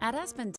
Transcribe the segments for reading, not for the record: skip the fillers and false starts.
At Aspen.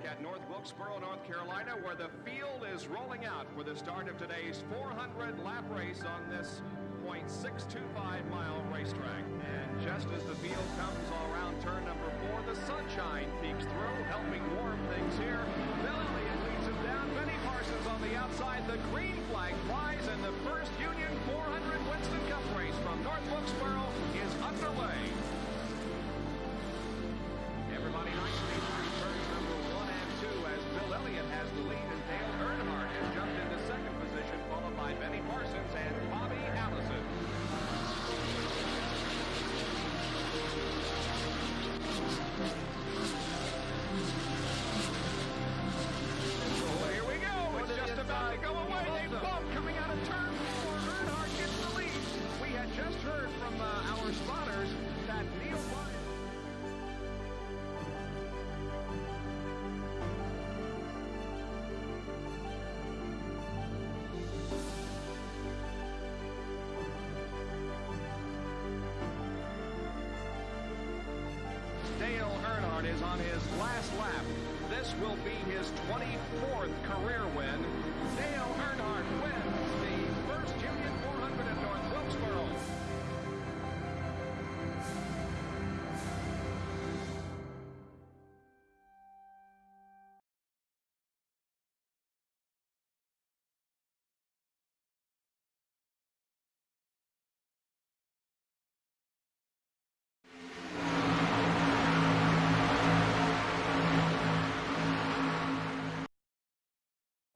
At North Wilkesboro, North Carolina, where the field is rolling out for the start of today's 400-lap race on this .625-mile racetrack. And just as the field comes all around turn number 4, the sunshine peeks through, helping warm things here. Bill Elliott leads him down. Benny Parsons on the outside. The green flag flies, and the first Union 400 Winston Cup race from North Wilkesboro is underway. Everybody nicely through turns number 1 and 2 as Bill Elliott has the lead, and Dale Earnhardt has jumped into second position, followed by Benny Parsons and Bobby Allison. So here we go. It's just about to go away. They bump coming out of turn 4. Earnhardt gets the lead. We had just heard from our spotters that Neil Byron. Dale Earnhardt is on his last lap. This will be his 24th career win. Dale Earnhardt wins the first Union 400 in North Wilkesboro.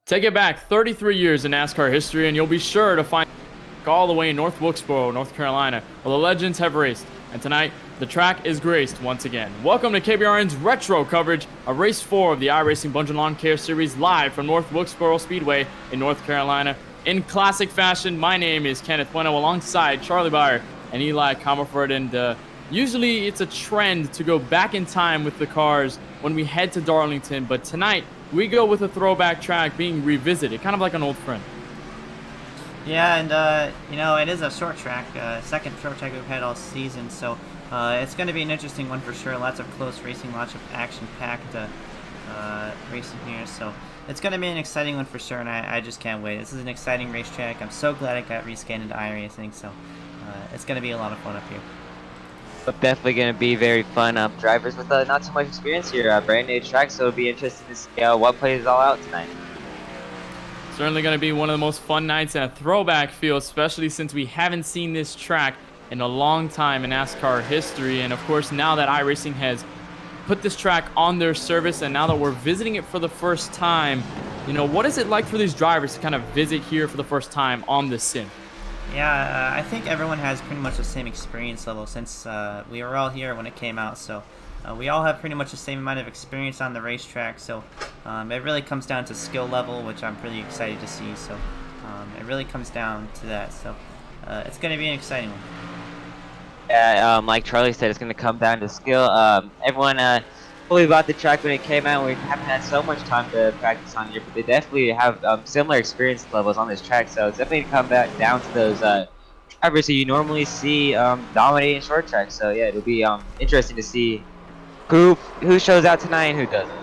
Take it back 33 years in NASCAR history, and you'll be sure to find all the way in North Wilkesboro, North Carolina, where the legends have raced. And tonight, the track is graced once again. Welcome to KBRN's retro coverage of Race 4 of the iRacing Bundren Lawn Care Series, live from North Wilkesboro Speedway in North Carolina. In classic fashion, my name is Kenneth Bueno, alongside Charlie Baier and Eli Commerford. And usually it's a trend to go back in time with the cars when we head to Darlington, but tonight we go with a throwback track being revisited, kind of like an old friend. Yeah, and you know, it is a short track, second short track we've had all season, so it's going to be an interesting one for sure. Lots of close racing, lots of action-packed racing here, so it's going to be an exciting one for sure, and I just can't wait. This is an exciting racetrack. I'm so glad it got rescanned into iRacing, so it's going to be a lot of fun up here. But definitely going to be very fun. Drivers with not too much experience here, brand new track, so it'll be interesting to see what plays all out tonight. Certainly going to be one of the most fun nights in a throwback field, especially since we haven't seen this track in a long time in NASCAR history. And of course, now that iRacing has put this track on their service, and now that we're visiting it for the first time, what is it like for these drivers to kind of visit here for the first time on the sim? Yeah, I think everyone has pretty much the same experience level since we were all here when it came out. So we all have pretty much the same amount of experience on the racetrack. So it really comes down to skill level, which I'm pretty excited to see. So it really comes down to that. So it's going to be an exciting one. Yeah, like Charlie said, it's going to come down to skill. Everyone fully bought the track when it came out. We haven't had so much time to practice on here, but they definitely have similar experience levels on this track. So it's definitely come back down to those drivers who you normally see dominating short tracks. So yeah, it'll be interesting to see who shows out tonight and who doesn't.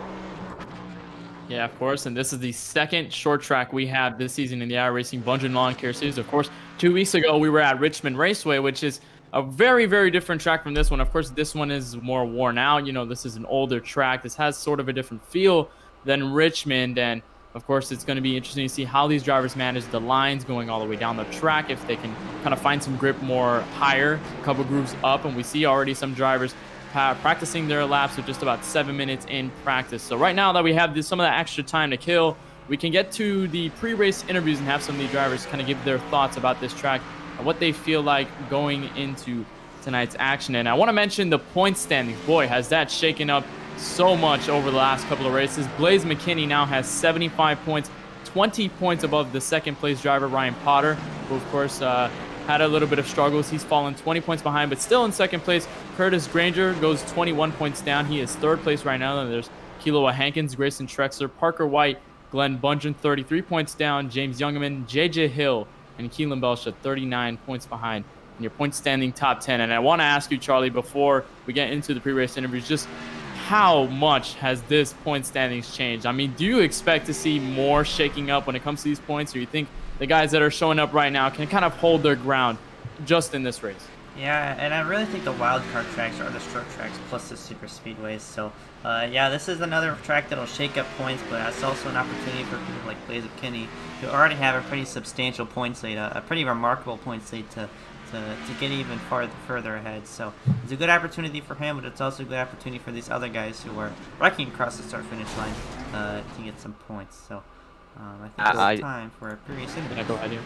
Yeah, of course, and this is the second short track we have this season in the iRacing Bundren Lawn Care Series. Of course, 2 weeks ago we were at Richmond Raceway, which is a very, very different track from this one. Of course, this one is more worn out. This is an older track. This has sort of a different feel than Richmond, and of course, it's going to be interesting to see how these drivers manage the lines going all the way down the track, if they can kind of find some grip more higher, a couple grooves up, and we see already some drivers practicing their laps with just about 7 minutes in practice. So right now that we have some of that extra time to kill, we can get to the pre-race interviews and have some of the drivers kind of give their thoughts about this track and what they feel like going into tonight's action. And I want to mention the point standings. Boy, has that shaken up so much over the last couple of races. Blaze McKinney now has 75 points, 20 points above the second place driver, Ryan Potter, who of course had a little bit of struggles. He's fallen 20 points behind, but still in second place. Curtis Granger goes 21 points down. He is third place right now. Then there's Kilowa Hankins, Grayson Trexler, Parker White, Glenn Bundren, 33 points down. James Youngerman, JJ Hill, and Kelan Belsha, 39 points behind in your point standing top 10. And I want to ask you, Charlie, before we get into the pre-race interviews, just how much has this point standings changed? I mean, do you expect to see more shaking up when it comes to these points, or you think the guys that are showing up right now can kind of hold their ground just in this race? Yeah, and I really think the wild card tracks are the short tracks plus the super speedways. So, yeah, this is another track that'll shake up points, but it's also an opportunity for people like Blaze McKinney, who already have a pretty substantial points lead, a pretty remarkable points lead to get even further ahead. So it's a good opportunity for him, but it's also a good opportunity for these other guys who are wrecking across the start-finish line to get some points. So I think it's time for a pre-race interview. Can I go ahead here?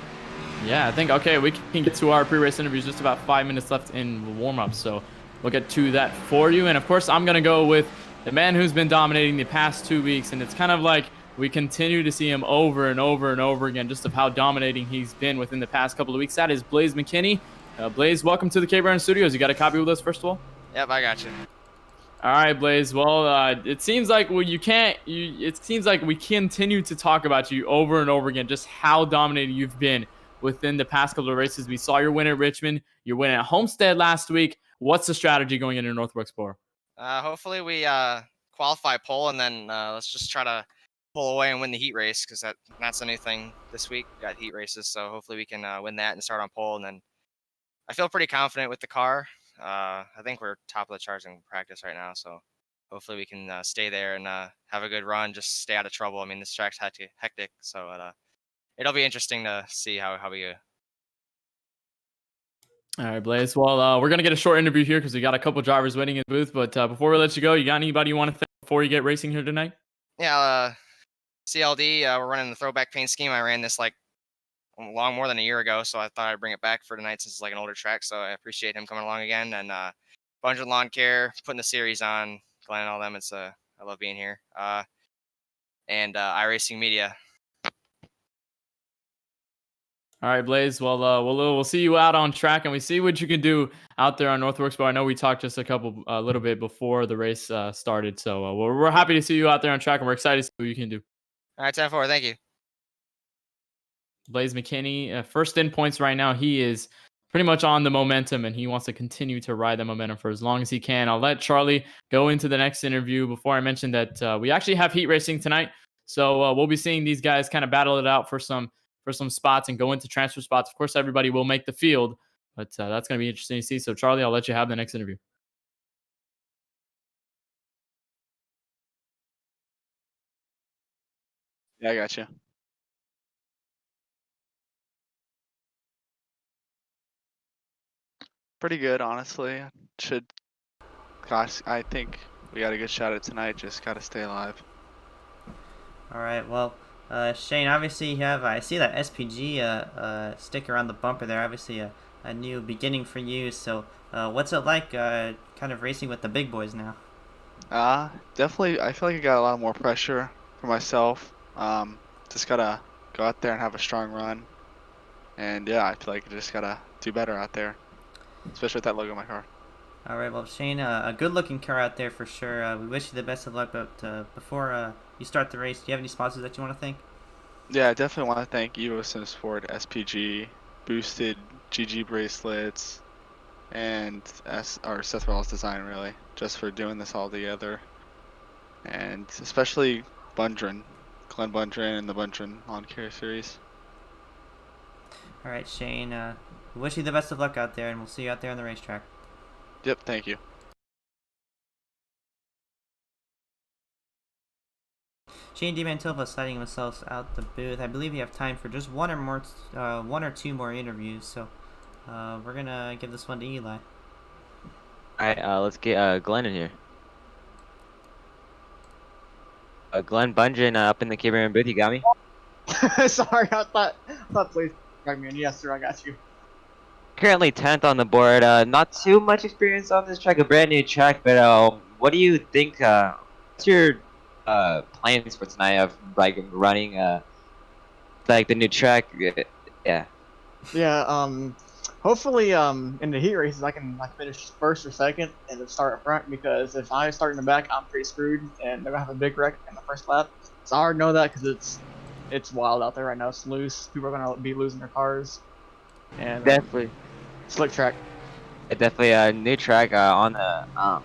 Yeah, I think, okay, we can get to our pre-race interviews. Just about 5 minutes left in warm-up, so we'll get to that for you. And of course, I'm going to go with the man who's been dominating the past 2 weeks, and it's kind of like we continue to see him over and over and over again, just of how dominating he's been within the past couple of weeks. That is Blaze McKinney. Blaze, welcome to the KBRN studios. You got a copy with us, first of all? Yep, I got you. All right, Blaze. Well, it seems like it seems like we continue to talk about you over and over again, just how dominating you've been within the past couple of races. We saw your win at Richmond, your win at Homestead last week. What's the strategy going into North Wilkesboro? Hopefully we qualify pole, and then let's just try to pull away and win the heat race, because that's the new thing this week. We got heat races, so hopefully we can win that and start on pole. And then I feel pretty confident with the car. I think we're top of the charts in practice right now, so hopefully we can stay there and have a good run, just stay out of trouble. I mean, this track's hectic, so it'll be interesting to see how we go. All right, Blaze. Well, we're going to get a short interview here because we got a couple drivers waiting in the booth. But before we let you go, you got anybody you want to thank before you get racing here tonight? Yeah, CLD, we're running the throwback paint scheme. I ran this like long more than a year ago, so I thought I'd bring it back for tonight since it's like an older track. So I appreciate him coming along again. And Bundren Lawn Care, putting the series on, Glenn and all them. I love being here. And iRacing Media. All right, Blaze. Well, we'll see you out on track, and we see what you can do out there on North Wilkesboro. I know we talked just a little bit before the race started, so we're happy to see you out there on track, and we're excited to see what you can do. All right, 10-4. Thank you. Blaze McKinney, first in points right now. He is pretty much on the momentum, and he wants to continue to ride the momentum for as long as he can. I'll let Charlie go into the next interview. Before I mention that we actually have heat racing tonight, so we'll be seeing these guys kind of battle it out for some spots and go into transfer spots. Of course, everybody will make the field, But that's going to be interesting to see. So, Charlie, I'll let you have the next interview. Yeah, I got you. Pretty good, honestly. Gosh, I think we got a good shot at tonight. Just gotta stay alive. All right. Well, Shane, obviously you have. I see that SPG sticker on the bumper there. Obviously a new beginning for you. So, what's it like, kind of racing with the big boys now? Definitely. I feel like I got a lot more pressure for myself. Just gotta go out there and have a strong run. And yeah, I feel like I just gotta do better out there, especially with that logo on my car. All right. Well, Shane, a good-looking car out there for sure. We wish you the best of luck. But before you start the race, do you have any sponsors that you want to thank? Yeah, I definitely want to thank Evo Sim Sport, SPG, Boosted, GG bracelets, and Seth Rollins Design, really, just for doing this all together. And especially Bundren, Glenn Bundren and the Bundren Lawn Care Series. All right, Shane. We wish you the best of luck out there, and we'll see you out there on the racetrack. Yep, thank you. Shane DiMantova sliding himself out the booth. I believe we have time for just one or two more interviews. So we're gonna give this one to Eli. All right, let's get Glenn in here. Glenn Bundren up in the KBRN booth. You got me? Sorry, I thought please drag me in. Yes, sir, I got you. Currently 10th on the board. Not too much experience on this track, a brand new track. But what do you think? What's your plans for tonight of like running like the new track? Yeah. Yeah, hopefully in the heat races I can like finish first or second and then start up front, because if I start in the back I'm pretty screwed and they're gonna have a big wreck in the first lap. So I already know that because it's wild out there right now. It's loose. People are gonna be losing their cars. And Definitely. slick track. Definitely a new track on the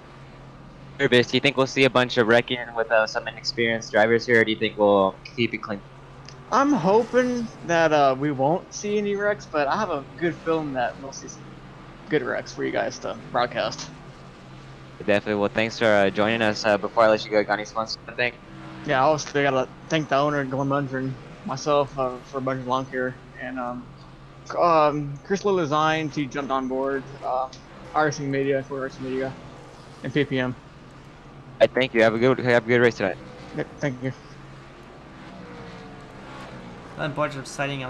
service. Do you think we'll see a bunch of wrecking with some inexperienced drivers here, or do you think we'll keep it clean? I'm hoping that we won't see any wrecks, but I have a good feeling that we'll see some good wrecks for you guys to broadcast. Definitely. Well, thanks for joining us. Before I let you go, got any sponsors? I think. Yeah, I also gotta thank the owner, Glenn Bundren, myself for Bundren Lawn Care, and Chris Little Design, he jumped on board, iRacing Media, for iRacing Media, and PPM. I thank you. Have a good race tonight. Yep, thank you. Glenn Bundren sliding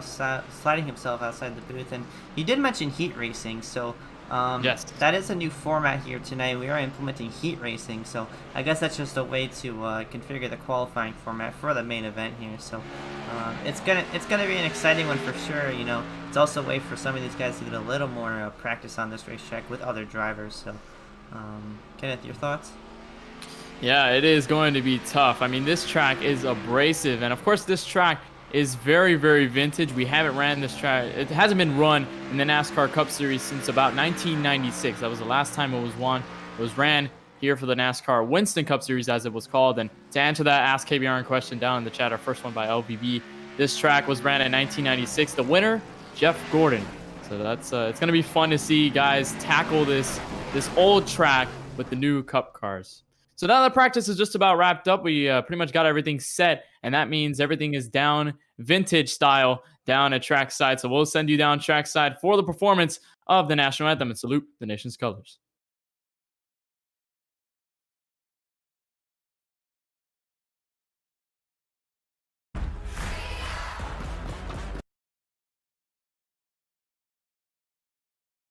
himself outside the booth, and he did mention heat racing. So Yes. that is a new format here tonight. We are implementing heat racing, so I guess that's just a way to configure the qualifying format for the main event here. So it's gonna be an exciting one for sure. You know, it's also a way for some of these guys to get a little more practice on this racetrack with other drivers. So, Kenneth, your thoughts? Yeah, it is going to be tough. I mean, this track is abrasive, and of course, this track is very, very vintage. We haven't ran this track. It hasn't been run in the NASCAR Cup Series since about 1996. That was the last time it was won. It was ran here for the NASCAR Winston Cup Series, as it was called. And to answer that Ask KBRN question down in the chat, our first one by LVB, this track was ran in 1996. The winner, Jeff Gordon. So that's it's going to be fun to see guys tackle this old track with the new Cup cars. So now that practice is just about wrapped up, we pretty much got everything set, and that means everything is down vintage style down at trackside. So we'll send you down trackside for the performance of the national anthem and salute the nation's colors.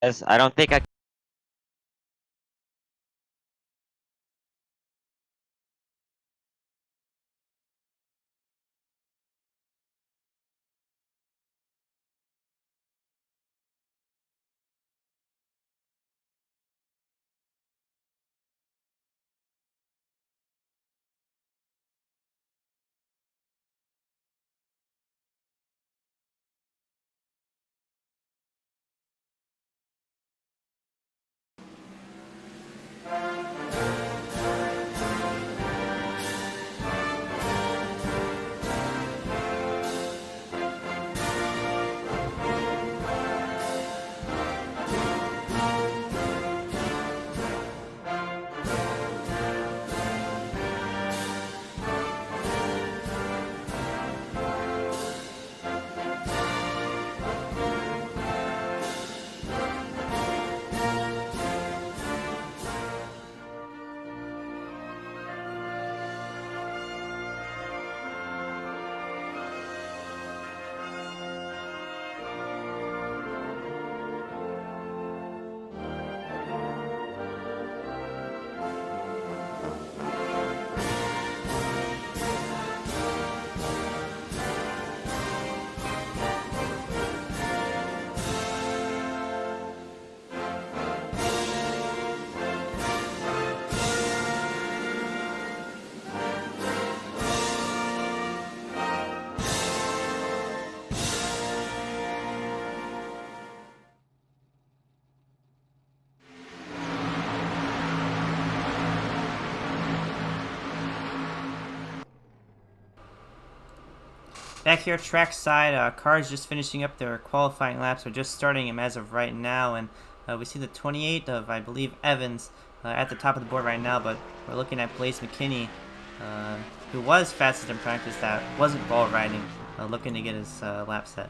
Yes, I don't think I Back here, track side, cars just finishing up their qualifying laps, or just starting them as of right now, and we see the 28 of, I believe, Evans at the top of the board right now, but we're looking at Blaze McKinney, who was fastest in practice, that wasn't ball riding, looking to get his lap set.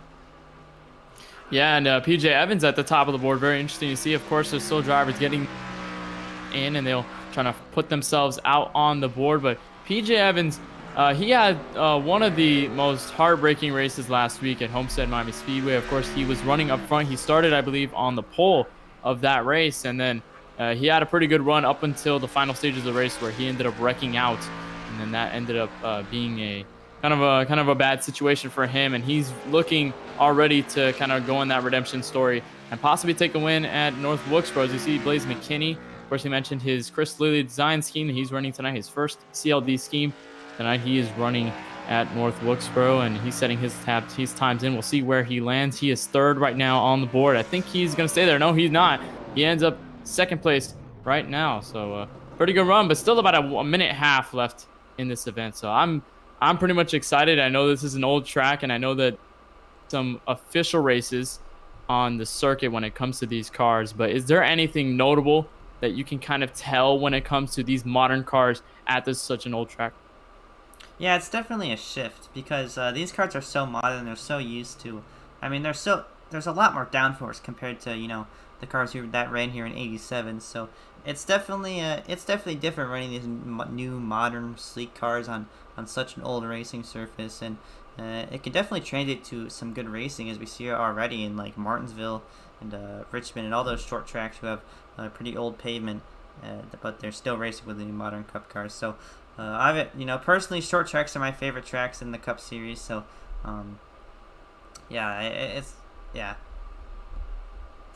Yeah, and PJ Evans at the top of the board. Very interesting to see. Of course, there's still drivers getting in, and they'll try to put themselves out on the board, but PJ Evans, he had one of the most heartbreaking races last week at Homestead Miami Speedway. Of course, he was running up front. He started, I believe, on the pole of that race, and then he had a pretty good run up until the final stages of the race, where he ended up wrecking out, and then that ended up being a kind of a bad situation for him. And he's looking already to kind of go on that redemption story and possibly take a win at North Wilkesboro. As you see, Blaze McKinney, of course, he mentioned his Chris Lilly design scheme that he's running tonight, his first CLD scheme. Tonight he is running at North Wilkesboro, and he's setting his times in. We'll see where he lands. He is third right now on the board. I think he's going to stay there. No, he's not. He ends up second place right now. So pretty good run, but still about a minute and a half left in this event. So I'm pretty much excited. I know this is an old track, and I know that some official races on the circuit when it comes to these cars, but is there anything notable that you can kind of tell when it comes to these modern cars at such an old track? Yeah, it's definitely a shift, because these cars are so modern. They're so used to, I mean, there's a lot more downforce compared to, you know, the cars that ran here in '87. So it's definitely different running these new modern sleek cars on such an old racing surface, and it can definitely translate to some good racing, as we see already in like Martinsville and Richmond and all those short tracks who have pretty old pavement, but they're still racing with the new modern Cup cars. So personally, short tracks are my favorite tracks in the Cup Series. So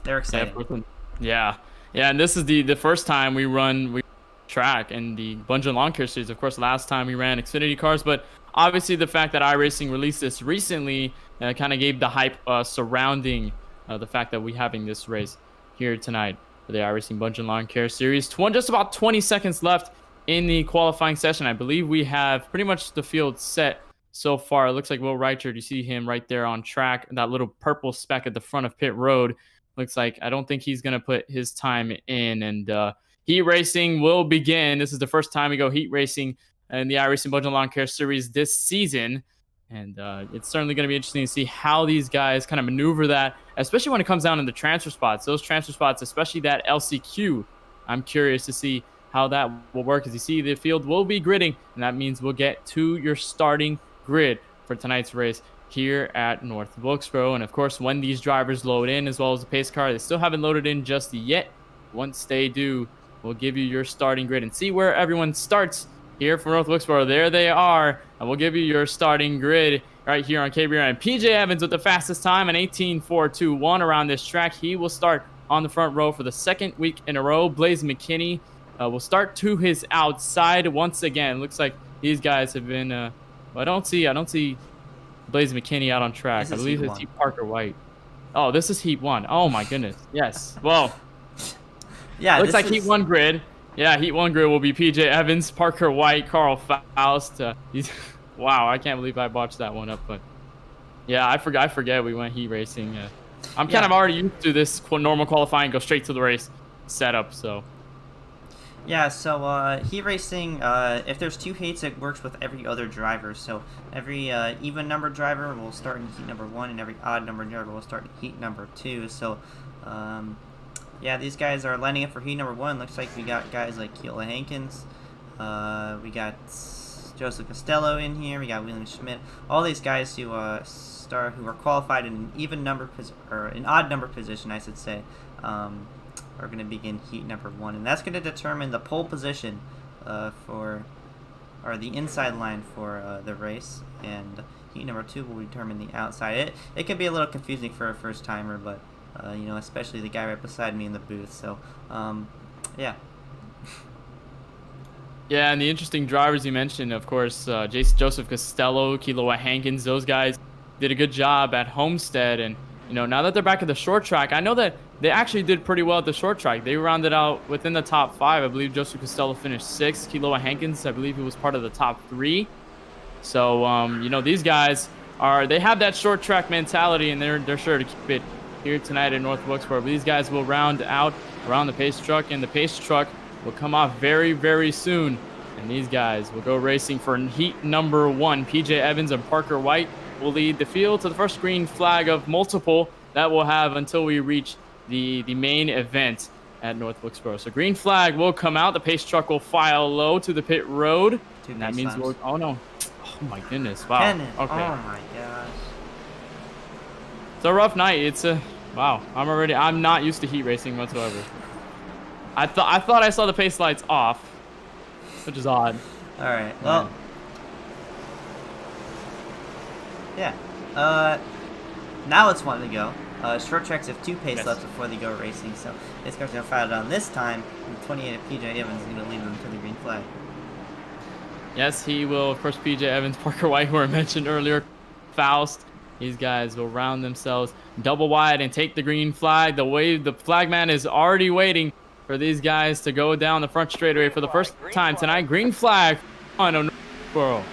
they're exciting. Yeah, and this is the first time we run track in the Bundren Lawn Care Series. Of course, last time we ran Xfinity cars, but obviously the fact that iRacing released this recently kind of gave the hype surrounding the fact that we're having this race here tonight for the iRacing Bundren Lawn Care Series. Just about 20 seconds left in the qualifying session. I believe we have pretty much the field set so far. It looks like Will Reichard, you see him right there on track, that little purple speck at the front of pit road. Looks like, I don't think he's going to put his time in, and heat racing will begin. This is the first time we go heat racing in the iRacing Bundren Lawn Care Series this season, and it's certainly going to be interesting to see how these guys kind of maneuver that, especially when it comes down to the transfer spots. Those transfer spots, especially that LCQ, I'm curious to see how that will work. As you see, the field will be gridding, and that means we'll get to your starting grid for tonight's race here at North Wilkesboro. And of course, when these drivers load in, as well as the pace car, they still haven't loaded in just yet. Once they do, we'll give you your starting grid and see where everyone starts here for North Wilkesboro. There they are, and we'll give you your starting grid right here on KBRN. PJ Evans with the fastest time, an 18.421 around this track. He will start on the front row for the second week in a row. Blaze McKinney will start to his outside once again. Looks like these guys have been I don't see Blaze McKinney out on track. I believe it's Heat Parker White. Oh, this is Heat 1. Oh my goodness. Yes. Well, yeah, looks like Heat 1 grid. Yeah, Heat 1 grid will be PJ Evans, Parker White, Carl Faust. Wow, I can't believe I botched that one up. But yeah, I forget we went heat racing. I'm kind of already used to this normal qualifying, go straight to the race setup. So yeah, so heat racing, if there's two heats, it works with every other driver. So every even number driver will start in heat number 1, and every odd number driver will start in heat number 2. So yeah, these guys are lining up for heat number 1. Looks like we got guys like Kelan Hankins, we got Joseph Costello in here, we got William Schmidt. All these guys who who are qualified in an even number or an odd number position, I should say, are going to begin heat number 1, and that's going to determine the pole position or the inside line for the race, and heat number 2 will determine the outside. It can be a little confusing for a first timer, but especially the guy right beside me in the booth. So yeah. Yeah, and the interesting drivers you mentioned, of course, Joseph Costello, Kelan Hankins, those guys did a good job at Homestead, and now that they're back at the short track, I know that they actually did pretty well at the short track. They rounded out within the top 5. I believe Joseph Costello finished 6th. Kelan Hankins, I believe he was part of the top 3. So, these guys they have that short track mentality, and they're sure to keep it here tonight in North Wilkesboro. But these guys will round out around the pace truck, and the pace truck will come off very, very soon. And these guys will go racing for heat number 1. PJ Evans and Parker White will lead the field to the first green flag of multiple that we'll have until we reach the main event at North Wilkesboro. So green flag will come out. The pace truck will file low to the pit road. And that means we'll, oh no. Oh my goodness. Wow. Kenneth, okay. oh my gosh. It's a rough night. It's a wow. I'm not used to heat racing whatsoever. I thought I saw the pace lights off, which is odd. All right. Well. Yeah. Now it's one to go. Short tracks have 2 pace laps before they go racing, so this car's gonna file it on this time. And 28 of PJ Evans is gonna lead them to the green flag. Yes, he will. Of course, PJ Evans, Parker White, who I mentioned earlier, Faust. These guys will round themselves double wide and take the green flag. The flag man is already waiting for these guys to go down the front straightaway for the first time tonight. Green flag on North Wilkesboro.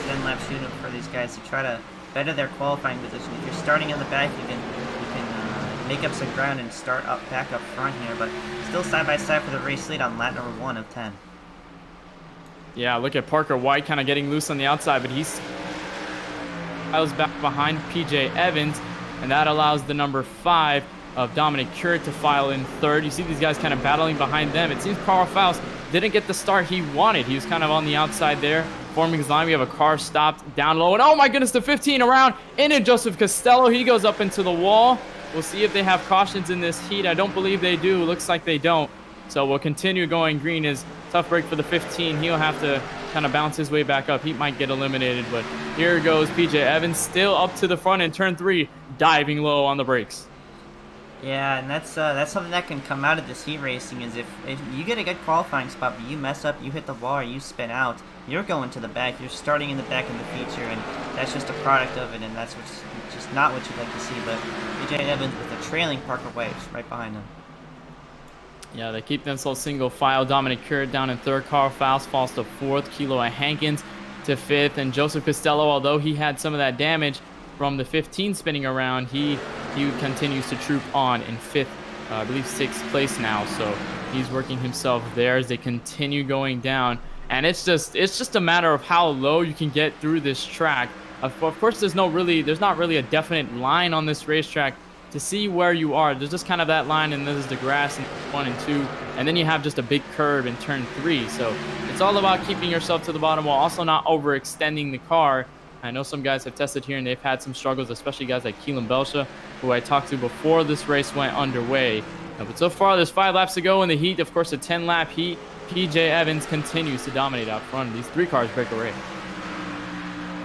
10-lap shootout for these guys to try to better their qualifying position. If you're starting in the back, you can make up some ground and start back up front here, but still side by side for the race lead on lap number 1 of 10. Yeah, look at Parker White kind of getting loose on the outside, but he's back behind PJ Evans, and that allows the number 5 of Dominic Currit to file in third. You see these guys kind of battling behind them. It seems Carl Faust didn't get the start he wanted. He was kind of on the outside there, forming his line. We have a car stopped down low, and oh my goodness, the 15 around into Joseph Costello. He goes up into the wall. We'll see if they have cautions in this heat. I don't believe they do. Looks like they don't. So we'll continue going green. Is tough break for the 15. He'll have to kind of bounce his way back up. He might get eliminated, but here goes PJ Evans still up to the front in turn 3, diving low on the brakes. Yeah, and that's something that can come out of this heat racing is if you get a good qualifying spot, but you mess up, you hit the wall, or you spin out, you're going to the back. You're starting in the back in the feature, and that's just a product of it, and that's what's just not what you'd like to see. But PJ Evans with a trailing Parker White right behind him. Yeah, they keep themselves single file. Dominic Currit down in third. Carl Faust falls to 4th. Kilo Hankins to 5th. And Joseph Costello, although he had some of that damage from the 15 spinning around, he continues to troop on in 5th, I believe 6th place now. So he's working himself there as they continue going down. And it's just a matter of how low you can get through this track. Of course, there's not really a definite line on this racetrack to see where you are. There's just kind of that line, and this is the grass in 1 and 2, and then you have just a big curve in turn 3. So it's all about keeping yourself to the bottom while also not overextending the car. I know some guys have tested here and they've had some struggles, especially guys like Kelan Belsha, who I talked to before this race went underway. But so far, there's 5 laps to go in the heat. Of course, a 10-lap heat. PJ Evans continues to dominate out front. These 3 cars break away.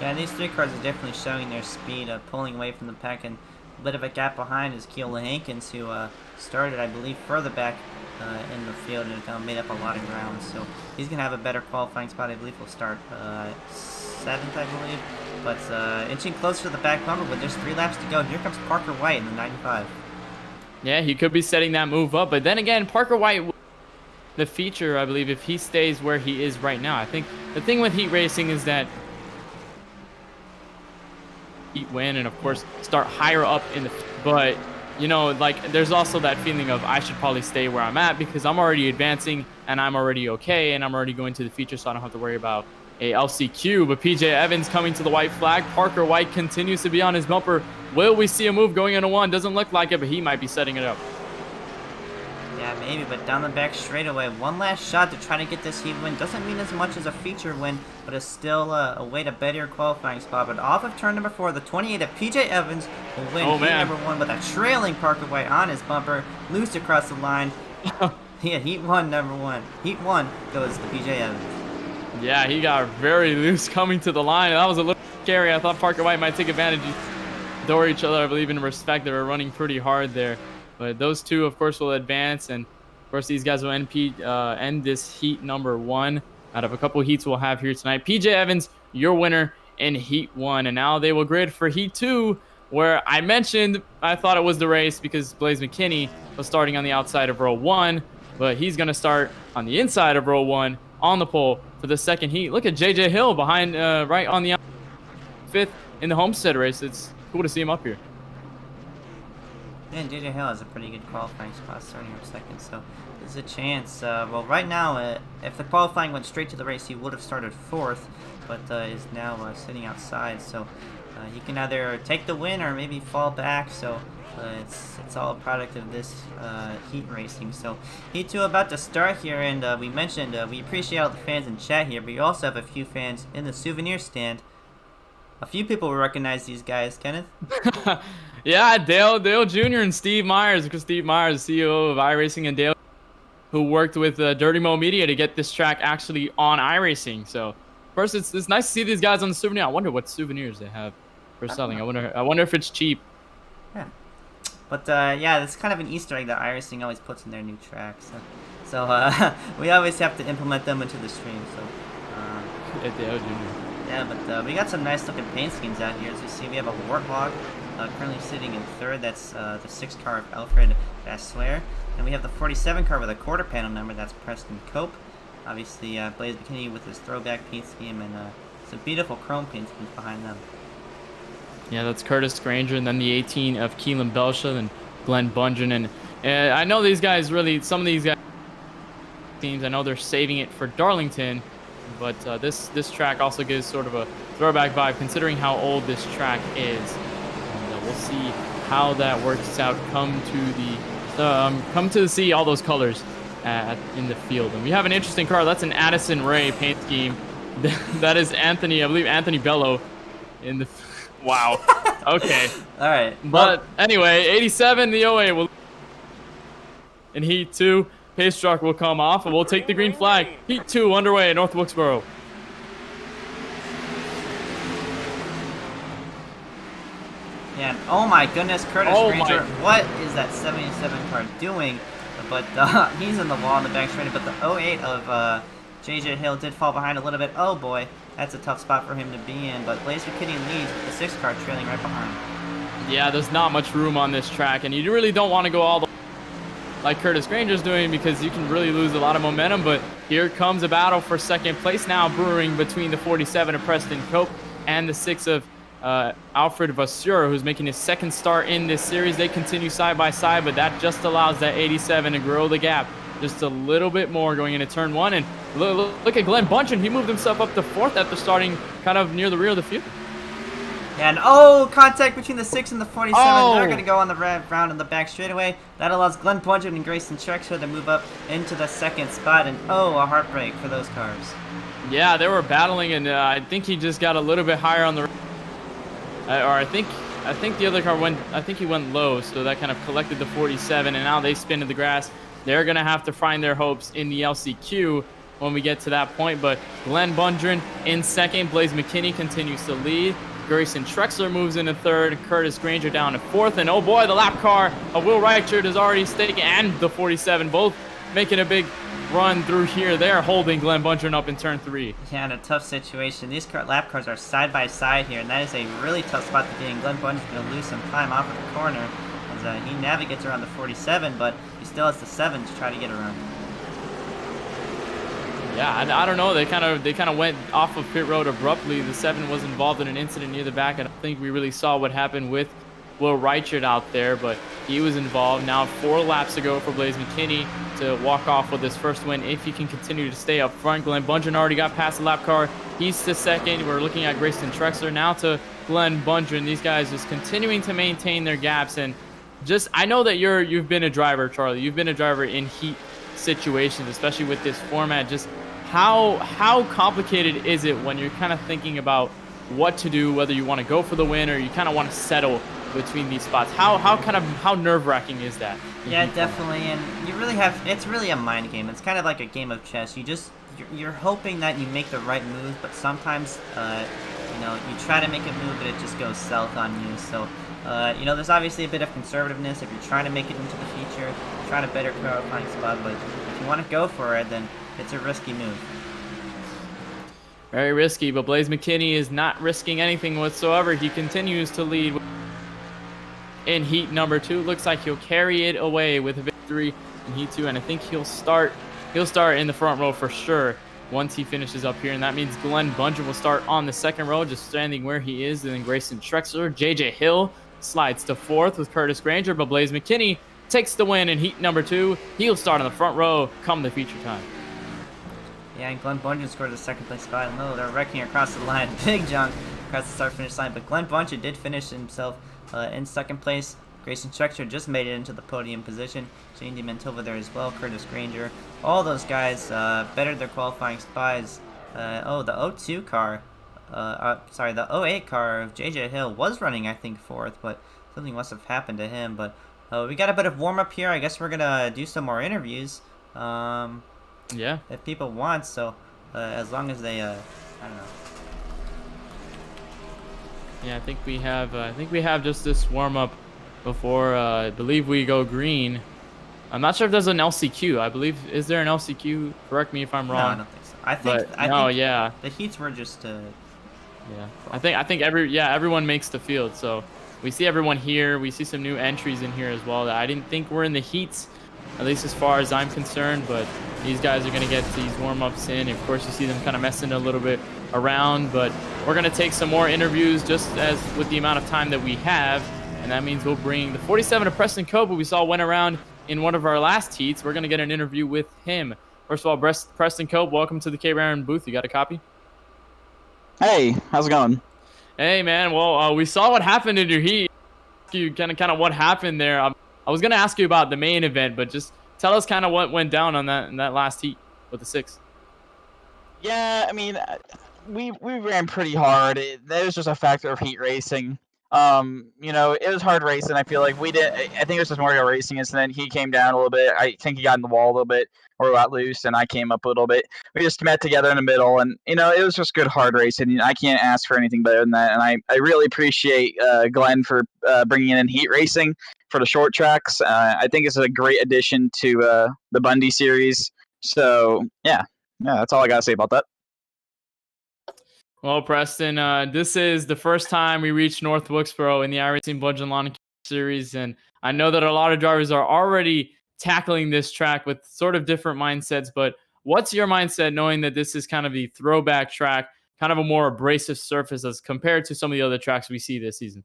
Yeah, these 3 cars are definitely showing their speed, pulling away from the pack, and a bit of a gap behind is Kelan Hankins, who started, I believe, further back in the field and kind of made up a lot of ground. So he's going to have a better qualifying spot. I believe he'll start 7th, I believe. But inching closer to the back bumper, but there's 3 laps to go. Here comes Parker White in the 95. Yeah, he could be setting that move up. But then again, Parker White, the feature, I believe, if he stays where he is right now. I think the thing with heat racing is that heat win and, of course, start higher up in the... But, you know, like, there's also that feeling of I should probably stay where I'm at because I'm already advancing and I'm already okay and I'm already going to the feature, so I don't have to worry about a LCQ. But PJ Evans coming to the white flag. Parker White continues to be on his bumper. Will we see a move going into 1? Doesn't look like it, but he might be setting it up. Yeah, maybe, but down the back straightaway. One last shot to try to get this heat win. Doesn't mean as much as a feature win, but it's still a way to better your qualifying spot. But off of turn number 4, the 28 of PJ Evans will win heat number 1 with a trailing Parker White on his bumper. Loose across the line. Yeah, heat 1, number 1. Heat 1 goes to PJ Evans. Yeah, he got very loose coming to the line. That was a little scary. I thought Parker White might take advantage. Door each other, I believe, in respect. They were running pretty hard there. But those 2, of course, will advance. And, of course, these guys will end this heat number 1 out of a couple heats we'll have here tonight. PJ Evans, your winner in heat 1. And now they will grid for heat 2, where I mentioned I thought it was the race because Blaze McKinney was starting on the outside of row 1. But he's going to start on the inside of row 1 on the pole for the second heat. Look at JJ Hill behind, right on the outside. 5th in the Homestead race. It's cool to see him up here. Yeah, and JJ Hill has a pretty good qualifying spot, starting up second, so there's a chance. Well, right now, if the qualifying went straight to the race, he would have started 4th, but is now sitting outside, so he can either take the win or maybe fall back, so it's all a product of this heat racing. So Heat 2 about to start here, and we mentioned we appreciate all the fans in chat here, but we also have a few fans in the souvenir stand. A few people will recognize these guys, Kenneth. Yeah, Dale Jr. and Steve Myers, because Steve Myers, CEO of iRacing, and Dale, who worked with Dirty Mo Media to get this track actually on iRacing. So first, it's nice to see these guys on the souvenir. I wonder what souvenirs they have for selling. I wonder if it's cheap. Yeah. But yeah, it's kind of an Easter egg that iRacing always puts in their new tracks. So we always have to implement them into the stream. So yeah, but we got some nice looking paint schemes out here. As you see, we have a Warthog currently sitting in 3rd. That's the 6th car of Alfred Bassler. And we have the 47 car with a quarter panel number. That's Preston Cope. Obviously, Blaze McKinney with his throwback paint scheme, and some beautiful chrome paint schemes behind them. Yeah, that's Curtis Granger, and then the 18 of Kelan Belsha, and Glenn Bundren. And I know these guys really, some of these guys teams, I know they're saving it for Darlington, but this track also gives sort of a throwback vibe considering how old this track is. And we'll see how that works out. Come to see all those colors in the field. And we have an interesting car. That's an Addison Ray paint scheme. That is Anthony, I believe Anthony Bello in the. Wow. Okay. All right. But anyway, 87, the OA will. In Heat 2, pace truck will come off, and we'll take the green flag. Heat 2 underway at North Wilkesboro. Yeah. Oh my goodness, Curtis Granger. What is that 77 car doing? But he's in the wall in the back straight. But the 08 of JJ Hill did fall behind a little bit. Oh boy. That's a tough spot for him to be in, but Blaze McKinney leads with the 6th car trailing right behind. Yeah, there's not much room on this track, and you really don't want to go all the like Curtis Granger's doing because you can really lose a lot of momentum, but here comes a battle for 2nd place now brewing between the 47 of Preston Cope and the 6 of Alfred Vasseur, who's making his 2nd start in this series. They continue side by side, but that just allows that 87 to grow the gap just a little bit more going into turn 1. And look at Glenn Bundren. He moved himself up to 4th after starting kind of near the rear of the field. And contact between the 6 and the 47. They're going to go on the round in the back straightaway. That allows Glenn Bundren and Grayson Trexler to move up into the 2nd spot. And a heartbreak for those cars. Yeah, they were battling, and I think he just got a little bit higher on the. Or I think the other car went. I think he went low, so that kind of collected the 47, and now they spin to the grass. They're going to have to find their hopes in the LCQ when we get to that point. But Glenn Bundren in 2nd. Blaze McKinney continues to lead. Grayson Trexler moves into 3rd. Curtis Granger down to 4th. And oh boy, the lap car of Will Reichert is already staking, and the 47 both making a big run through here. They're holding Glenn Bundren up in turn 3. Yeah, in a tough situation. These lap cars are side by side here, and that is a really tough spot to be in. Glenn Bundren's going to lose some time off of the corner as he navigates around the 47, but he still has the 7 to try to get around. Yeah, I don't know. They kind of went off of pit road abruptly. The 7 was involved in an incident near the back. I don't think we really saw what happened with Will Reichert out there, but he was involved. Now 4 laps to go for Blaze McKinney to walk off with his first win if he can continue to stay up front. Glenn Bundren already got past the lap car. He's to 2nd. We're looking at Grayson Trexler now to Glenn Bundren. These guys just continuing to maintain their gaps. And I know that you've been a driver, Charlie. You've been a driver in heat situations, especially with this format. Just how complicated is it when you're kind of thinking about what to do, whether you want to go for the win or you kind of want to settle between these spots? How nerve-wracking is that? Yeah, definitely. And you really it's really a mind game. It's kind of like a game of chess. You're hoping that you make the right move, but sometimes you try to make a move, but it just goes south on you. So there's obviously a bit of conservativeness if you're trying to make it into the feature, trying to better qualifying spot, but if you want to go for it, then it's a risky move. Very risky, but Blaze McKinney is not risking anything whatsoever. He continues to lead in heat number 2. Looks like he'll carry it away with a victory in heat 2, and I think he'll start in the front row for sure once he finishes up here, and that means Glenn Bundren will start on the second row, just standing where he is, and then Grayson Trexler. JJ Hill slides to fourth with Curtis Granger, but Blaze McKinney takes the win in heat number 2. He'll start on the front row come the feature time. Yeah, and Glenn Bundren scored the second place spot. No, they're wrecking across the line. Big jump across the start-finish line. But Glenn Bundren did finish himself in second place. Grayson Trexler just made it into the podium position. Shane DiMantova there as well. Curtis Granger. All those guys bettered their qualifying spots. The 02 car. The 08 car of JJ Hill was running, I think, fourth, but something must have happened to him. But we got a bit of warm-up here. I guess we're going to do some more interviews. Yeah. If people want, so as long as they, I don't know. Yeah, I think we have just this warm-up before I believe we go green. I'm not sure if there's an LCQ. I believe, is there an LCQ? Correct me if I'm wrong. No, I don't think so. I think yeah. The heats were just yeah. I think everyone makes the field. So we see everyone here. We see some new entries in here as well that I didn't think were in the heats, at least as far as I'm concerned, but these guys are going to get these warm-ups in. Of course, you see them kind of messing a little bit around, but we're going to take some more interviews just as with the amount of time that we have, and that means we'll bring the 47 of Preston Cope, who we saw went around in one of our last heats. We're going to get an interview with him. First of all, Preston Cope, welcome to the KBRN booth. You got a copy? Hey, how's it going? Hey, man. Well, we saw what happened in your heat. You kind of what happened there. I was going to ask you about the main event, but just tell us kind of what went down on that in that last heat with the 6. Yeah, I mean, we ran pretty hard. That was just a factor of heat racing. It was hard racing. I feel like we did. I think it was just Mario racing incident. He came down a little bit. I think he got in the wall a little bit or got loose, and I came up a little bit. We just met together in the middle, and it was just good hard racing. I can't ask for anything better than that. And I really appreciate Glenn for bringing in heat racing for the short tracks. I think it's a great addition to the Bundy series. So yeah, that's all I gotta say about that. Well, Preston, this is the first time we reached North Wilkesboro in the iRacing Bundren Lawn Care Series, and I know that a lot of drivers are already tackling this track with sort of different mindsets, but what's your mindset knowing that this is kind of the throwback track, kind of a more abrasive surface as compared to some of the other tracks we see this season?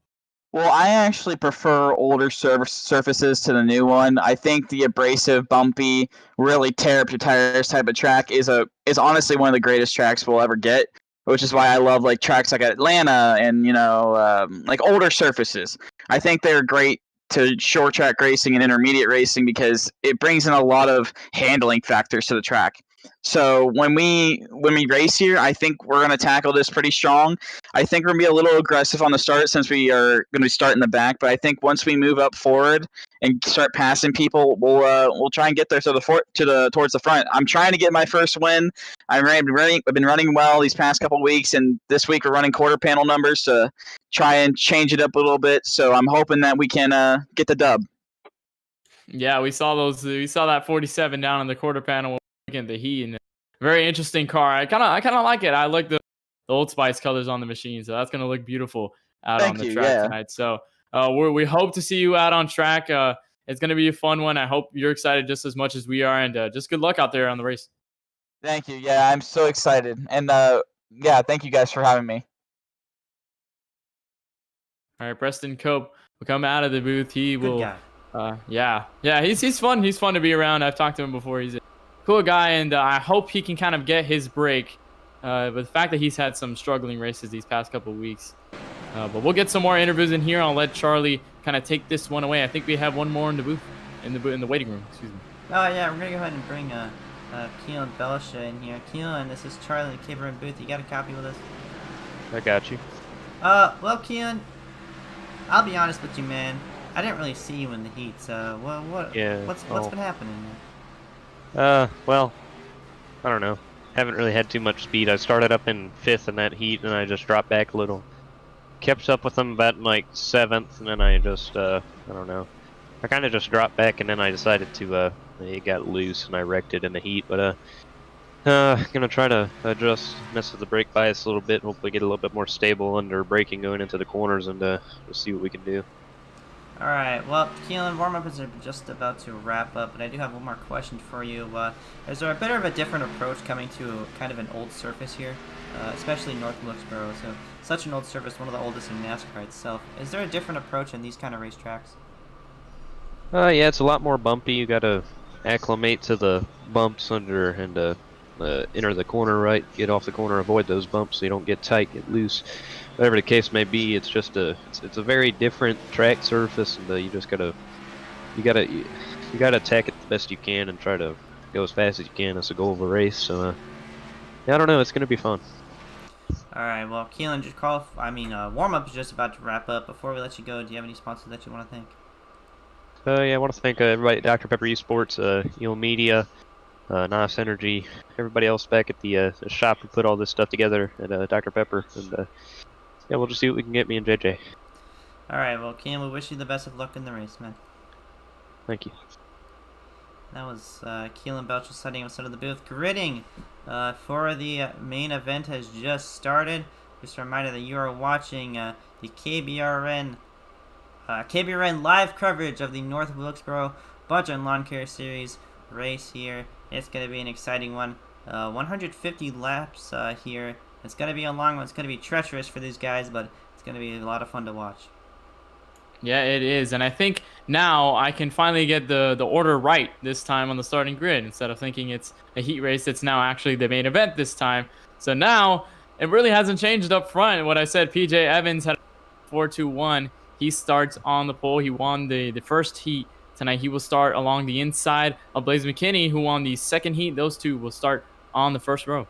Well, I actually prefer older surfaces to the new one. I think the abrasive, bumpy, really tear up your tires type of track is honestly one of the greatest tracks we'll ever get, which is why I love like tracks like Atlanta and like older surfaces. I think they're great to short track racing and intermediate racing because it brings in a lot of handling factors to the track. So when we race here, I think we're going to tackle this pretty strong. I think we're going to be a little aggressive on the start since we are going to be starting the back. But I think once we move up forward and start passing people, we'll try and get there towards the front. I'm trying to get my first win. I've been running well these past couple of weeks, and this week we're running quarter panel numbers to try and change it up a little bit. So I'm hoping that we can get the dub. Yeah, we saw those. We saw that 47 down in the quarter panel. The heat, and very interesting car. I kind of like it. I like the Old Spice colors on the machine, so that's gonna look beautiful out on the track tonight. So we hope to see you out on track. It's gonna be a fun one. I hope you're excited just as much as we are, and just good luck out there on the race. Thank you. Yeah, I'm so excited, and thank you guys for having me. All right, Preston Cope will come out of the booth. He Good will. Guy. He's fun. He's fun to be around. I've talked to him before. He's a cool guy, and I hope he can kind of get his break. But the fact that he's had some struggling races these past couple of weeks. But we'll get some more interviews in here. I'll let Charlie kind of take this one away. I think we have one more in the booth, in the waiting room. Excuse me. Oh yeah, we're gonna go ahead and bring Kelan Belsha in here. Kelan, this is Charlie, KBRN booth. You got a copy with us? I got you. Well, Kelan, I'll be honest with you, man. I didn't really see you in the heats. What's been happening? Well, I don't know. Haven't really had too much speed. I started up in 5th in that heat, and I just dropped back a little. Kept up with them about like 7th, and then I just, I don't know. I kind of just dropped back, and then I decided to, it got loose, and I wrecked it in the heat. But, gonna try to adjust, mess with the brake bias a little bit, hopefully get a little bit more stable under braking going into the corners, and we'll see what we can do. All right, well, Kelan, warm-up is just about to wrap up, but I do have one more question for you. Is there a bit of a different approach coming to kind of an old surface here, especially North Wilkesboro? So, such an old surface, one of the oldest in NASCAR itself. Is there a different approach in these kind of racetracks? Yeah, it's a lot more bumpy. You gotta acclimate to the bumps under and enter the corner right, get off the corner, avoid those bumps so you don't get tight, get loose. Whatever the case may be, it's just it's a very different track surface, and you gotta attack it the best you can and try to go as fast as you can. That's the goal of a race. So yeah, I don't know, it's gonna be fun. All right, well, Kelan, warm-up is just about to wrap up. Before we let you go, do you have any sponsors that you want to thank? Yeah, I want to thank everybody at Dr. Pepper Esports, Media, Nice Energy, everybody else back at the shop who put all this stuff together at Dr. Pepper, and yeah, we'll just see what we can get, me and JJ. All right, well, Kelan, we wish you the best of luck in the race, man. Thank you. That was Kelan Belsha setting outside of the booth. Gridding for the main event has just started. Just a reminder that you are watching the KBRN live coverage of the North Wilkesboro Bundren Lawn Care Series race here. It's going to be an exciting one. 150 laps here. It's going to be a long one. It's going to be treacherous for these guys, but it's going to be a lot of fun to watch. Yeah, it is, and I think now I can finally get the order right this time on the starting grid. Instead of thinking it's a heat race, it's now actually the main event this time. So now it really hasn't changed up front. What I said, PJ Evans had 4-2-1. He starts on the pole. He won the first heat tonight. He will start along the inside of Blaze McKinney, who won the second heat. Those two will start on the first row.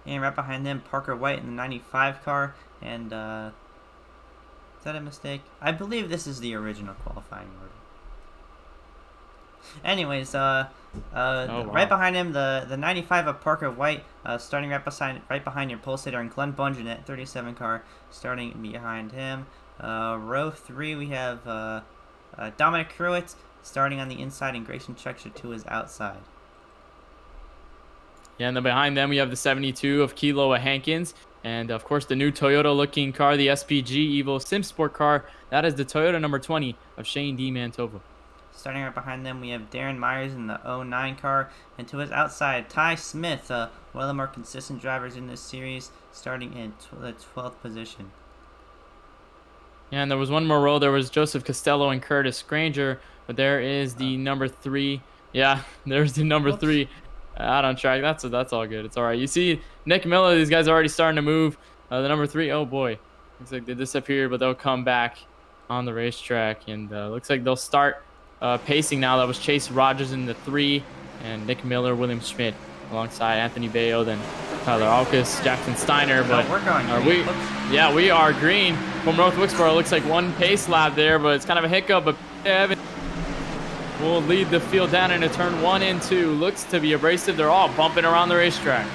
And right behind them, Parker White in the 95 car. And is that a mistake? I believe this is the original qualifying order. Anyways, wow. Right behind him, the 95 of Parker White, starting right behind your pole sitter, and Glenn Bundren at 37 car, starting behind him. Row 3, we have Dominic Kruitz starting on the inside, and Grayson Chexer to his outside. Yeah, and then behind them we have the 72 of Kiloa Hankins. And, of course, the new Toyota-looking car, the SPG Evo Sim Sport car. That is the Toyota number 20 of Shane D. Mantova. Starting right behind them, we have Darren Myers in the 09 car. And to his outside, Ty Smith, one of the more consistent drivers in this series, starting in the 12th position. Yeah, and there was one more row. There was Joseph Costello and Curtis Granger. But there is the number 3. Yeah, there's the number 3. Out on track. That's all good. It's all right. You see Nick Miller, these guys are already starting to move. The number 3, oh boy, looks like they disappeared, but they'll come back on the racetrack, and looks like they'll start pacing now. That was Chase Rogers in the 3, and Nick Miller, William Schmidt alongside Anthony Bayo, then Tyler Alkus, Jackson Steiner. But we're going green. Yeah, we are green from North Wilkesboro. Looks like one pace lap there, but it's kind of a hiccup. But Evan will lead the field down into turn 1 and 2. Looks to be abrasive. They're all bumping around the racetrack.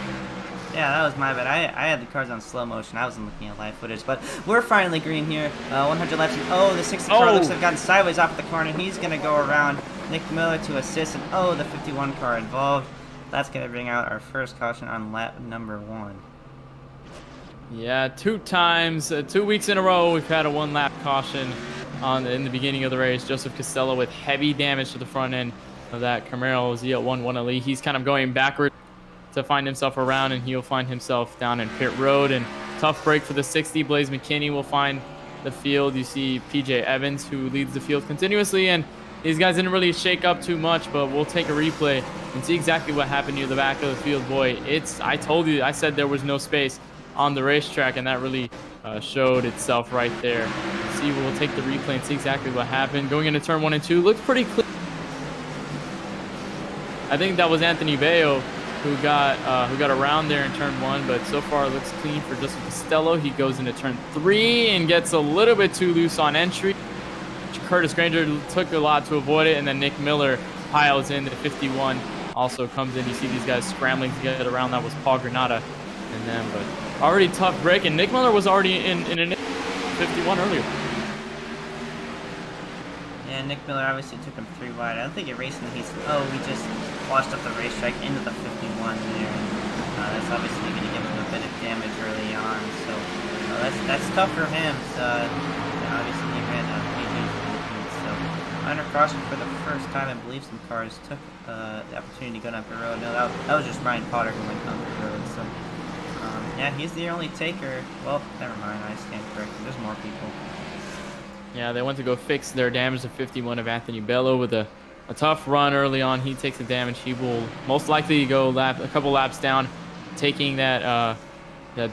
Yeah, that was my bad. I had the cars on slow motion. I wasn't looking at live footage, but we're finally green here. 100 laps. The 60 car looks to have gotten sideways off the corner. He's going to go around Nick Miller to assist, and the 51 car involved. That's going to bring out our first caution on lap number 1. Yeah, 2 times, 2 weeks in a row, we've had a 1-lap caution in the beginning of the race. Joseph Costello with heavy damage to the front end of that Camaro Z1 Elite. He's kind of going backward to find himself around, and he'll find himself down in pit road. And tough break for the 60. Blaze McKinney will find the field. You see PJ Evans, who leads the field continuously, and these guys didn't really shake up too much, but we'll take a replay and see exactly what happened near the back of the field. Boy, I told you, I said there was no space on the racetrack, and that really showed itself right there. See, we'll take the replay and see exactly what happened. Going into turn 1 and 2, looked pretty clear. I think that was Anthony Bayo who got around there in turn 1, but so far it looks clean for Joseph Costello. He goes into turn 3 and gets a little bit too loose on entry. Curtis Granger took a lot to avoid it, and then Nick Miller piles in. The 51 also comes in. You see these guys scrambling to get around. That was Paul Granata and them, but already tough break, and Nick Miller was already in an 51 earlier. Yeah, Nick Miller obviously took him 3 wide. I don't think it raced in the heat. We just washed up the racetrack into the 51 there. That's obviously going to give him a bit of damage early on, so that's tough for him. Obviously he ran Minor caution for the first time. I believe some cars took the opportunity to go down pit road. No, that was just Ryan Potter who went down pit road. So, yeah, he's the only taker. Well, never mind. I stand corrected. There's more people. Yeah, they went to go fix their damage to 51 of Anthony Bello with a tough run early on. He takes the damage. He will most likely go a couple laps down, taking that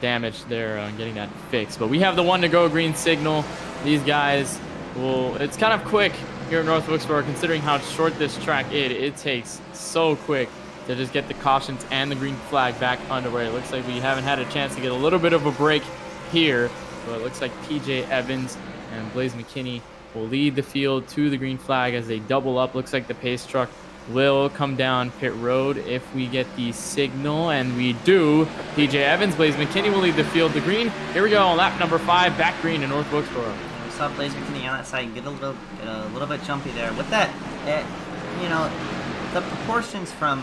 damage there and getting that fixed. But we have the 1 to go green signal. These guys will, it's kind of quick here at North Wilkesboro, considering how short this track is. It takes so quick to just get the cautions and the green flag back underway. It looks like we haven't had a chance to get a little bit of a break here, but it looks like PJ Evans and Blaze McKinney will lead the field to the green flag as they double up. Looks like the pace truck will come down pit road if we get the signal, and we do. PJ Evans, Blaze McKinney will lead the field to green. Here we go on lap number 5, back green in North Wilkesboro. We saw Blaze McKinney on that side get a little bit jumpy there. With that, you know, the proportions from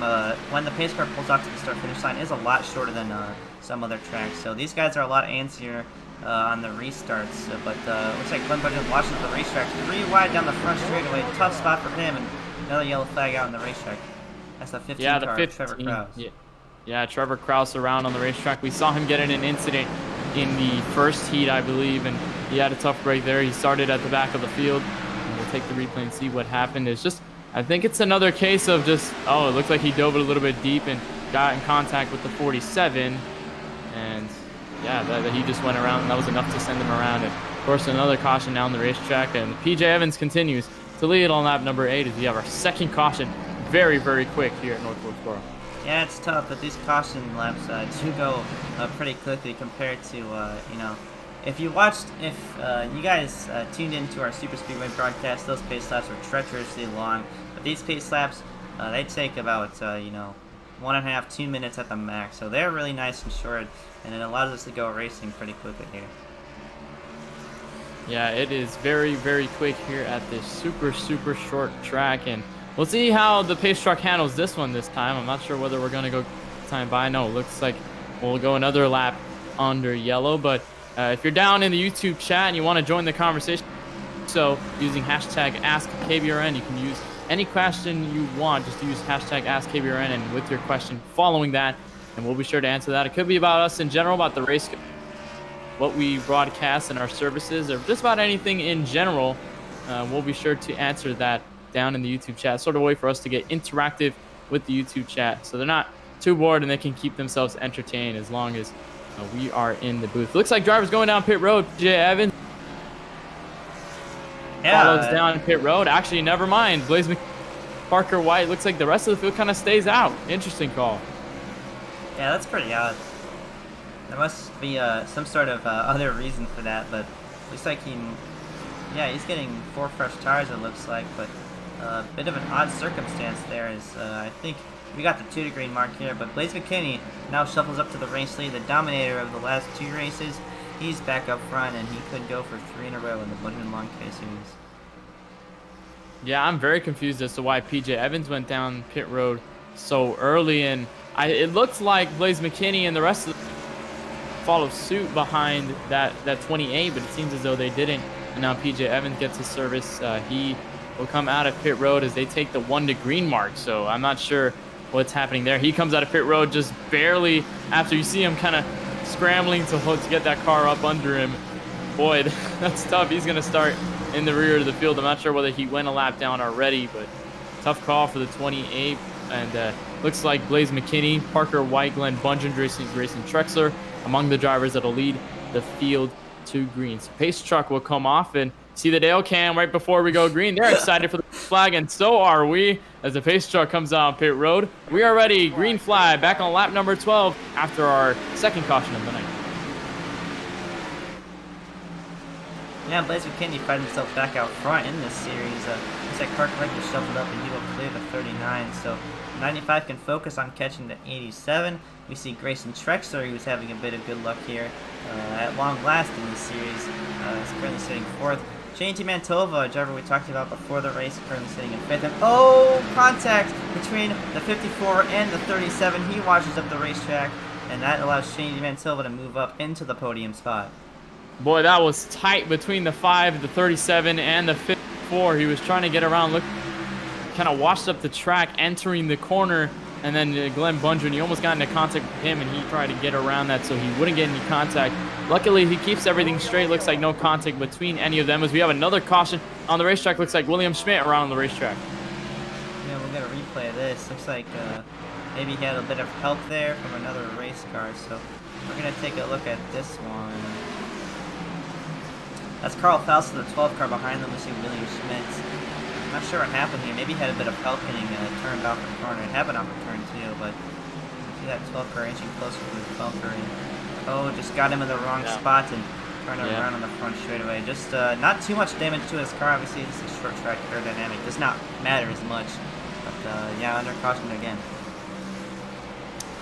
when the pace car pulls out to the start-finish line is a lot shorter than some other tracks. So these guys are a lot antsier on the restarts. But looks like Glenn Bundren watching the racetrack 3 wide down the front straightaway. Tough spot for him, and another yellow flag out on the racetrack. That's the 15 car, 15, Trevor Krause. Yeah, Trevor Krause around on the racetrack. We saw him get in an incident in the first heat, I believe, and he had a tough break there. He started at the back of the field. And we'll take the replay and see what happened. It's just, I think it's another case of just, it looks like he dove it a little bit deep and got in contact with the 47. And yeah, that he just went around, and that was enough to send him around. And of course, another caution down the racetrack. And PJ Evans continues to lead on lap number 8 as we have our second caution very, very quick here at North Wilkesboro. Yeah, it's tough, but these caution laps do go pretty quickly compared to, you know, if you guys tuned into our Super Speedway broadcast, those pace laps are treacherously long. But these pace laps, they take about, you know, 1.5, 2 minutes at the max. So they're really nice and short, and it allows us to go racing pretty quickly here. Yeah, it is very, very quick here at this super, super short track, and we'll see how the pace truck handles this one this time. I'm not sure whether we're going to go time by. No, it looks like we'll go another lap under yellow, but if you're down in the YouTube chat and you want to join the conversation, so using hashtag AskKBRN, you can use any question you want. Just use hashtag AskKBRN, and with your question following that, and we'll be sure to answer that. It could be about us in general, about the race, what we broadcast in our services, or just about anything in general. We'll be sure to answer that down in the YouTube chat. Sort of a way for us to get interactive with the YouTube chat, so they're not too bored and they can keep themselves entertained as long as we are in the booth. Looks like drivers going down pit road. Jay Evans follows down pit road. Actually, never mind. Blaze Parker White. Looks like the rest of the field kind of stays out. Interesting call. Yeah, that's pretty odd. There must be some sort of other reason for that, but looks like he's getting 4 fresh tires, it looks like, but a bit of an odd circumstance there is, I think we got the 2 to green mark here, but Blaze McKinney now shuffles up to the race lead, the dominator of the last 2 races. He's back up front, and he could go for 3 in a row in the Bundren Lawn Care Series. Yeah, I'm very confused as to why PJ Evans went down pit road so early, and it looks like Blaze McKinney and the rest of the follow suit behind that 28, but it seems as though they didn't. And now PJ Evans gets his service. He will come out of pit road as they take the 1 to green mark. So I'm not sure what's happening there. He comes out of pit road just barely after you see him kind of scrambling to get that car up under him. Boy, that's tough. He's going to start in the rear of the field. I'm not sure whether he went a lap down already, but tough call for the 28. And looks like Blaze McKinney, Parker White, Glenn Bundren, Grayson Trexler among the drivers that'll lead the field to green. So pace truck will come off, and see the Dale cam right before we go green. They're excited for the flag, and so are we as the pace truck comes out on pit road. We are ready. Green flag back on lap number 12 after our second caution of the night. Yeah, Blaze McKinney finds himself back out front in this series. Looks like Parker White just shuffled up, and he will clear the 39. So 95 can focus on catching the 87. We see Grayson Trexler, who's having a bit of good luck here at long last in this series. He's currently sitting 4th. JT Mantova, a driver we talked about before the race, currently sitting in 5th. And contact between the 54 and the 37. He washes up the racetrack, and that allows JT Mantova to move up into the podium spot. Boy, that was tight between the 5, the 37, and the 54. before. He was trying to get around, look, kind of washed up the track, entering the corner, and then Glenn Bundren, he almost got into contact with him, and he tried to get around that so he wouldn't get any contact. Luckily, he keeps everything straight. Looks like no contact between any of them, as we have another caution on the racetrack. Looks like William Schmidt around the racetrack. Yeah, we'll get a replay of this. Looks like maybe he had a bit of help there from another race car, so we're going to take a look at this one. That's Carl Faust in the 12 car behind them. We see William Schmidt. I'm not sure what happened here. Maybe he had a bit of help getting turned off the corner. It happened off the turn too, but see that 12 car inching closer to his bumper. And, oh, just got him in the wrong spot and turned him around on the front straightaway. Just not too much damage to his car. Obviously, this is short track aerodynamic. Does not matter as much. But yeah, under caution again.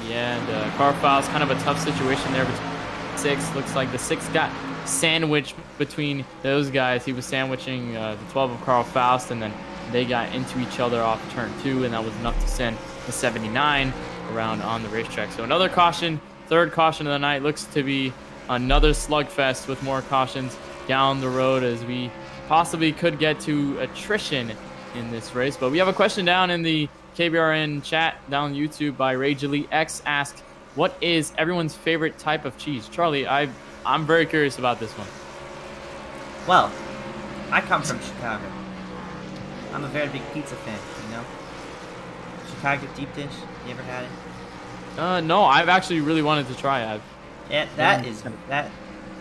Yeah, and Carl Faust, kind of a tough situation there between 6. Looks like the 6 got sandwiched between those guys. He was sandwiching the 12 of Carl Faust, and then they got into each other off turn 2, and that was enough to send the 79 around on the racetrack. So another caution, third caution of the night. Looks to be another slugfest with more cautions down the road, as we possibly could get to attrition in this race. But we have a question down in the KBRN chat down YouTube by Ragely X. Asked, what is everyone's favorite type of cheese? Charlie, I'm very curious about this one. Well, I come from Chicago. I'm a very big pizza fan, you know? Chicago deep dish, you ever had it? No, I've actually really wanted to try it. Yeah, that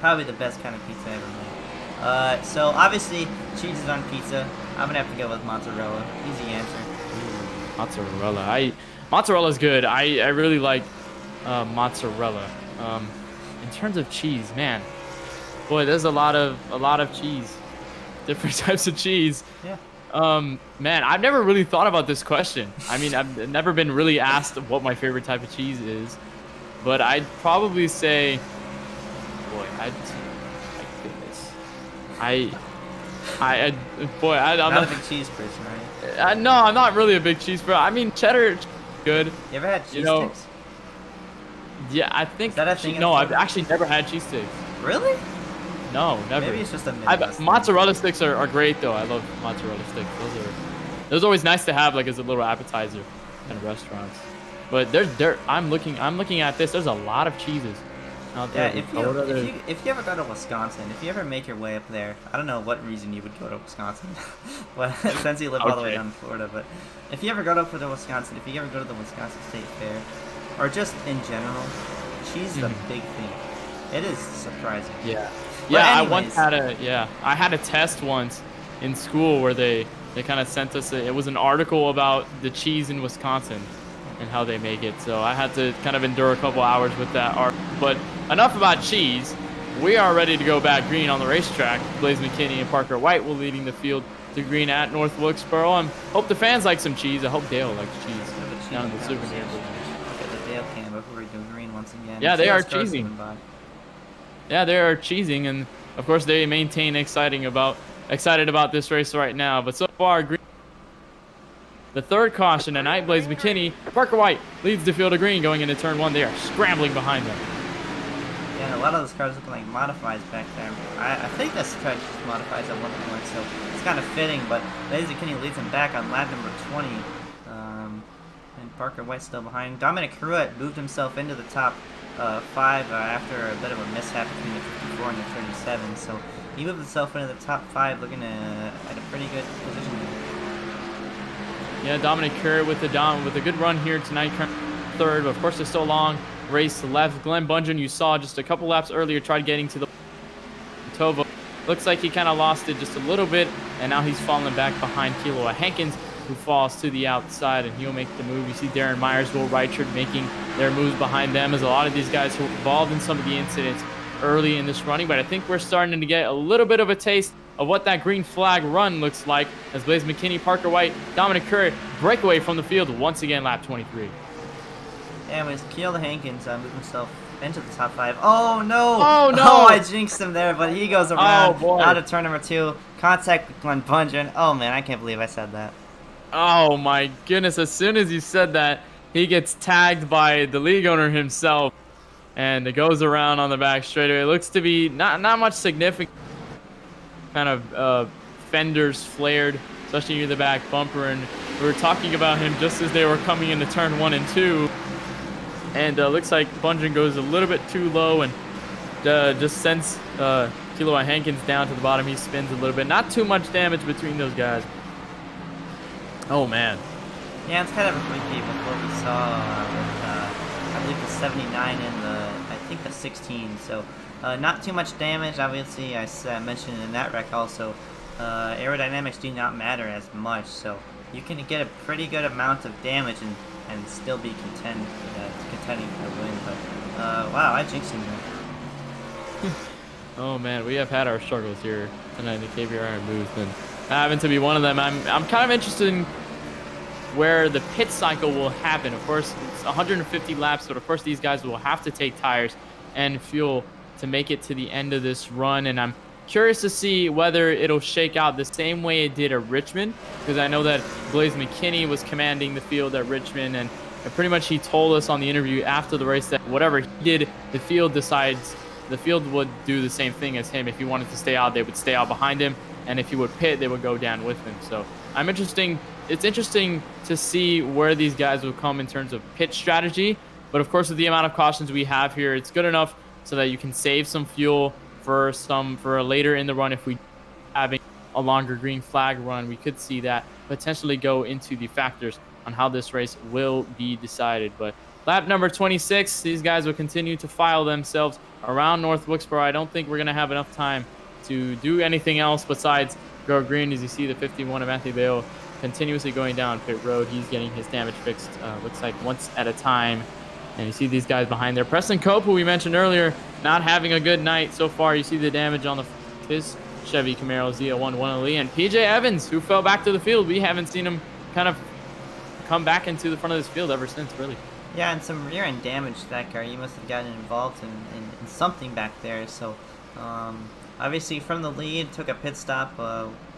probably the best kind of pizza I ever made. So obviously cheese is on pizza. I'm gonna have to go with mozzarella. Easy answer. Mozzarella. Mozzarella's good. I really like mozzarella. In terms of cheese, man, boy, there's a lot of cheese, different types of cheese. Yeah. Man, I've never really thought about this question. I mean, I've never been really asked what my favorite type of cheese is, but I'd probably say, boy, my goodness, I'm not a big cheese person, right? No, I'm not really a big cheese person. I mean, cheddar, good. You ever had cheese sticks? Yeah, I think. Is that a thing? No, I've actually never had cheese sticks. Really? No, never. Maybe it's just a Midwest mozzarella sticks are great though. I love mozzarella sticks. Those are always nice to have, like, as a little appetizer in restaurants. But I'm looking at this. There's a lot of cheeses out there. Yeah, if you ever go to Wisconsin, if you ever make your way up there, I don't know what reason you would go to Wisconsin, well, since you live all the way down in Florida. But if you ever go to Wisconsin, if you ever go to the Wisconsin State Fair, or just in general, cheese is a big thing. It is surprising. Yeah. But Yeah, anyways, I had a test once in school where they kind of sent us it was an article about the cheese in Wisconsin and how they make it. So I had to kind of endure a couple hours with that art. But enough about cheese. We are ready to go back green on the racetrack. Blaze McKinney and Parker White will leading the field to green at North Wilkesboro. And hope the fans like some cheese. I hope Dale likes cheese. Down in the souvenir. Look at the Dale can before we do green once again. Yeah, they are cheesing. Yeah, they are cheesing, and of course they maintain excited about this race right now. But so far, green. The third caution tonight, Blaze McKinney. Parker White leads the field of green going into turn 1. They are scrambling behind them. Yeah, and a lot of those cars looking like modifies back there. I think this car just modifies at one point, so it's kind of fitting. But Blaze McKinney leads him back on lap number 20. And Parker White still behind. Dominic Caruet moved himself into the top 5 after a bit of a mishap between the 54 and the 37. So he moved himself into the top 5, looking at a pretty good position. Yeah, Dominic Caruet with a good run here tonight, third. But of course, there's still a long race left. Glenn Bundren, you saw just a couple laps earlier, tried getting to the Tova. Looks like he kind of lost it just a little bit, and now he's falling back behind Kilo Hankins, who falls to the outside, and he'll make the move. You see Darren Myers, Will Reichard making their moves behind them, as a lot of these guys who were involved in some of the incidents early in this running. But I think we're starting to get a little bit of a taste of what that green flag run looks like, as Blaze McKinney, Parker White, Dominic Caruet breakaway from the field once again, lap 23. Anyways, Kelan Hankins moved himself into the top 5. Oh no! Oh no! Oh, I jinxed him there, but he goes around boy. out of turn number 2. Contact with Glenn Bundren. Oh man, I can't believe I said that. Oh my goodness, as soon as you said that, he gets tagged by the league owner himself, and it goes around on the back straightaway. It looks to be not much significant kind of fenders flared, especially near the back bumper, and we were talking about him just as they were coming into turn 1 and 2. And looks like Bundren goes a little bit too low and just sends Kilo Hankins down to the bottom. He spins a little bit. Not too much damage between those guys. Oh, man. Yeah, it's kind of a repeat with what we saw with, I believe, the 79 and I think the 16. So, not too much damage. Obviously, I mentioned in that wreck also, aerodynamics do not matter as much. So, you can get a pretty good amount of damage and still be contending for the win. But, wow, I jinxed him there. Oh, man, we have had our struggles here tonight in the KBRN booth, and I happen to be one of them. I'm kind of interested in where the pit cycle will happen. Of course, it's 150 laps, but of course these guys will have to take tires and fuel to make it to the end of this run, and I'm curious to see whether it'll shake out the same way it did at Richmond, because I know that Blaze McKinney was commanding the field at Richmond, and pretty much he told us on the interview after the race that whatever he did, the field would do the same thing as him. If he wanted to stay out, they would stay out behind him, and if he would pit, they would go down with him. So it's interesting to see where these guys will come in terms of pit strategy. But of course, with the amount of cautions we have here, it's good enough so that you can save some fuel for later in the run. If we having a longer green flag run, we could see that potentially go into the factors on how this race will be decided. But lap number 26, these guys will continue to file themselves around North Wilkesboro. I don't think we're going to have enough time to do anything else besides go green. As you see the 51 of Matthew Bale continuously going down pit road. He's getting his damage fixed, looks like once at a time. And you see these guys behind there. Preston Cope, who we mentioned earlier, not having a good night so far. You see the damage on his Chevy Camaro ZL1 and PJ Evans, who fell back to the field. We haven't seen him kind of come back into the front of this field ever since, really. Yeah, and some rear end damage to that car. You must have gotten involved in something back there. So, obviously from the lead, took a pit stop,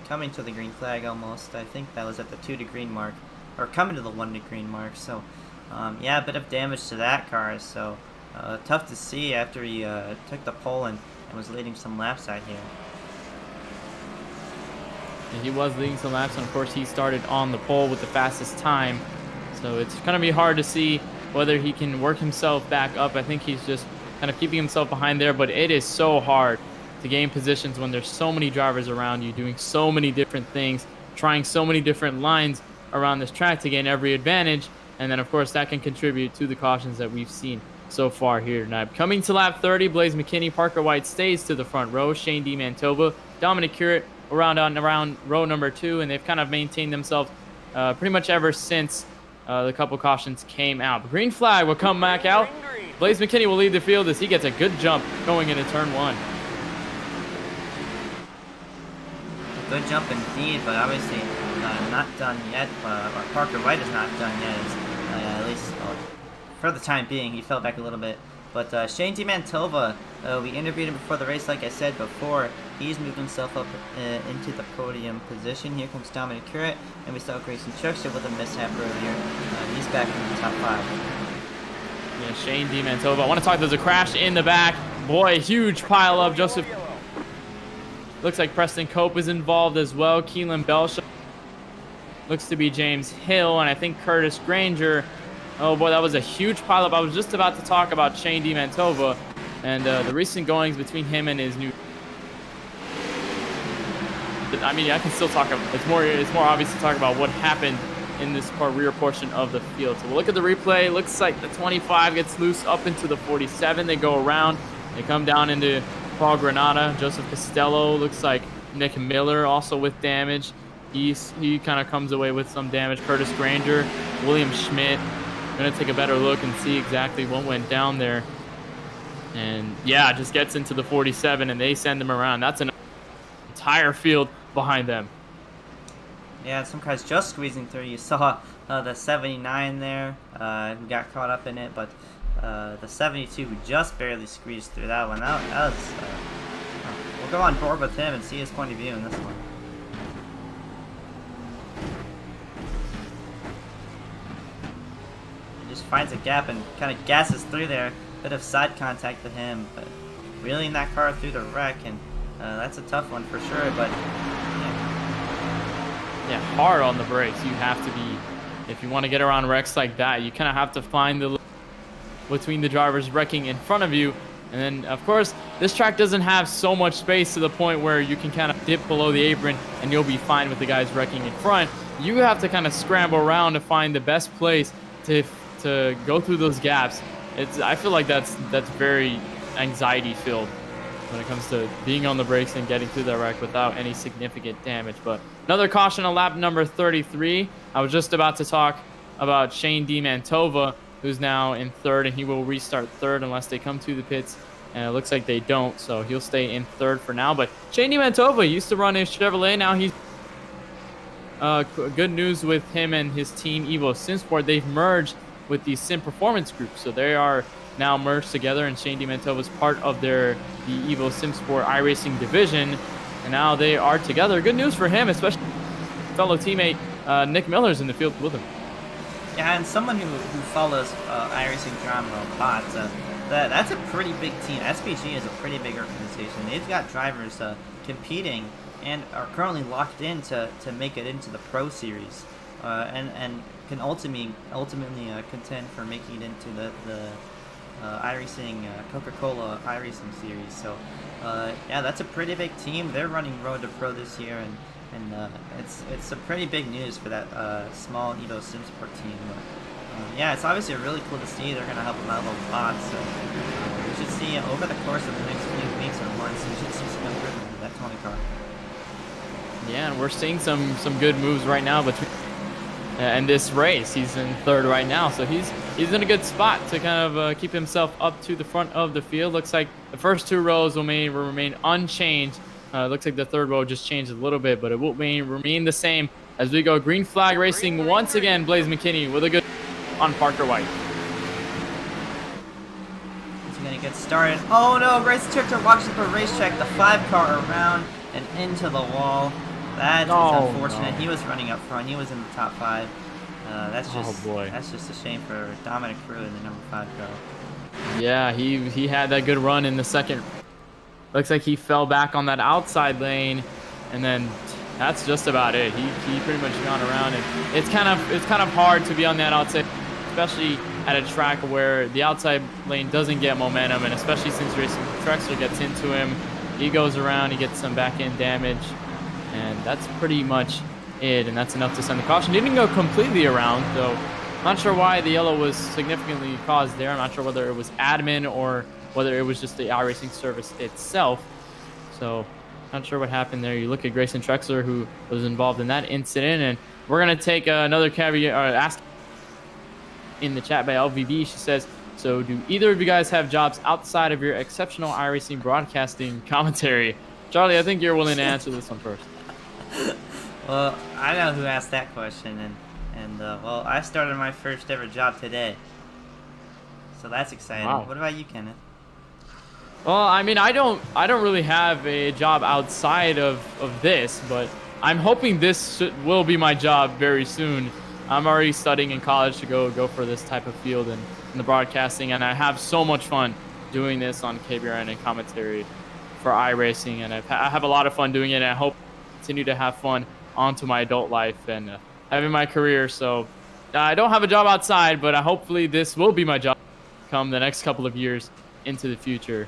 coming to the green flag almost. I think that was at the 2 to green mark, or coming to the 1 to green mark. So, yeah, a bit of damage to that car. So, tough to see after he took the pole and was leading some laps out here. And he was leading some laps, and of course he started on the pole with the fastest time. So it's going to be hard to see whether he can work himself back up. I think he's just kind of keeping himself behind there, but it is so hard to gain positions when there's so many drivers around you doing so many different things, trying so many different lines around this track to gain every advantage. And then of course that can contribute to the cautions that we've seen so far here tonight. Coming to lap 30, Blaze McKinney, Parker White stays to the front row, Shane D. Mantova, Dominic Curate around row number 2, and they've kind of maintained themselves pretty much ever since the couple cautions came out. The green flag will come back out. Blaze McKinney will lead the field as he gets a good jump going into turn 1. A good jump indeed, but obviously not done yet. Or Parker White is not done yet, at least for the time being. He fell back a little bit. But Shane D. Mantova, we interviewed him before the race, like I said before. He's moved himself up into the podium position. Here comes Dominic Curate, and we saw Grayson Chuckster with a mishap earlier. He's back in the top 5. Yeah, Shane D. Mantova. I want to talk, there's a crash in the back. Boy, huge pile up. Joseph. Looks like Preston Cope is involved as well. Kelan Belsha. Looks to be James Hill, and I think Curtis Granger. Oh boy, that was a huge pileup. I was just about to talk about Shane D. Mantova and the recent goings between him and his new. I mean, I can still talk about. It's more obvious to talk about what happened in this rear portion of the field. So we'll look at the replay. Looks like the 25 gets loose up into the 47. They go around. They come down into Paul Granada. Joseph Costello. Looks like Nick Miller also with damage. He kind of comes away with some damage. Curtis Granger, William Schmidt. Going to take a better look and see exactly what went down there. And yeah, just gets into the 47 and they send them around. That's an entire field behind them. Yeah, some cars just squeezing through. You saw the 79 there, who got caught up in it, but the 72 who just barely squeezed through that one. That was, we'll go on board with him and see his point of view in this one. Finds a gap and kind of gasses through there. Bit of side contact with him, but reeling that car through the wreck, and that's a tough one for sure. But yeah, hard on the brakes. You have to be, if you want to get around wrecks like that, you kind of have to find the between the drivers wrecking in front of you. And then, of course, this track doesn't have so much space to the point where you can kind of dip below the apron and you'll be fine with the guys wrecking in front. You have to kind of scramble around to find the best place to go through those gaps. I feel like that's very anxiety filled when it comes to being on the brakes and getting through that wreck without any significant damage. But another caution on lap number 33. I was just about to talk about Shane DiMantova, who's now in third, and he will restart third unless they come to the pits. And it looks like they don't, so he'll stay in third for now. But Shane DiMantova used to run his Chevrolet. Now he's good news with him and his team, Evo Simsport. They've merged with the Sim Performance Group, so they are now merged together, and Shane DiMantova is part of the Evo Simsport iRacing division, and now they are together. Good news for him, especially fellow teammate Nick Miller's in the field with him. Yeah, and someone who follows iRacing drama a lot, that's a pretty big team. SPG is a pretty big organization. They've got drivers competing and are currently locked in to make it into the Pro Series, and can ultimately contend for making it into the iRacing Coca-Cola iRacing Series. So yeah, that's a pretty big team. They're running Road to Pro this year, and it's a pretty big news for that small Evo Simsport team. Yeah, it's obviously really cool to see. They're going to help them out a lot. So we should see over the course of the next few weeks or months, we should see some improvement with that Tony car. Yeah, and we're seeing some good moves right now between and this race. He's in third right now, so he's in a good spot to kind of keep himself up to the front of the field. Looks like the first two rows will remain unchanged. Looks like the third row just changed a little bit, but it will remain the same as we go green flag racing once again. Blaze McKinney with a good on Parker White. He's gonna get started. Oh no, Bryce Tipton watches the racetrack, the 5 car around and into the wall. That is unfortunate. No. He was running up front. He was in the top 5. That's just a shame for Dominic Crew in the number 5 car. Yeah, he had that good run in the second. Looks like he fell back on that outside lane, and then that's just about it. He pretty much gone around, and it's kind of hard to be on that outside, especially at a track where the outside lane doesn't get momentum, and especially since Racing Trexler gets into him, he goes around, he gets some back end damage, and that's pretty much it, and that's enough to send the caution. He didn't go completely around, though. Not sure why the yellow was significantly caused there. I'm not sure whether it was admin or whether it was just the iRacing service itself. So not sure what happened there. You look at Grayson Trexler, who was involved in that incident, and we're going to take another caveat, or ask in the chat by LVB. She says, so do either of you guys have jobs outside of your exceptional iRacing broadcasting commentary? Charlie, I think you're willing to answer this one first. Well, I know who asked that question, and well, I started my first ever job today. So that's exciting. Wow. What about you, Kenneth? Well, I mean, I don't really have a job outside of this, but I'm hoping this will be my job very soon. I'm already studying in college to go for this type of field and in the broadcasting, and I have so much fun doing this on KBRN and commentary for iRacing, and I have a lot of fun doing it, and I hope to continue to have fun onto my adult life and having my career. So I don't have a job outside, but hopefully this will be my job come the next couple of years into the future.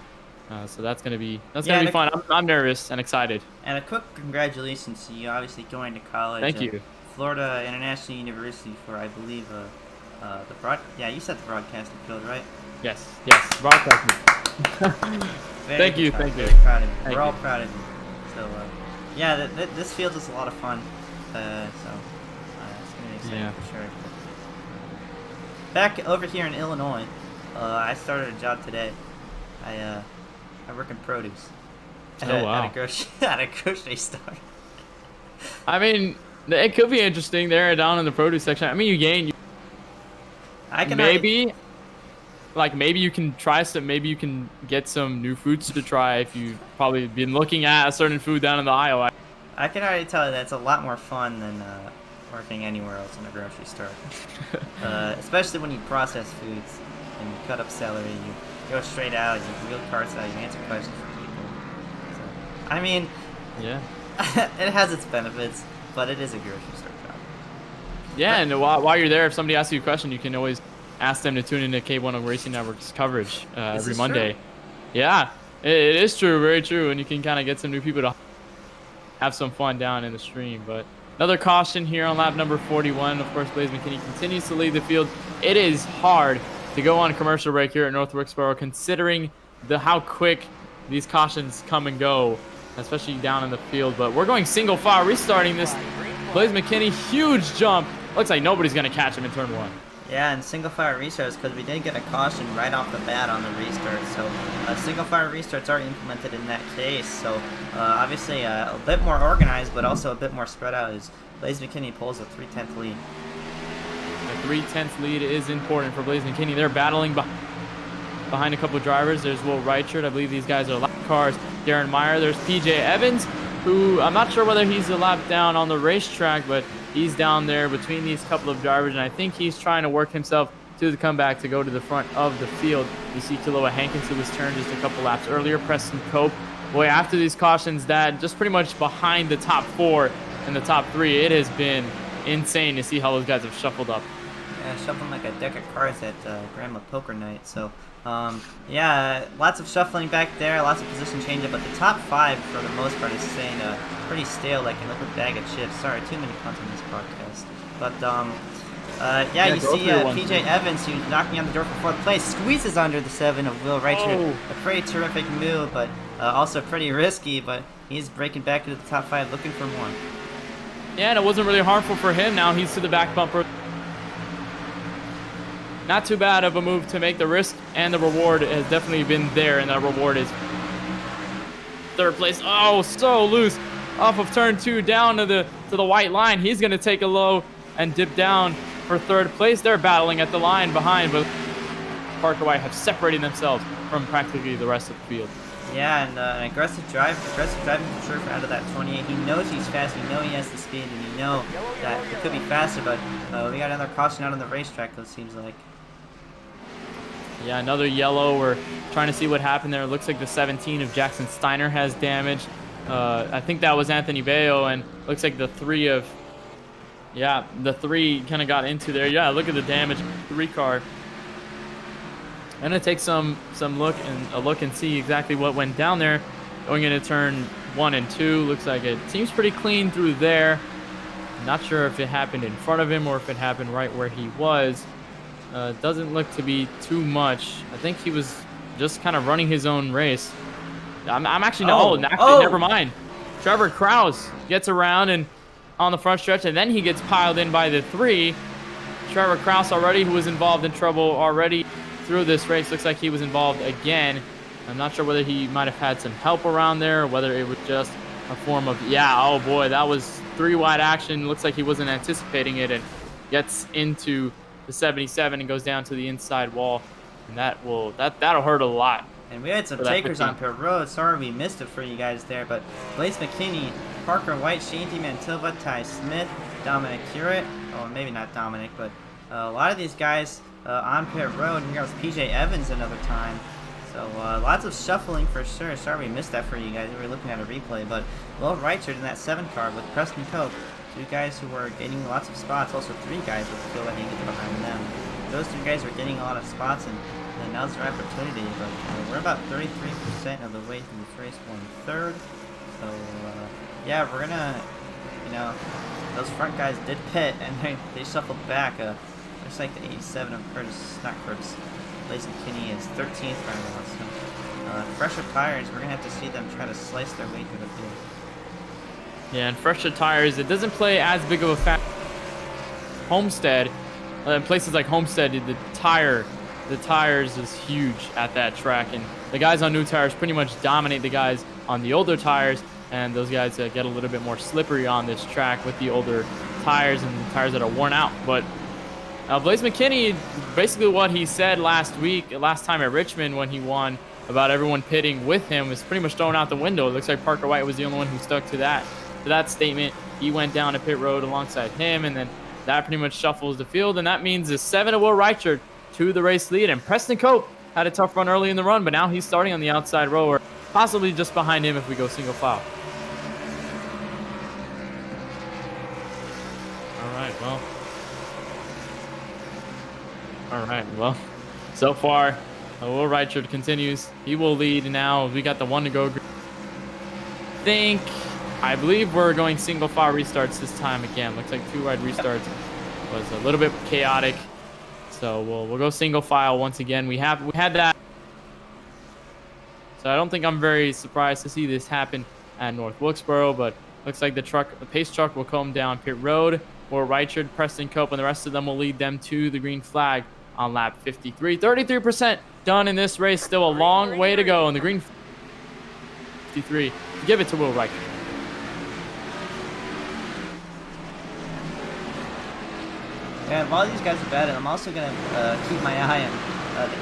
So that's gonna be fun. I'm nervous and excited. And a quick congratulations to you, obviously going to college. Thank you. Florida International University for, I believe, yeah, you said the broadcasting field, right? Yes, broadcasting. Thank you. Very proud of you. We're all proud of you. So yeah, this field is a lot of fun. So it's gonna be exciting for sure. Back over here in Illinois, I started a job today. I work in produce. Wow. At a grocery store. I mean, it could be interesting there down in the produce section. I mean, you gain. Maybe you can try some. Maybe you can get some new foods to try if you've probably been looking at a certain food down in the aisle. I can already tell you that's a lot more fun than working anywhere else in a grocery store. Especially when you process foods and you cut up celery, you go straight out, you wheel carts out, you answer questions for people. So, I mean, yeah, it has its benefits. but it is a grocery store shop. Yeah, and while you're there, if somebody asks you a question, you can always ask them to tune into K1 Racing Network's coverage every Monday. True? Yeah, it is true, very true, and you can kind of get some new people to have some fun down in the stream. But another caution here on lap number 41. Of course, Blaze McKinney continues to lead the field. It is hard to go on commercial break here at North Wilkesboro, considering how quick these cautions come and go, especially down in the field. But we're going single file, restarting this. Blaze McKinney, huge jump. Looks like nobody's going to catch him in turn 1. Yeah, and single fire restarts, because we did get a caution right off the bat on the restart. So single fire restarts are implemented in that case. So obviously a bit more organized, but also a bit more spread out as Blaze McKinney pulls a 3/10 lead. The 3/10 lead is important for Blaze McKinney. They're battling behind a couple of drivers. There's Will Reichert. I believe these guys are lap cars. Darren Meyer. There's PJ Evans, who I'm not sure whether he's a lap down on the racetrack, but he's down there between these couple of drivers, and I think he's trying to work himself to the comeback to go to the front of the field. You see Kiloa Hankins, who was turned just a couple laps earlier. Preston Cope. Boy, after these cautions, that just pretty much behind the top 4 and the top 3, it has been insane to see how those guys have shuffled up. Yeah, shuffling like a deck of cards at Grandma Poker Night. So, yeah, lots of shuffling back there, lots of position change-up, but the top 5, for the most part, is staying pretty stale, like a liquid bag of chips. Sorry, too many puns on this podcast. But, yeah, you see PJ Evans, who's knocking on the door for 4th place, squeezes under the 7 of Will Reichert. Oh. A pretty terrific move, but also pretty risky, but he's breaking back into the top 5, looking for more. Yeah, and it wasn't really harmful for him. Now he's to the back bumper. Not too bad of a move to make. The risk and the reward has definitely been there, and that reward is 3rd place. Oh, so loose off of turn 2 down to the white line. He's going to take a low and dip down for 3rd place. They're battling at the line behind, but Parker White have separated themselves from practically the rest of the field. Yeah, and an aggressive driving for sure out of that 28. He knows he's fast, he knows he has the speed, and he knows that he could be faster, but we got another caution out on the racetrack, it seems like. Yeah, another yellow. We're trying to see what happened there. It looks like the 17 of Jackson Steiner has damage. I think that was Anthony Bayo, and looks like the 3 of... Yeah, the 3 kind of got into there. Yeah, look at the damage. 3 car. I'm going to take some look and see exactly what went down there. Going into turn 1 and 2. Looks like it seems pretty clean through there. Not sure if it happened in front of him or if it happened right where he was. Doesn't look to be too much. I think he was just kind of running his own race. I'm actually never mind. Trevor Krause gets around and on the front stretch, and then he gets piled in by the 3. Trevor Krause already, who was involved in trouble already through this race, looks like he was involved again. I'm not sure whether he might have had some help around there or whether it was just a form of, oh boy, that was 3 wide action. Looks like he wasn't anticipating it and gets into the 77 and goes down to the inside wall, and that'll hurt a lot. And we had some takers on pit road. Sorry we missed it for you guys there, but Blaze McKinney, Parker White, Shanty Mantilva, Ty Smith, Dominic Curate, oh maybe not Dominic, but a lot of these guys on pit road. Here goes PJ Evans another time. So lots of shuffling for sure. Sorry we missed that for you guys. We were looking at a replay, but Will Reichert in that 7 car with Preston Cope. 2 guys who were getting lots of spots, also 3 guys with Kiloa Hankins behind them. Those 2 guys were getting a lot of spots, and now's their opportunity. But we're about 33% of the way through this race, going 3rd. So yeah, we're gonna, those front guys did pit, and they shuffled back. Looks like the 87 of Blaze McKinney is 13th right now. So fresher tires, we're gonna have to see them try to slice their way through the field. Yeah, and fresher tires, it doesn't play as big of a factor. Homestead, in places like Homestead, the tires is huge at that track, and the guys on new tires pretty much dominate the guys on the older tires, and those guys get a little bit more slippery on this track with the older tires and the tires that are worn out. But Blaze McKinney, basically what he said last time at Richmond when he won, about everyone pitting with him, was pretty much thrown out the window. It looks like Parker White was the only one who stuck to that statement. He went down to pit road alongside him, and then that pretty much shuffles the field, and that means the 7 of Will Reichert to the race lead. And Preston Cope had a tough run early in the run, but now he's starting on the outside row, or possibly just behind him if we go single file. All right, well, so far, Will Reichard continues. He will lead now. We got the 1 to go. I believe we're going single file restarts this time again. Looks like 2 wide restarts was a little bit chaotic. So we'll go single file once again. We had that. So I don't think I'm very surprised to see this happen at North Wilkesboro, but looks like the pace truck will come down pit road. Will Reichard, Preston Cope, and the rest of them will lead them to the green flag on lap 53. 33% done in this race. Still a long way to go in the green 53. Give it to Will Reichard. Yeah, while these guys are batting, I'm also going to keep my eye on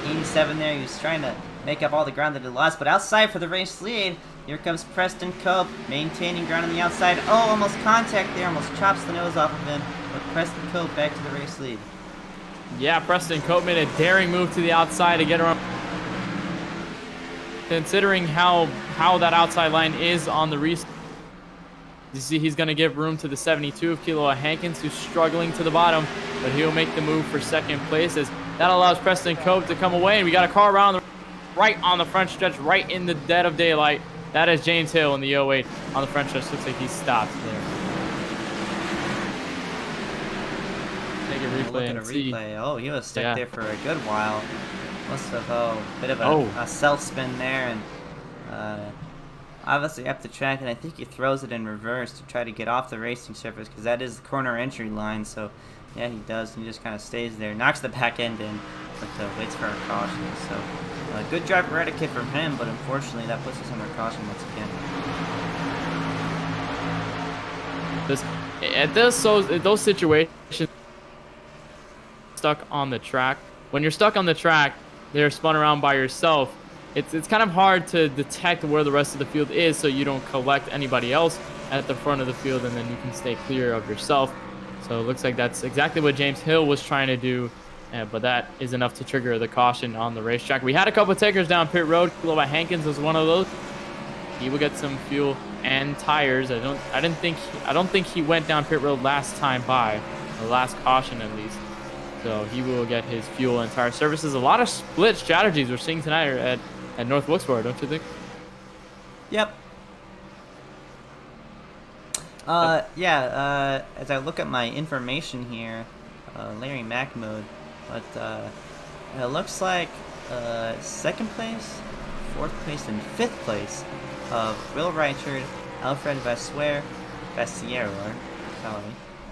the 87 there. He was trying to make up all the ground that he lost, but outside for the race lead, here comes Preston Cope, maintaining ground on the outside. Oh, almost contact there, almost chops the nose off of him, but Preston Cope back to the race lead. Yeah, Preston Cope made a daring move to the outside to get around. Considering how that outside line is on the restart, you see he's going to give room to the 72 of Kilo Hankins, who's struggling to the bottom, but he'll make the move for second place as that allows Preston Cope to come away. And we got a car around right on the front stretch, right in the dead of daylight. That is James Hill in the 08 on the front stretch. Looks like he stopped there. Take a replay and see. Oh, he was stuck there for a good while. Must have a bit of a self spin there, and obviously up the track, and I think he throws it in reverse to try to get off the racing surface because that is the corner entry line. So yeah, he does. He just kind of stays there, knocks the back end in, but waits for a caution. So good driver etiquette from him, but unfortunately that puts us under caution once again. Those situations, stuck on the track. When you're stuck on the track, they're spun around by yourself. It's kind of hard to detect where the rest of the field is, so you don't collect anybody else at the front of the field, and then you can stay clear of yourself. So it looks like that's exactly what James Hill was trying to do, but that is enough to trigger the caution on the racetrack. We had a couple of takers down pit road. Kilo Hankins was one of those. He will get some fuel and tires. I don't think he went down pit road last time by, the last caution at least. So he will get his fuel and tire services. A lot of split strategies we're seeing tonight at North Wilkesboro, don't you think? Yep. As I look at my information here, Larry Mack mode, but it looks like second place, fourth place, and fifth place of Will Reichard, Alfred Vassiero,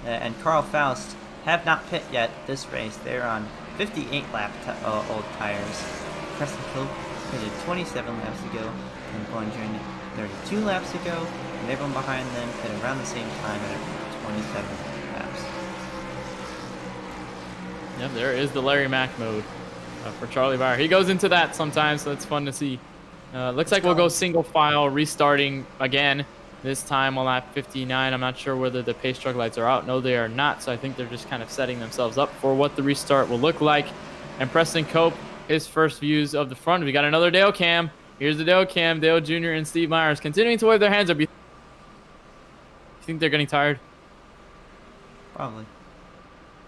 and Carl Faust have not pit yet this race. They're on 58 lap old tires. Preston Cope pitted 27 laps ago, and Bundren 32 laps ago, and everyone behind them pitted around the same time at 27 laps. Yep, there is the Larry Mack mode for Charlie Baier. He goes into that sometimes, so it's fun to see. Looks like we'll go single file, restarting again. This time on lap 59, I'm not sure whether the pace truck lights are out. No, they are not, so I think they're just kind of setting themselves up for what the restart will look like. And Preston Cope, his first views of the front. We got another Dale Cam. Here's the Dale Cam. Dale Jr. and Steve Myers continuing to wave their hands up. You think they're getting tired? Probably.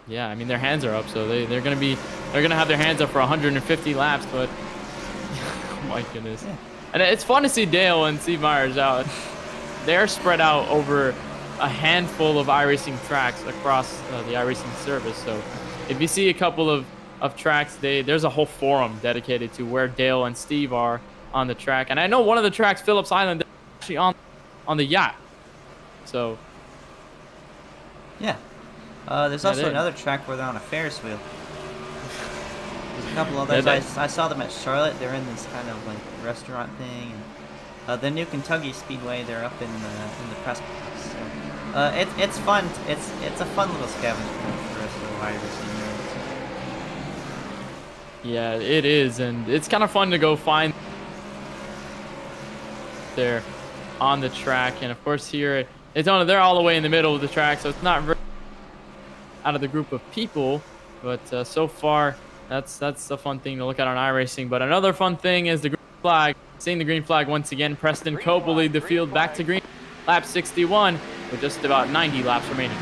Yeah, I mean, their hands are up, so they're gonna have their hands up for 150 laps, but oh my goodness. Yeah. And it's fun to see Dale and Steve Myers out. They're spread out over a handful of iRacing tracks across the iRacing service. So if you see a couple of tracks, there's a whole forum dedicated to where Dale and Steve are on the track. And I know one of the tracks, Phillips Island, is actually on the yacht. So yeah. There's also another track where they're on a Ferris wheel. There's a couple others. I saw them at Charlotte. They're in this kind of like restaurant thing. And the new Kentucky Speedway, they're up in the press box. So it's fun. It's a fun little scavenger hunt for us for iRacing nerds. Yeah, it is, and it's kind of fun to go find there on the track. And of course here they're all the way in the middle of the track, so it's not very out of the group of people. But so far, that's a fun thing to look at on iRacing. But another fun thing is the green flag. Seeing the green flag once again, Preston Cope will lead the field back to green. Lap 61 with just about 90 laps remaining.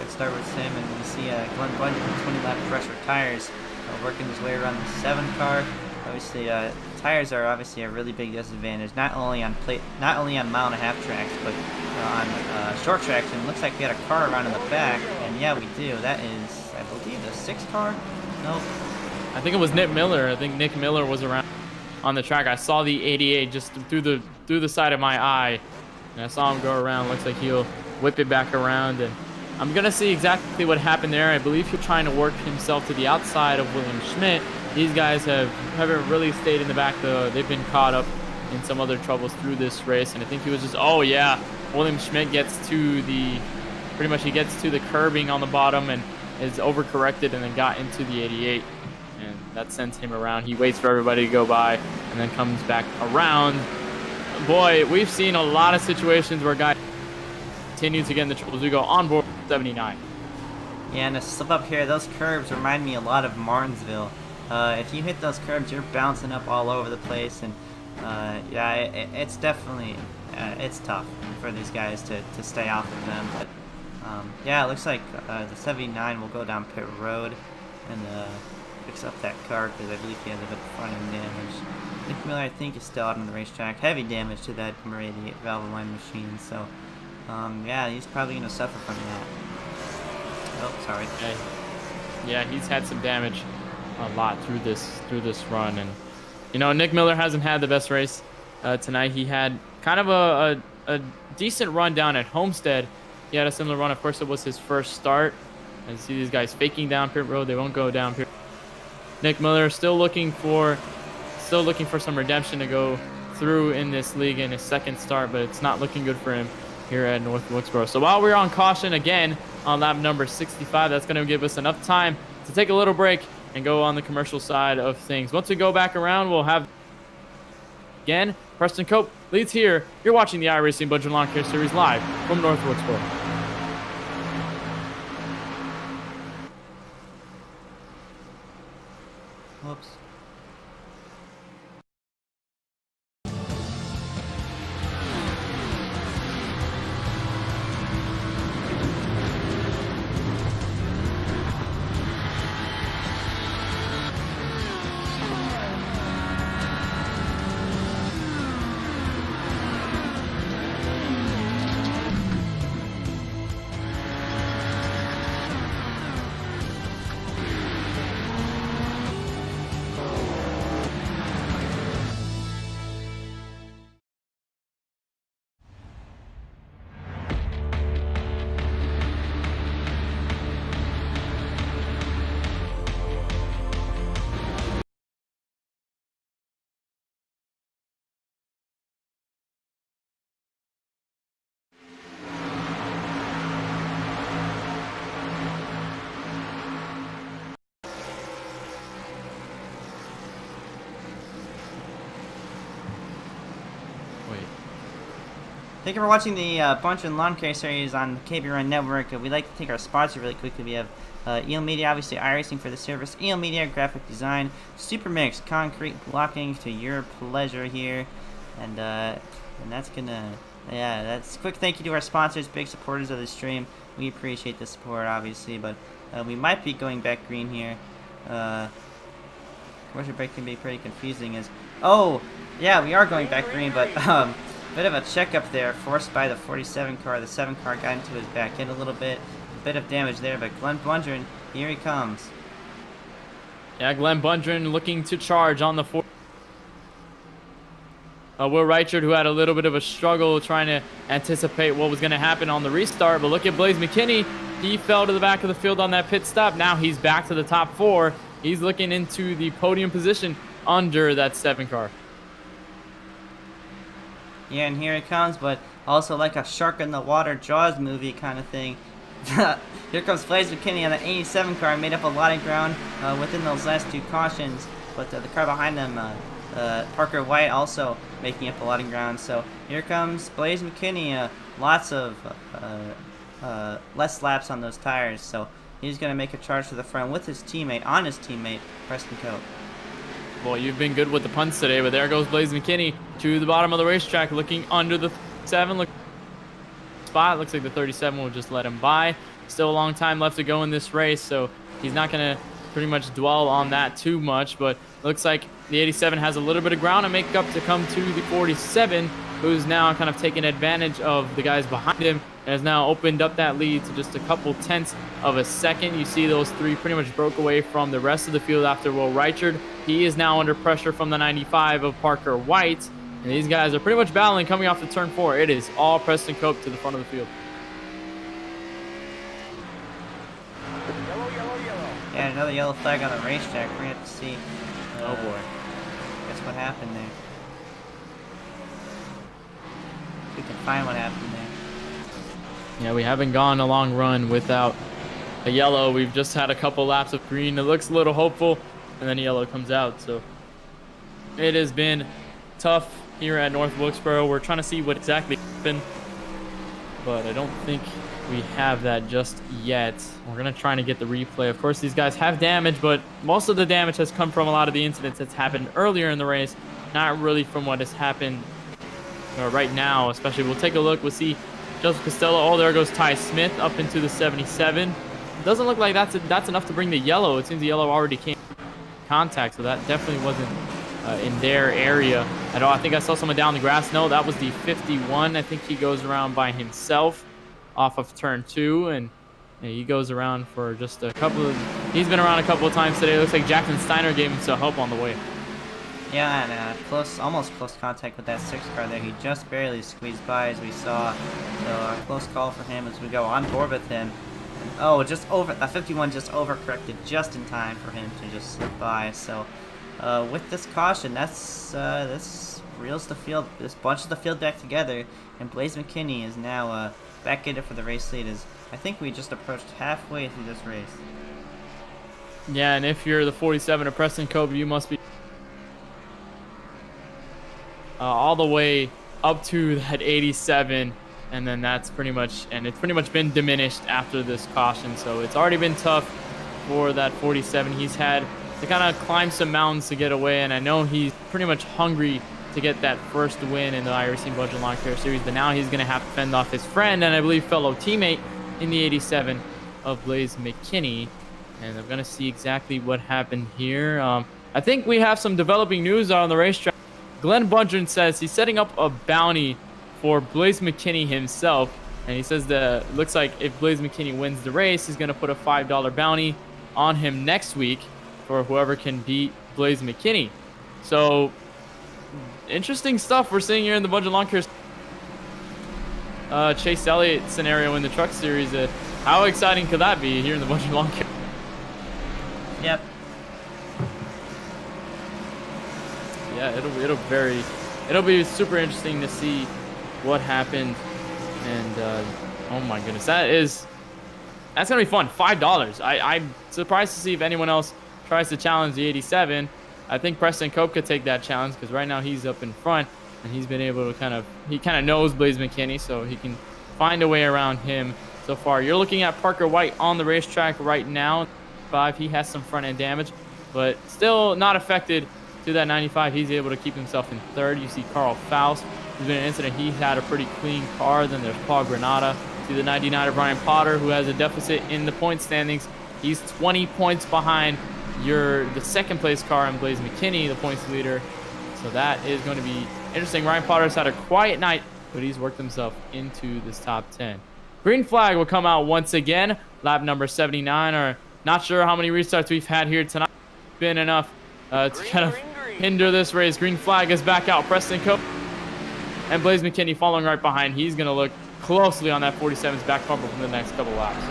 Let's start with him, and we see Glenn Bundren 20-lap pressure tires working his way around the 7 car. Obviously, tires are obviously a really big disadvantage, not only on mile and a half tracks, but on short tracks. And it looks like we had a car around in the back, and yeah, we do. That is, I believe, the 6 car. Nope. I think it was Nick Miller. I think Nick Miller was around on the track. I saw the 88 just through the side of my eye, and I saw him go around. Looks like he'll whip it back around, and I'm gonna see exactly what happened there. I believe he's trying to work himself to the outside of William Schmidt. These guys haven't really stayed in the back though. They've been caught up in some other troubles through this race, and I think he was just, oh yeah, William Schmidt gets to the curbing on the bottom and is overcorrected and then got into the 88, and that sends him around. He waits for everybody to go by and then comes back around. Boy, we've seen a lot of situations where guys continue to get in the troubles. We go on board 79. Yeah, and to slip up here, those curbs remind me a lot of Martinsville. If you hit those curbs, you're bouncing up all over the place, and yeah, it's definitely it's tough for these guys to stay off of them. But yeah, it looks like the 79 will go down pit road and fix up that car because I believe he has a bit of front end damage. Nick Miller, I think, is still out on the racetrack. Heavy damage to that number 88 valve line machine, so yeah, he's probably going to suffer from that. Oh, sorry. Yeah, he's had some damage a lot through this run, and you know, Nick Miller hasn't had the best race tonight. He had kind of a decent run down at Homestead. He had a similar run. Of course, it was his first start. I see these guys faking down pit road. They won't go down pit. Nick Miller still looking for some redemption to go through in this league in his second start, but it's not looking good for him here at North Wilkesboro. So while we're on caution again on lap number 65, that's going to give us enough time to take a little break and go on the commercial side of things. Once we go back around, we'll have again Preston Cope leads here. You're watching the iRacing Bundren Lawn Care Series live from North Wilkesboro. Whoops. Thank you for watching the Bundren Lawn Care Series on the KBRN Network. We'd like to thank our sponsor really quickly. We have EL Media, obviously iRacing for the service, EL Media, graphic design, Super Mix, concrete blocking to your pleasure here. And that's gonna, yeah, that's a quick thank you to our sponsors, big supporters of the stream. We appreciate the support, obviously, but we might be going back green here. Commercial break can be pretty confusing as, oh, yeah, we are going back green, but bit of a checkup there, forced by the 47 car. The 7 car got into his back end a little bit. A bit of damage there, but Glenn Bundren, here he comes. Yeah, Glenn Bundren looking to charge on the 4. Will Reichard, who had a little bit of a struggle trying to anticipate what was going to happen on the restart. But look at Blaze McKinney. He fell to the back of the field on that pit stop. Now he's back to the top 4. He's looking into the podium position under that 7 car. Yeah, and here it comes, but also like a shark in the water Jaws movie kind of thing. Here comes Blaze McKinney on the 87 car, made up a lot of ground within those last 2 cautions, but the car behind them, Parker White, also making up a lot of ground. So here comes Blaze McKinney, lots of less laps on those tires, so he's going to make a charge to the front with his teammate, Preston Cope. Well, you've been good with the punts today, but there goes Blaze McKinney to the bottom of the racetrack, looking under the 7 spot. Looks like the 37 will just let him by. Still a long time left to go in this race, so he's not going to pretty much dwell on that too much. But looks like the 87 has a little bit of ground to make up to come to the 47, who's now kind of taking advantage of the guys behind him and has now opened up that lead to just a couple tenths of a second. You see those three pretty much broke away from the rest of the field after Will Reichard. He is now under pressure from the 95 of Parker White, and these guys are pretty much battling coming off the turn 4. It is all Preston Cope to the front of the field. Yeah, another yellow flag on the racetrack. We're going to have to see. Oh boy. Guess what happened there. We can find what happened there. Yeah, we haven't gone a long run without a yellow. We've just had a couple laps of green. It looks a little hopeful, and then yellow comes out. So it has been tough here at North Wilkesboro. We're trying to see what exactly happened, but I don't think we have that just yet. We're going to try to get the replay. Of course, these guys have damage, but most of the damage has come from a lot of the incidents that's happened earlier in the race, not really from what has happened right now, especially. We'll take a look. We'll see Joseph Costello. Oh, there goes Ty Smith up into the 77. Doesn't look like that's enough to bring the yellow. It seems the yellow already came in contact, so that definitely wasn't in their area at all. I think I saw someone down the grass. No, that was the 51. I think he goes around by himself off of turn 2, and he goes around for just a couple of... He's been around a couple of times today. It looks like Jackson Steiner gave him some help on the way. Yeah, and almost close contact with that 6 car there. He just barely squeezed by, as we saw. So a close call for him as we go on board with him. And, oh, just over... That 51 just overcorrected just in time for him to just slip by. So with this caution, this reels the field, this bunches the field back together, and Blaze McKinney is now back in it for the race lead. As I think we just approached halfway through this race. Yeah, and if you're the 47 of Preston Cove, you must be all the way up to that 87, and then that's pretty much, and it's pretty much been diminished after this caution. So it's already been tough for that 47. He's had to kind of climb some mountains to get away, and I know he's pretty much hungry to get that first win in the iRacing Bundren Lawn Care Series, but now he's going to have to fend off his friend and I believe fellow teammate in the 87 of Blaze McKinney, and I'm going to see exactly what happened here. I think we have some developing news on the racetrack. Glenn Bundren says he's setting up a bounty for Blaze McKinney himself, and he says that it looks like if Blaze McKinney wins the race, he's going to put a $5 bounty on him next week for whoever can beat Blaze McKinney. So interesting stuff we're seeing here in the Bundren Lawn Care Chase Elliott scenario in the Truck Series. How exciting could that be here in the Bundren Lawn Care? Yep. Yeah, it'll be super interesting to see what happened. And oh my goodness, that's gonna be fun. $5. I'm surprised to see if anyone else tries to challenge the 87. I think Preston Cope could take that challenge because right now he's up in front and he's been able to he kind of knows Blaze McKinney, so he can find a way around him so far. You're looking at Parker White on the racetrack right now. 5, he has some front end damage, but still not affected to that 95. He's able to keep himself in 3rd. You see Carl Faust. There's been an incident. He had a pretty clean car. Then there's Paul Granata. To the 99 of Brian Potter, who has a deficit in the point standings. He's 20 points behind the second place car in Blaze McKinney, the points leader. So that is going to be interesting. Ryan Potter's had a quiet night, but he's worked himself into this top 10. Green flag will come out once again. Lap number 79. Or not sure how many restarts we've had here tonight. Been enough to kind of hinder this race. Green flag is back out. Preston Cope and Blaze McKinney following right behind. He's going to look closely on that 47's back bumper from the next couple laps.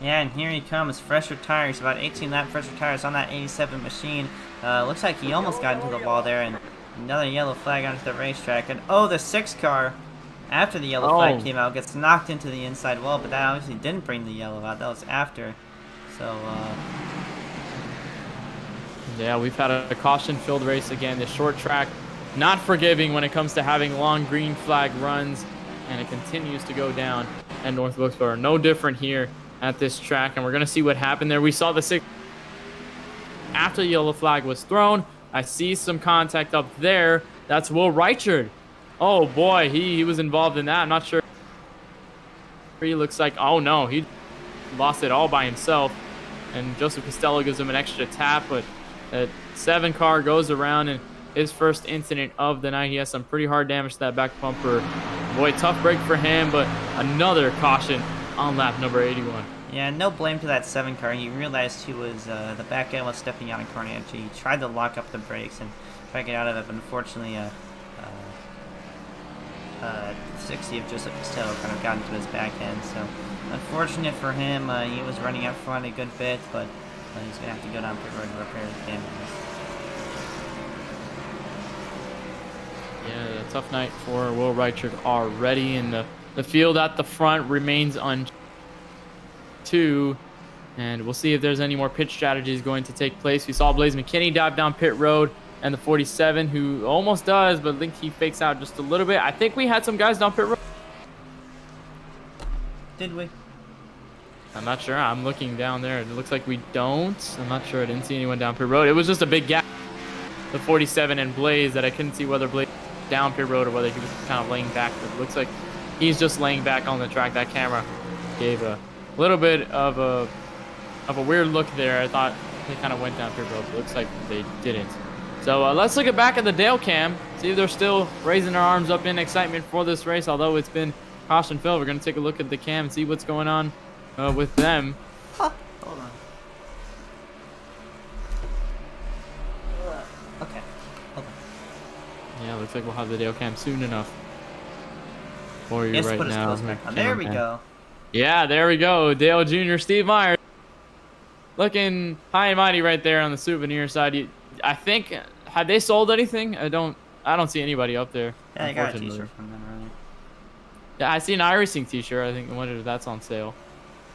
Yeah, and here he comes, fresher tires, about 18 lap fresher tires on that 87 machine. Looks like he almost got into the wall there, and another yellow flag onto the racetrack. And oh, the 6 car, after the yellow flag came out, gets knocked into the inside wall, but that obviously didn't bring the yellow out. That was after. So, yeah, we've had a caution-filled race again. The short track, not forgiving when it comes to having long green flag runs, and it continues to go down at North Wilkesboro. No different here at this track, and we're going to see what happened there. We saw the 6 after the yellow flag was thrown. I see some contact up there, That's Will Reichard. Oh boy, he was involved in that. I'm not sure. He looks like, oh no, he lost it all by himself. And Joseph Costello gives him an extra tap, but that 7 car goes around, and his first incident of the night. He has some pretty hard damage to that back bumper. Boy, tough break for him, but another caution on lap number 81. Yeah, no blame to that 7 car. He realized he was, the back end was stepping out of corner entry. He tried to lock up the brakes and try to get out of it, but unfortunately, 60 of Joseph Costello kind of got into his back end. So, unfortunate for him. He was running up front a good bit, but he's going to have to go down pit road and repair the damages. Yeah, a tough night for Will Reichard already, and the field at the front remains on 2, and we'll see if there's any more pit strategies going to take place. We saw Blaze McKinney dive down pit road, and the 47 who almost does, but I think he fakes out just a little bit. I think we had some guys down pit road. Did we? I'm not sure. I'm looking down there. It looks like we don't. I'm not sure. I didn't see anyone down pit road. It was just a big gap, the 47 and Blaze, that I couldn't see whether Blaze down pit road or whether he was kind of laying back. But it looks like he's just laying back on the track. That camera gave a little bit of a weird look there. I thought they kind of went down pit road, but it looks like they didn't. So let's look back at the Dale cam, see if they're still raising their arms up in excitement for this race. Although it's been caution filled, we're going to take a look at the cam and see what's going on with them. Huh. Hold on. Okay. Hold on. Yeah, looks like we'll have the Dale cam soon enough for you Yes, right put his now. clothes back on. There we go. Yeah, there we go. Dale Jr., Steve Myers, looking high and mighty right there on the souvenir side. I think, have they sold anything? I don't see anybody up there. Yeah, I got a t-shirt from them earlier. Yeah, I see an iRacing t-shirt. I think I wonder if that's on sale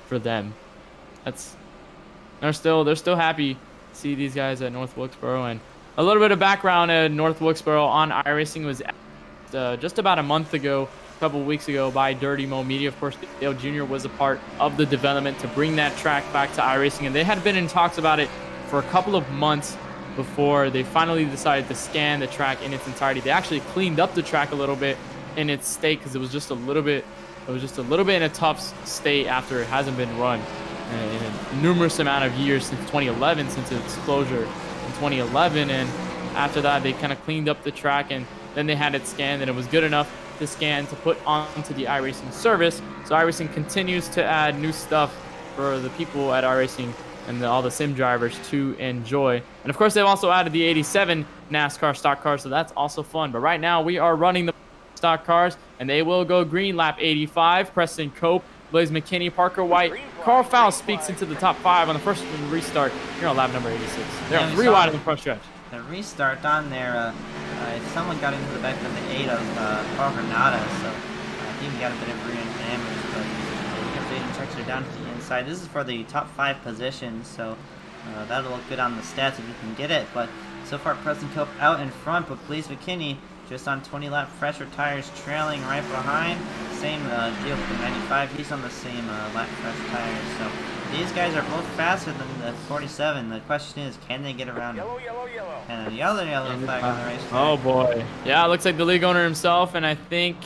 for them. They're still happy to see these guys at North Wilkesboro. And a little bit of background at North Wilkesboro on iRacing was just about a month ago, a couple of weeks ago, by Dirty Mo Media. Of course, Dale Jr. was a part of the development to bring that track back to iRacing, and they had been in talks about it for a couple of months before they finally decided to scan the track in its entirety. They actually cleaned up the track a little bit in its state because it was just a little bit in a tough state after it hasn't been run in a numerous amount of years since 2011, since its closure in 2011. And after that, they kind of cleaned up the track, and then they had it scanned, and it was good enough to scan to put onto the iRacing service. So iRacing continues to add new stuff for the people at iRacing and all the sim drivers to enjoy. And of course, they've also added the 87 NASCAR stock cars, so that's also fun. But right now, we are running the stock cars, and they will go green lap 85. Preston Cope, Blaze McKinney, Parker White, Carl Fowles speaks into the top 5 on the first restart here on lap number 86. They're 3 wide in the front stretch. The restart on there, someone got into the back of the 8 of Paul Granada, so I think he got a bit of rear end damage, but the updated checks are down to the inside. This is for the top 5 positions, so that'll look good on the stats if you can get it. But so far, Preston Cope out in front, but Blaze McKinney just on 20-lap fresher tires, trailing right behind. Same deal with the 95. He's on the same lap fresh tires. So these guys are both faster than the 47. The question is, can they get around him? And a yellow flag on the racetrack. Oh boy. Yeah, it looks like the league owner himself, and I think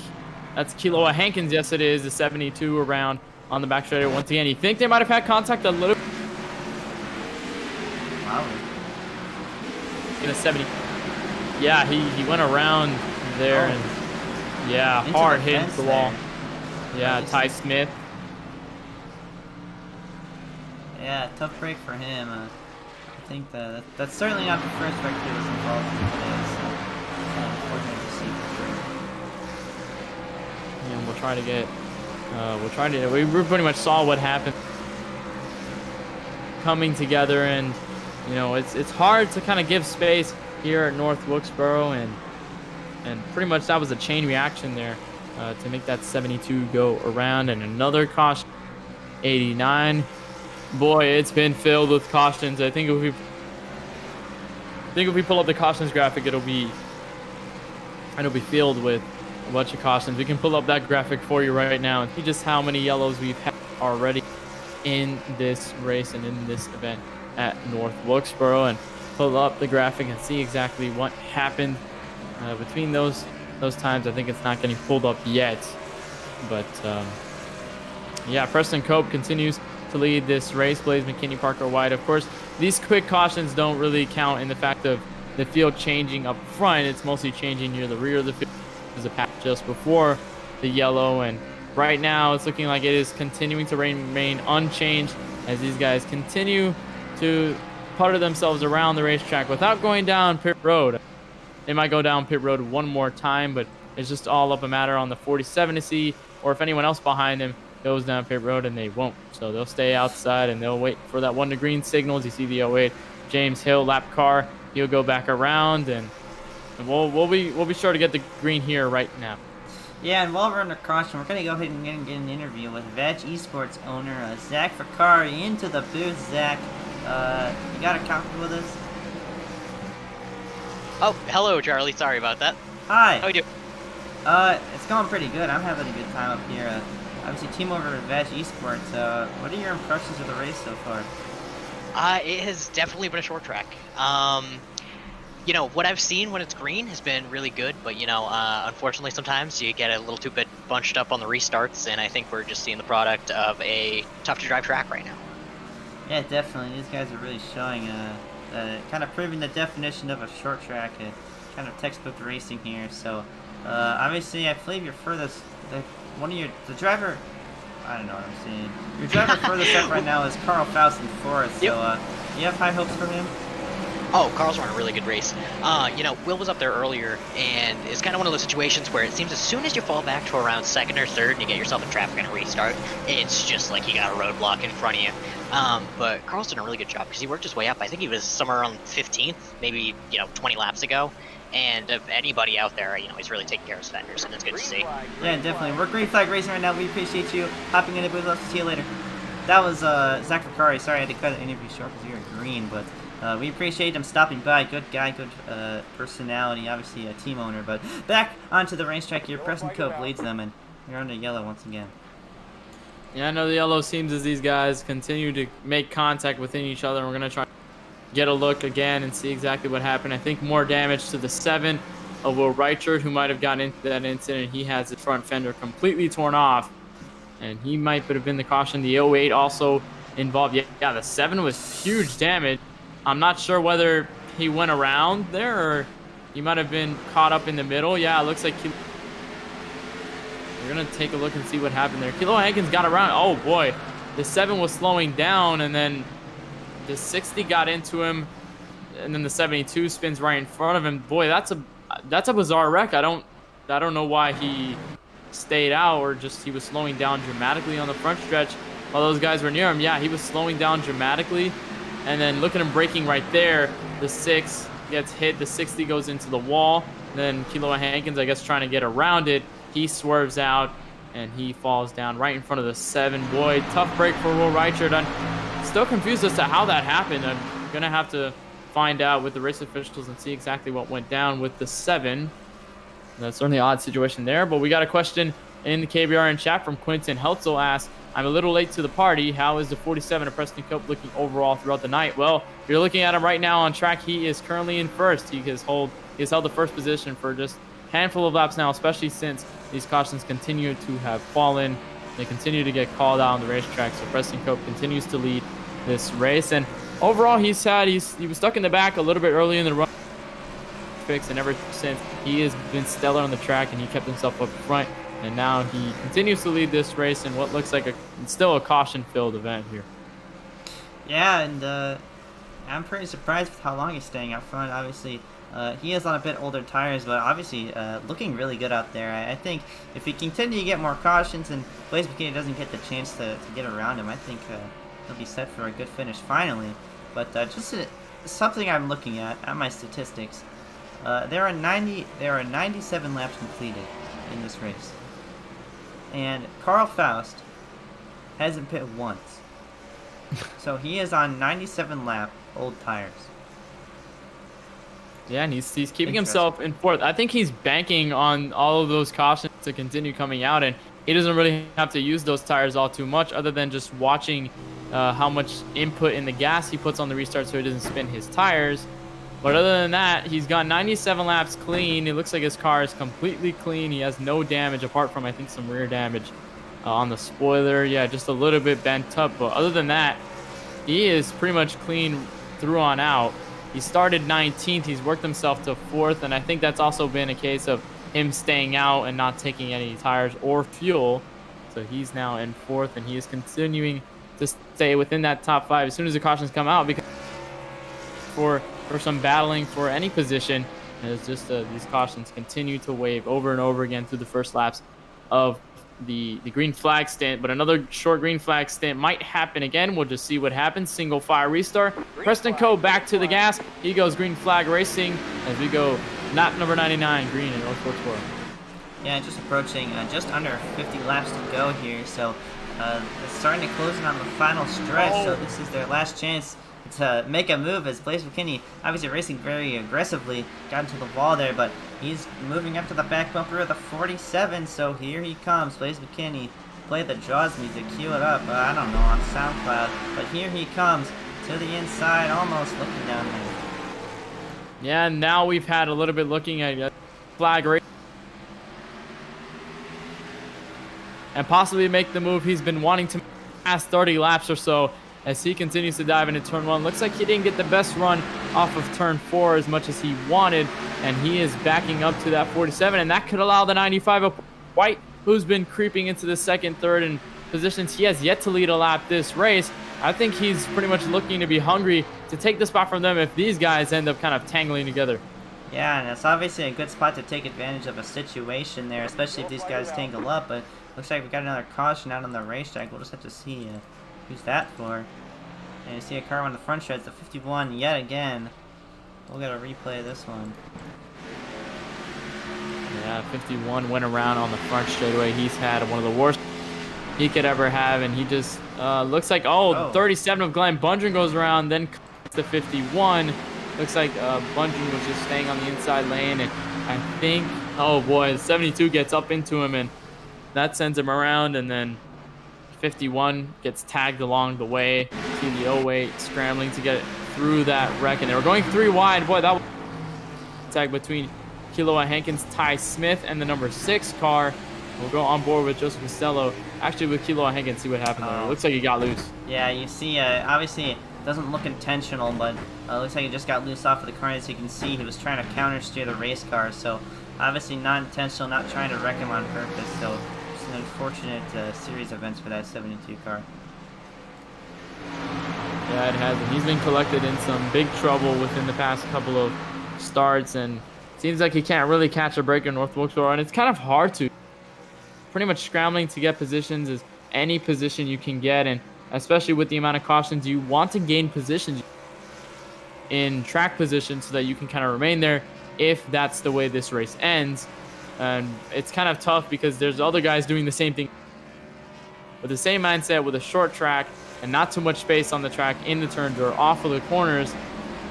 that's Kiloa Hankins. Yes, it is. The 72 around on the back straight once again. You think they might have had contact a little? Wow. In a 70. Yeah, he went around there and yeah, into hard the hit into the wall. Yeah, Ty Smith. Yeah, tough break for him. I think that's certainly not the first wreck he was involved in today, so unfortunate to see for sure. And we pretty much saw what happened coming together, and you know, it's hard to kind of give space here at North Wilkesboro, and pretty much that was a chain reaction there to make that 72 go around. And another caution, 89. Boy, it's been filled with cautions. I think if we pull up the cautions graphic, it'll be filled with a bunch of cautions. We can pull up that graphic for you right now and see just how many yellows we've had already in this race and in this event at North Wilkesboro, and pull up the graphic and see exactly what happened Between those times, I think it's not getting pulled up yet. But yeah, Preston Cope continues to lead this race. Blaze McKinney, Parker White. Of course, these quick cautions don't really count in the fact of the field changing up front. It's mostly changing near the rear of the field. There's a patch just before the yellow, and right now it's looking like it is continuing to remain unchanged as these guys continue to putter themselves around the racetrack without going down pit road. They might go down pit road one more time, but it's just all up a matter on the 47 to see, or if anyone else behind them goes down pit road, and they won't. So they'll stay outside and they'll wait for that 1 to green signals. You see the 08 James Hill lap car. He'll go back around, and we'll be sure to get the green here right now. Yeah, and while we're under caution, we're going to go ahead and get an interview with Veg Esports owner Zach Vicari into the booth. Zach, you got a copy with us? Oh, hello, Charlie. Sorry about that. Hi. How you doing? It's going pretty good. I'm having a good time up here. Obviously, team over at Veg Esports. What are your impressions of the race so far? It has definitely been a short track. You know, what I've seen when it's green has been really good, but, you know, unfortunately sometimes you get a little too bit bunched up on the restarts, and I think we're just seeing the product of a tough-to-drive track right now. Yeah, definitely. These guys are really showing, kind of proving the definition of a short track, kind of textbook racing here. So, obviously, I believe your furthest, the driver, I don't know what I'm saying. Your driver furthest up right now is Carl Faust in fourth, so, you have high hopes for him? Oh, Carl's run a really good race. You know, Will was up there earlier, and it's kind of one of those situations where it seems as soon as you fall back to around second or third and you get yourself in traffic and a restart, it's just like you got a roadblock in front of you. But Carl's done a really good job because he worked his way up. I think he was somewhere around 15th, maybe, 20 laps ago. And of anybody out there, he's really taking care of his fenders, and it's good to see. Yeah, definitely. We're Green Flag Racing right now. We appreciate you hopping in the booth. Let's see you later. That was Zach Vicari. Sorry I had to cut the interview short because you were green, but we appreciate him stopping by. Good guy, good personality, obviously a team owner. But back onto the racetrack here. Preston Cope leads them, and you're under yellow once again. Yeah, I know the yellow seems as these guys continue to make contact within each other. We're going to try to get a look again and see exactly what happened. I think more damage to the 7 of Will Reichert, who might have gotten into that incident. He has his front fender completely torn off, and he might have been the caution. The 08 also involved. Yeah, the 7 was huge damage. I'm not sure whether he went around there or he might have been caught up in the middle. Yeah, it looks like we're going to take a look and see what happened there. Kilo Hankins got around. Oh, boy. The 7 was slowing down, and then the 60 got into him, and then the 72 spins right in front of him. Boy, that's a bizarre wreck. I don't know why he stayed out, or just he was slowing down dramatically on the front stretch while those guys were near him. Yeah, he was slowing down dramatically, and then look at him braking right there. The 6 gets hit. The 60 goes into the wall. Then Kilo Hankins, I guess, trying to get around it. He swerves out, and he falls down right in front of the 7. Boy, tough break for Will Reichert. I'm still confused as to how that happened. I'm going to have to find out with the race officials and see exactly what went down with the 7. That's certainly an odd situation there, but we got a question in the KBRN chat from Quentin Heltzel. Asks, I'm a little late to the party. How is the 47 of Preston Cope looking overall throughout the night? Well, if you're looking at him right now on track, he is currently in first. He has held the first position for just a handful of laps now, especially since these cautions continue to have fallen. They continue to get called out on the racetrack, so Preston Cope continues to lead this race. And overall, he was stuck in the back a little bit early in the run, and ever since he has been stellar on the track, and he kept himself up front. And now he continues to lead this race in what looks like still a caution-filled event here. Yeah, and I'm pretty surprised with how long he's staying up front. Obviously, he is on a bit older tires, but obviously looking really good out there. I think if he continue to get more cautions and Blaze McKinney doesn't get the chance to get around him, I think he'll be set for a good finish finally. But just something I'm looking at my statistics, there are 97 laps completed in this race. And Carl Faust hasn't pit once. So he is on 97 lap old tires. Yeah, and he's keeping himself in fourth. I think he's banking on all of those cautions to continue coming out, and he doesn't really have to use those tires all too much other than just watching how much input in the gas he puts on the restart so he doesn't spin his tires. But other than that, he's got 97 laps clean. It looks like his car is completely clean. He has no damage apart from, I think, some rear damage on the spoiler. Yeah, just a little bit bent up. But other than that, he is pretty much clean through on out. He started 19th. He's worked himself to 4th. And I think that's also been a case of him staying out and not taking any tires or fuel. So he's now in 4th, and he is continuing to stay within that top 5 as soon as the cautions come out, because for some battling for any position. And it's just these cautions continue to wave over and over again through the first laps of the green flag stint. But another short green flag stint might happen again. We'll just see what happens. Single fire restart. Preston Coe back to the gas. He goes green flag racing as we go lap number 99, green in North Wilkesboro. Yeah, just approaching just under 50 laps to go here. So it's starting to close in on the final stretch. So this is their last chance to make a move, as Blaze McKinney, obviously racing very aggressively, got into the wall there, but he's moving up to the back bumper of the 47, so here he comes. Blaze McKinney, play the Jaws music, cue it up, I don't know, on SoundCloud, but here he comes to the inside, almost looking down there. Yeah, and now we've had a little bit looking at flag race and possibly make the move he's been wanting to past 30 laps or so, as he continues to dive into turn 1. Looks like he didn't get the best run off of turn 4 as much as he wanted, and he is backing up to that 47, and that could allow the 95 of White, who's been creeping into the second, third, and positions. He has yet to lead a lap this race. I think he's pretty much looking to be hungry to take the spot from them if these guys end up kind of tangling together. Yeah, and it's obviously a good spot to take advantage of a situation there, especially if these guys tangle up, but looks like we got another caution out on the racetrack. We'll just have to see who's that for. And you see a car on the front stretch, the 51 yet again. We'll get a replay of this one. Yeah, 51 went around on the front straightaway. He's had one of the worst he could ever have, and he just looks like, 37 of Glenn Bundren goes around, then comes to 51. Looks like Bundren was just staying on the inside lane, and I think, oh boy, 72 gets up into him, and that sends him around, and then 51 gets tagged along the way. See the 08 scrambling to get through that wreck, and they were going 3 wide. Boy, that was a tag between Kiloa Hankins, Ty Smith, and the number 6 car. We'll go on board with Joseph Costello. Actually, with Kiloa Hankins, see what happened there. It looks like he got loose. Yeah, you see, obviously it doesn't look intentional, but looks like he just got loose off of the car. As you can see, he was trying to counter steer the race car, so obviously not intentional, not trying to wreck him on purpose. So an unfortunate series of events for that 72 car. Yeah, it has. And he's been collected in some big trouble within the past couple of starts, and seems like he can't really catch a break in North Wilkesboro, and it's kind of hard to. Pretty much scrambling to get positions is any position you can get, and especially with the amount of cautions, you want to gain positions in track position so that you can kind of remain there if that's the way this race ends. And it's kind of tough because there's other guys doing the same thing with the same mindset, with a short track and not too much space on the track in the turns or off of the corners.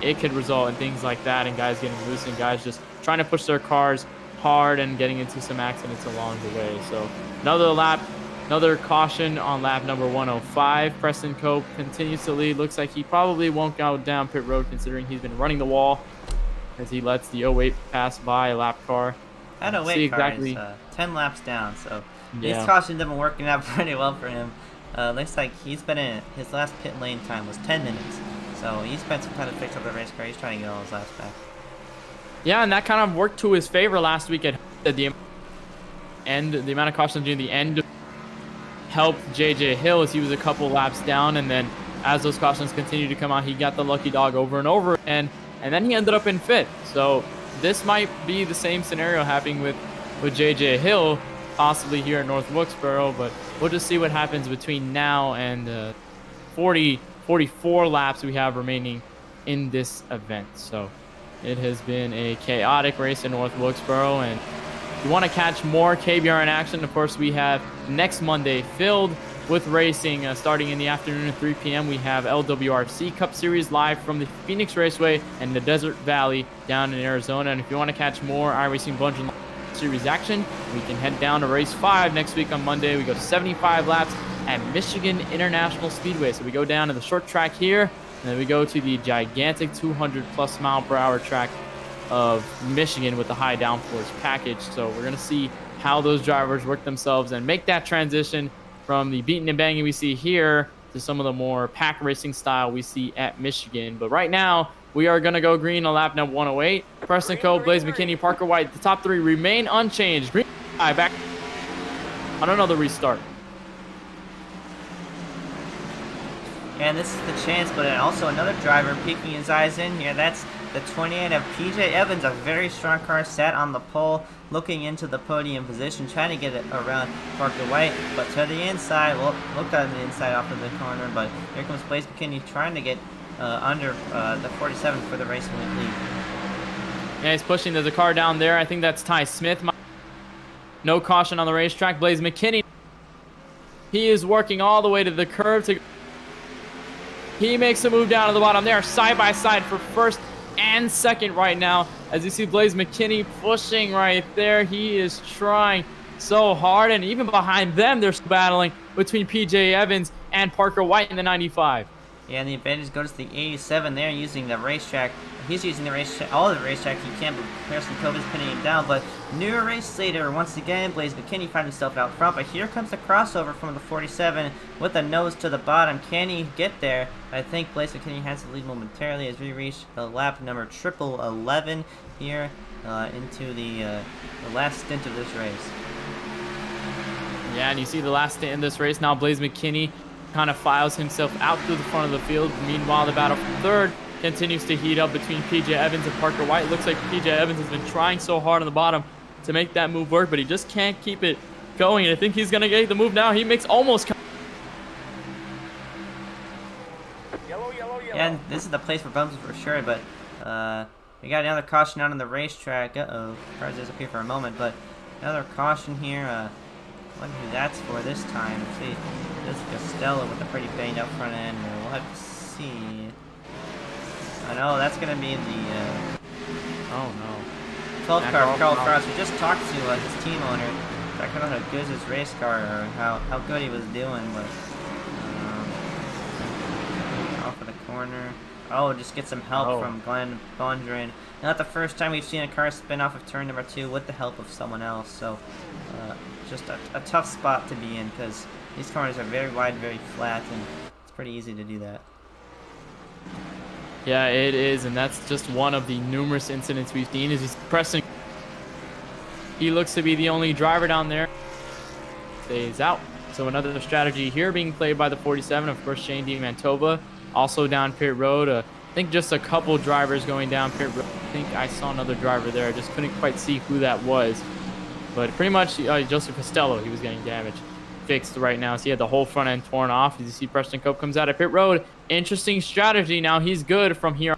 It could result in things like that and guys getting loose and guys just trying to push their cars hard and getting into some accidents along the way. So another lap, another caution on lap number 105. Preston Cope continues to lead. Looks like he probably won't go down pit road considering he's been running the wall as he lets the 08 pass by a lap car. That 08 car is 10 laps down, so these cautions have been working out pretty well for him. Looks like he's been in, his last pit lane time was 10 minutes. So he spent some time to fix up the race car. He's trying to get all his laps back. Yeah, and that kind of worked to his favor last week at the end. The amount of cautions near the end helped JJ Hill as he was a couple laps down, and then as those cautions continued to come out, he got the lucky dog over and over, and then he ended up in fifth. So this might be the same scenario happening with JJ Hill, possibly here in North Wilkesboro, but we'll just see what happens between now and 44 laps we have remaining in this event. So it has been a chaotic race in North Wilkesboro, and if you want to catch more KBRN action, of course, we have next Monday filled with racing starting in the afternoon at 3 p.m. We have LWRC Cup Series live from the Phoenix Raceway and the Desert Valley down in Arizona. And if you want to catch more iRacing Bundren Series action, we can head down to race 5 next week on Monday. We go 75 laps at Michigan International Speedway. So we go down to the short track here, And then we go to the gigantic 200+ mile/hour track of Michigan with the high downforce package. So we're going to see how those drivers work themselves and make that transition from the beating and banging we see here to some of the more pack racing style we see at Michigan. But right now, we are going to go green on lap number 108. Preston Cole, Blaze McKinney, Parker White, the top three remain unchanged. Green back on another restart. And this is the chance, but also another driver peeking his eyes in here. That's the 28 of PJ Evans, a very strong car, sat on the pole, looking into the podium position, trying to get it around Parker White, but to the inside, well, looked on the inside off of the corner, but here comes Blaze McKinney trying to get under the 47 for the race win lead. Yeah, he's pushing. There's a car down there. I think that's Ty Smith. No caution on the racetrack. Blaze McKinney, he is working all the way to the curve. He makes a move down to the bottom. They are side by side for first and second right now. As you see Blaze McKinney pushing right there. He is trying so hard. And even behind them, they're battling between PJ Evans and Parker White in the 95. Yeah, and the advantage goes to the 87 there, using the racetrack. He's using the racetrack, all of the racetrack he can, but Harrison Cove is pinning him down. But new race later, once again, Blaze McKinney finds himself out front. But here comes the crossover from the 47 with a nose to the bottom. Can he get there? I think Blaze McKinney has to lead momentarily as we reach the lap number 1111 here into the last stint of this race. Yeah, and you see the last stint in this race now. Blaze McKinney kind of files himself out through the front of the field. Meanwhile, the battle for third continues to heat up between PJ Evans and Parker White. Looks like PJ Evans has been trying so hard on the bottom to make that move work, but he just can't keep it going. And I think he's going to get the move now. He makes almost... And this is the place for bumps for sure, but we got another caution out on the racetrack. Uh-oh. Cars disappear for a moment, but another caution here. I wonder who that's for this time. Let's see. This is Costello with a pretty banged up front end. We'll have to see. I know that's going to be the... oh, no. 12 car of Carl Frost. We just talked to his team owner. I don't know how good his race car or how good he was doing, but... off of the corner. Oh, just get some help from Glenn Bundren. Not the first time we've seen a car spin off of turn number 2 with the help of someone else. So, just a tough spot to be in because these corners are very wide, very flat, and it's pretty easy to do that. Yeah, it is, and that's just one of the numerous incidents we've seen as he's pressing. He looks to be the only driver down there. Stays out. So another strategy here being played by the 47. Of course, Shane DiMantova also down pit road. I think just a couple drivers going down pit road. I think I saw another driver there. I just couldn't quite see who that was. But pretty much Joseph Costello, he was getting damaged. Fixed right now. So he had the whole front end torn off. As you see, Preston Cope comes out of pit road. Interesting strategy. Now he's good from here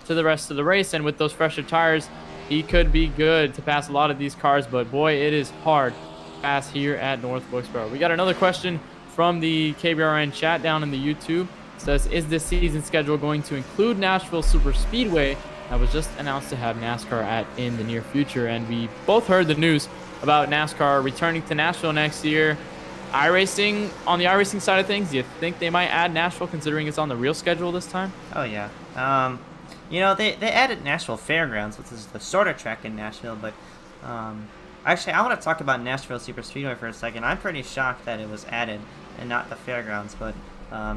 to the rest of the race, and with those fresher tires, he could be good to pass a lot of these cars. But boy, it is hard to pass here at North Wilkesboro. We got another question from the KBRN chat down in the YouTube. It says, is this season schedule going to include Nashville Super Speedway? That was just announced to have NASCAR in the near future, and we both heard the news about NASCAR returning to Nashville next year. iRacing, on the iRacing side of things, do you think they might add Nashville considering it's on the real schedule this time? Oh, yeah. You know, they added Nashville Fairgrounds, which is the shorter track in Nashville, but actually, I want to talk about Nashville Super Speedway for a second. I'm pretty shocked that it was added and not the Fairgrounds, but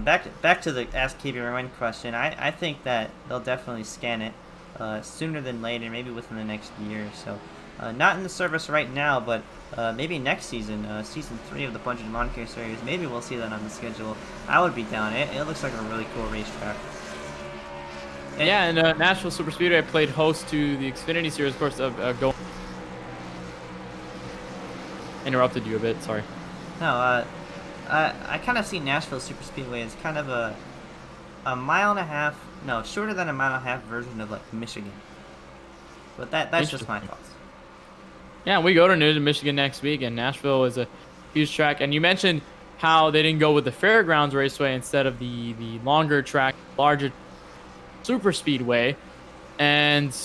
back to the Ask KBRN question, I think that they'll definitely scan it sooner than later, maybe within the next year or so. Not in the service right now, but maybe next season, season 3 of the Bundren Lawn Care Series, maybe we'll see that on the schedule. I would be down. It looks like a really cool racetrack. Yeah, and Nashville Super Speedway played host to the Xfinity Series, of course, of interrupted you a bit, sorry. No, I kind of see Nashville Super Speedway as kind of a mile and a half, no, shorter than a mile and a half version of like Michigan. But that's just my thoughts. Yeah, we go to Newton, Michigan next week, and Nashville is a huge track. And you mentioned how they didn't go with the Fairgrounds Raceway instead of the longer track, larger Super Speedway. And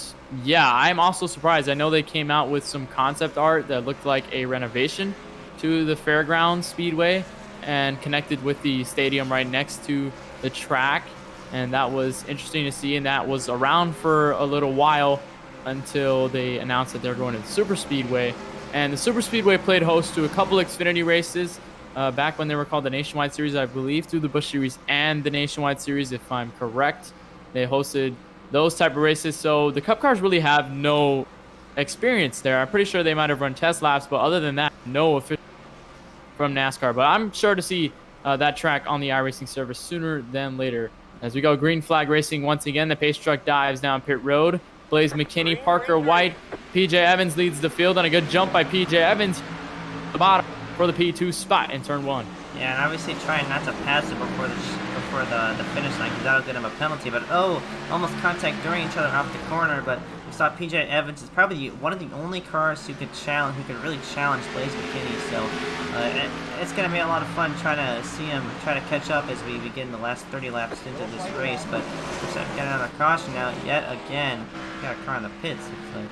yeah, I'm also surprised. I know they came out with some concept art that looked like a renovation to the Fairgrounds Speedway and connected with the stadium right next to the track. and that was interesting to see, and that was around for a little while until they announced that they're going to the Super Speedway. And the Super Speedway played host to a couple Xfinity races back when they were called the Nationwide Series, I believe, through the Busch Series and the Nationwide Series, if I'm correct. They hosted those type of races, so the Cup cars really have no experience there. I'm pretty sure they might have run test laps, but other than that, no official from NASCAR. But I'm sure to see that track on the iRacing service sooner than later. As we go green flag racing once again, the pace truck dives down pit road. Blaze McKinney, Parker White, PJ Evans leads the field on a good jump by PJ Evans. The bottom for the P2 spot in turn 1. Yeah, and obviously trying not to pass it before the finish line, because that'll get him a penalty. But almost contact during each other off the corner. But we saw PJ Evans is probably one of the only cars who could really challenge Blaze McKinney. So it's going to be a lot of fun trying to see him try to catch up as we begin the last 30 laps into this race. But we're getting another caution now yet again. Got a car in the pits. Looks like.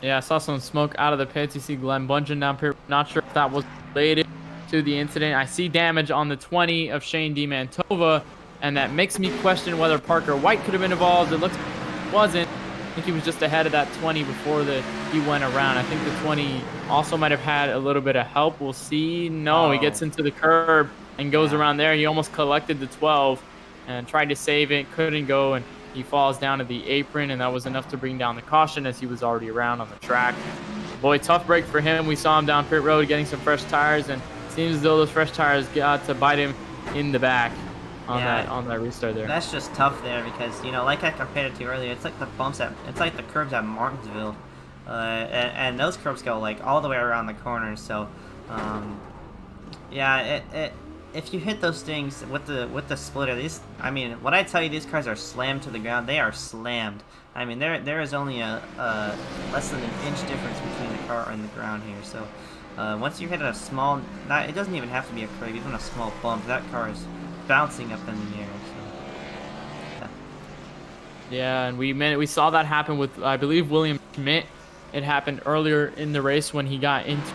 Yeah, I saw some smoke out of the pits. You see Glenn Bundren down here. Not sure if that was related to the incident. I see damage on the 20 of Shane DeMantova, and that makes me question whether Parker White could have been involved. It looks like he wasn't. I think he was just ahead of that 20 before he went around. I think the 20 also might have had a little bit of help. We'll see. No, he gets into the curb and goes around there. He almost collected the 12 and tried to save it. Couldn't go, and he falls down to the apron, and that was enough to bring down the caution as he was already around on the track. Boy, tough break for him. We saw him down pit road getting some fresh tires, and it seems as though those fresh tires got to bite him in the back on that restart there. That's just tough there because, like I compared it to earlier, it's like the curbs at Martinsville, and those curbs go like all the way around the corner. So, if you hit those things with the splitter, when I tell you these cars are slammed to the ground, they are slammed. I mean, there is only a less than an inch difference between the car and the ground here. So, once you hit a small, it doesn't even have to be a curb, even a small bump, that car is bouncing up in the air. So, yeah, and we saw that happen with, I believe, William Schmidt. It happened earlier in the race when he got into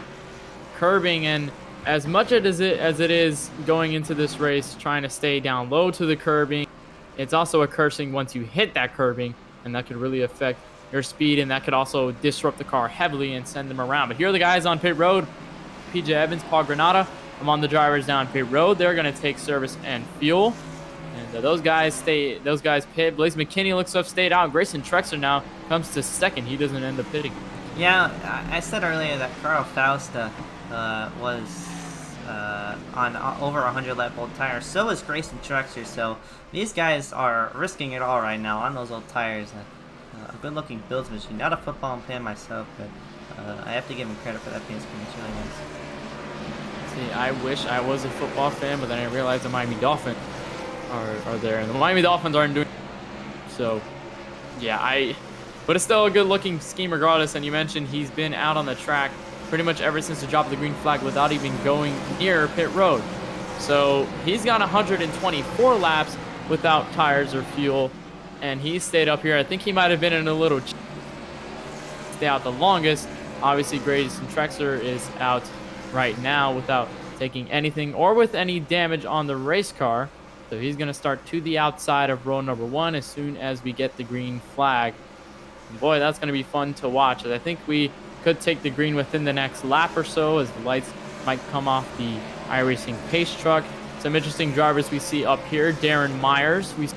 curbing, and as much as it is going into this race trying to stay down low to the curbing, it's also a cursing once you hit that curbing, and that could really affect your speed, and that could also disrupt the car heavily and send them around. But here are the guys on pit road. PJ Evans, Paul Granata among the drivers down pit road. They're going to take service and fuel, and those guys pit. Blaze McKinney looks to have stayed out. Grayson Trexler now comes to second. He doesn't end up pitting. Yeah, I said earlier that Carl Fausta was on over 100 lap old tires. So is Grayson Trexler. So these guys are risking it all right now on those old tires. A good looking builds machine. Not a football fan myself, but I have to give him credit for that paint scheme. It's really nice. See, I wish I was a football fan, but then I realized the Miami Dolphins are there, and the Miami Dolphins aren't doing so. Yeah, but it's still a good looking scheme regardless. And you mentioned he's been out on the track pretty much ever since the drop of the green flag without even going near pit road. So he's got 124 laps without tires or fuel, and he stayed up here. I think he might have been in a little stay out the longest. Obviously, Grayson Trexler is out right now without taking anything or with any damage on the race car. So he's going to start to the outside of row number 1 as soon as we get the green flag. And boy, that's going to be fun to watch. I think we could take the green within the next lap or so as the lights might come off the iRacing pace truck. Some interesting drivers we see up here. Darren Myers, we see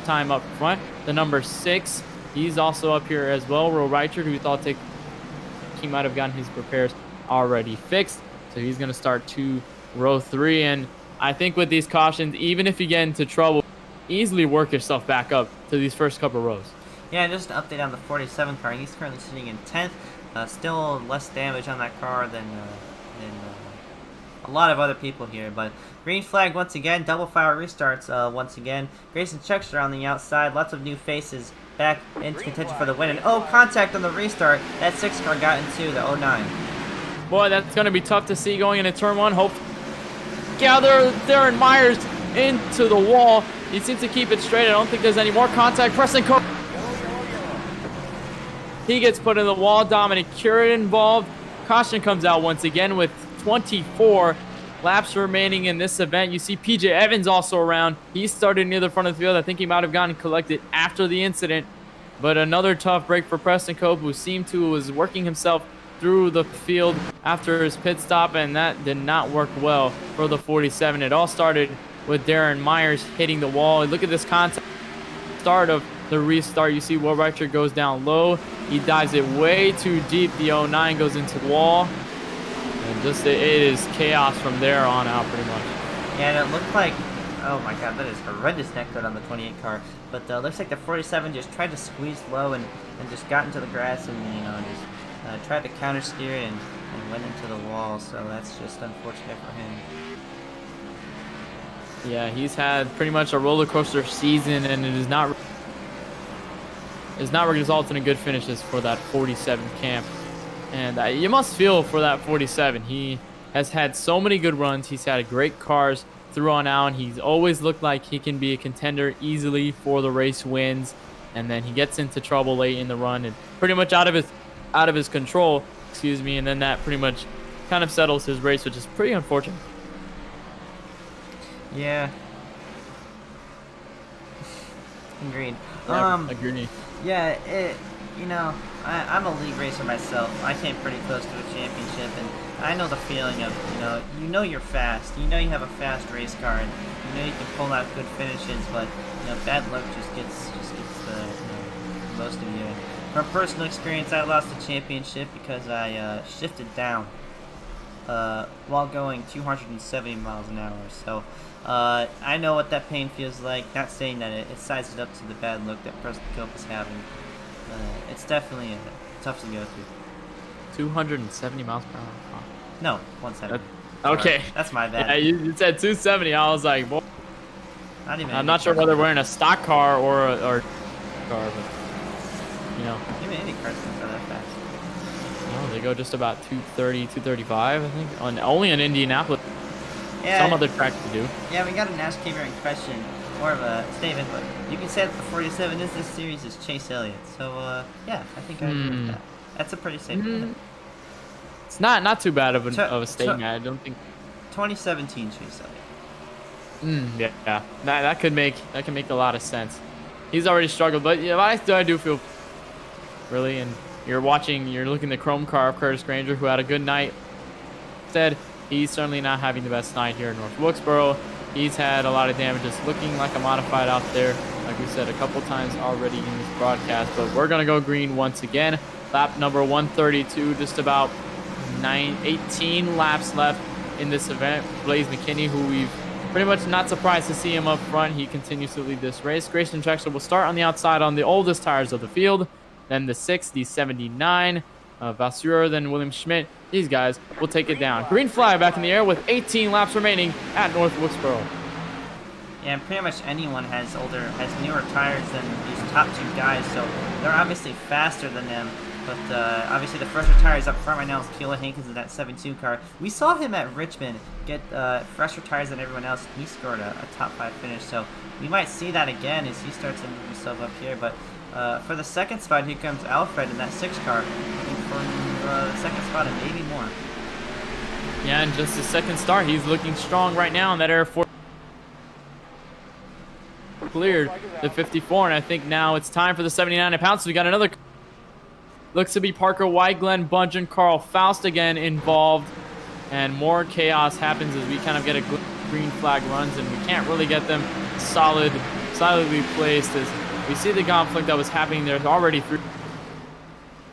time up front. The number 6, he's also up here as well. Will Reichard, who we thought he might have gotten his repairs already fixed. So he's going to start to row 3. And I think with these cautions, even if you get into trouble, easily work yourself back up to these first couple rows. Yeah, just an update on the 47 car. He's currently sitting in 10th. Still less damage on that car than a lot of other people here. But green flag once again. Double file restarts once again. Grayson Trexler on the outside. Lots of new faces back into contention for the win. And contact on the restart. That 6 car got into the 09. Boy, that's going to be tough to see going into turn 1. Hope. Yeah, Darren Myers into the wall. He seems to keep it straight. I don't think there's any more contact. Preston Cook. He gets put in the wall. Dominic Curran involved. Caution comes out once again with 24 laps remaining in this event. You see PJ Evans also around. He started near the front of the field. I think he might have gotten collected after the incident. But another tough break for Preston Cope, who seemed to was working himself through the field after his pit stop, and that did not work well for the 47. It all started with Darren Myers hitting the wall. Look at this contact start of the restart. You see Will Reicher goes down low. He dives it way too deep. The 09 goes into the wall. And just it is chaos from there on out pretty much. Yeah, and it looked like, oh my god, that is horrendous neck code on the 28 car. But looks like the 47 just tried to squeeze low and just got into the grass and, you know, just tried to counter steer and went into the wall. So that's just unfortunate for him. Yeah, he's had pretty much a roller coaster season, and it is not resulted in good finishes for that 47 camp. And you must feel for that 47. He has had so many good runs. He's had great cars through on out. He's always looked like he can be a contender easily for the race wins. And then he gets into trouble late in the run and pretty much out of his control, excuse me. And then that pretty much kind of settles his race, which is pretty unfortunate. Yeah. Agreed. Agreed. Yeah, you know, I'm a league racer myself. I came pretty close to a championship, and I know the feeling of, you know you're fast. You know you have a fast race car, and you know you can pull out good finishes, but, bad luck just gets the, most of you. And from personal experience, I lost the championship because I shifted down while going 270 miles an hour. So I know what that pain feels like. Not saying that it sizes up to the bad look that Preston Cope is having. It's definitely tough to go through. 270 miles per hour. Oh. No, 170. Okay. That's my bad. Yeah, you said 270. I was like, boy. Not even. I'm not sure whether we're in a stock car or car, but Even any cars can go that fast. No, they go just about 230, 235, I think. Only in Indianapolis. Yeah. Some other tracks to do. Yeah, we got an Ask KBRN question, more of a statement, but you can say that the 47 is this series is Chase Elliott. So, yeah, I think I agree with that. That's a pretty safe bet. It's not too bad of a statement. I don't think. 2017 Chase Elliott. Yeah. That can make a lot of sense. He's already struggled, but I do feel really. And you're looking at the chrome car of Curtis Granger, who had a good night. Instead, he's certainly not having the best night here in North Wilkesboro. He's had a lot of damages, looking like a modified out there, like we said a couple times already in this broadcast. But we're gonna go green once again. Lap number 132, just about 18 laps left in this event. Blaze McKinney, who we've pretty much not surprised to see him up front. He continues to lead this race. Grayson Trexler will start on the outside on the oldest tires of the field. Then the 6, the 79, Vasseur, then William Schmidt. These guys will take it down. Green flag back in the air with 18 laps remaining at North Wilkesboro. Yeah, pretty much anyone has newer tires than these top two guys, so they're obviously faster than them. But obviously the fresher tires up front right now is Keela Hankins in that 7.2 car. We saw him at Richmond get fresher tires than everyone else. He scored a top 5 finish, so we might see that again as he starts to move himself up here. But for the second spot, here comes Alfred in that 6 car, looking for the second spot and maybe more. Yeah, and just his second start, he's looking strong right now in that Air Force. Cleared the 54, and I think now it's time for the 79 to pounce. We got another. Looks to be Parker White, Glenn Bundren, Carl Faust again involved, and more chaos happens as we kind of get a green flag runs, and we can't really get them solidly placed as we see the conflict that was happening. There's already 3.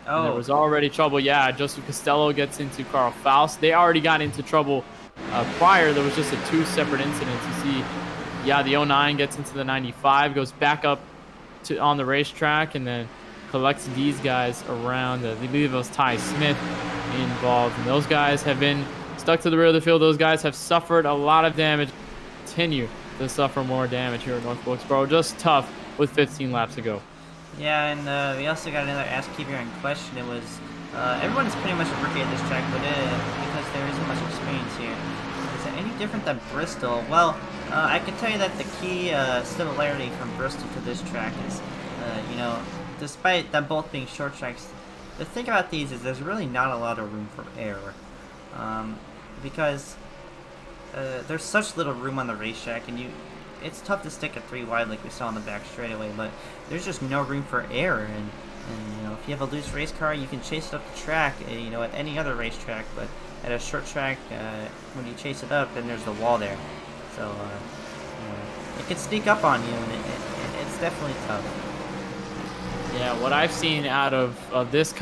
Oh. There was already trouble. Yeah, Joseph Costello gets into Carl Faust. They already got into trouble prior. There was just 2 separate incidents. You see, yeah, the 09 gets into the 95, goes back up on the racetrack, and then collects these guys around. I believe it was Ty Smith involved, and those guys have been stuck to the rear of the field. Those guys have suffered a lot of damage. Continue to suffer more damage here at North Wilkesboro. Just tough with 15 laps to go. Yeah, and we also got another Ask KBRN question. It was everyone's pretty much a rookie at this track, but because there isn't much experience here, is it any different than Bristol? Well, I can tell you that the key similarity from Bristol to this track is, despite them both being short tracks, the thing about these is there's really not a lot of room for error. Because there's such little room on the racetrack, and it's tough to stick it 3 wide like we saw on the back straightaway, but there's just no room for error, and if you have a loose race car, you can chase it up the track, at any other racetrack, but at a short track, when you chase it up, then there's the wall there, so it can sneak up on you, and it's definitely tough. Yeah, what I've seen out of this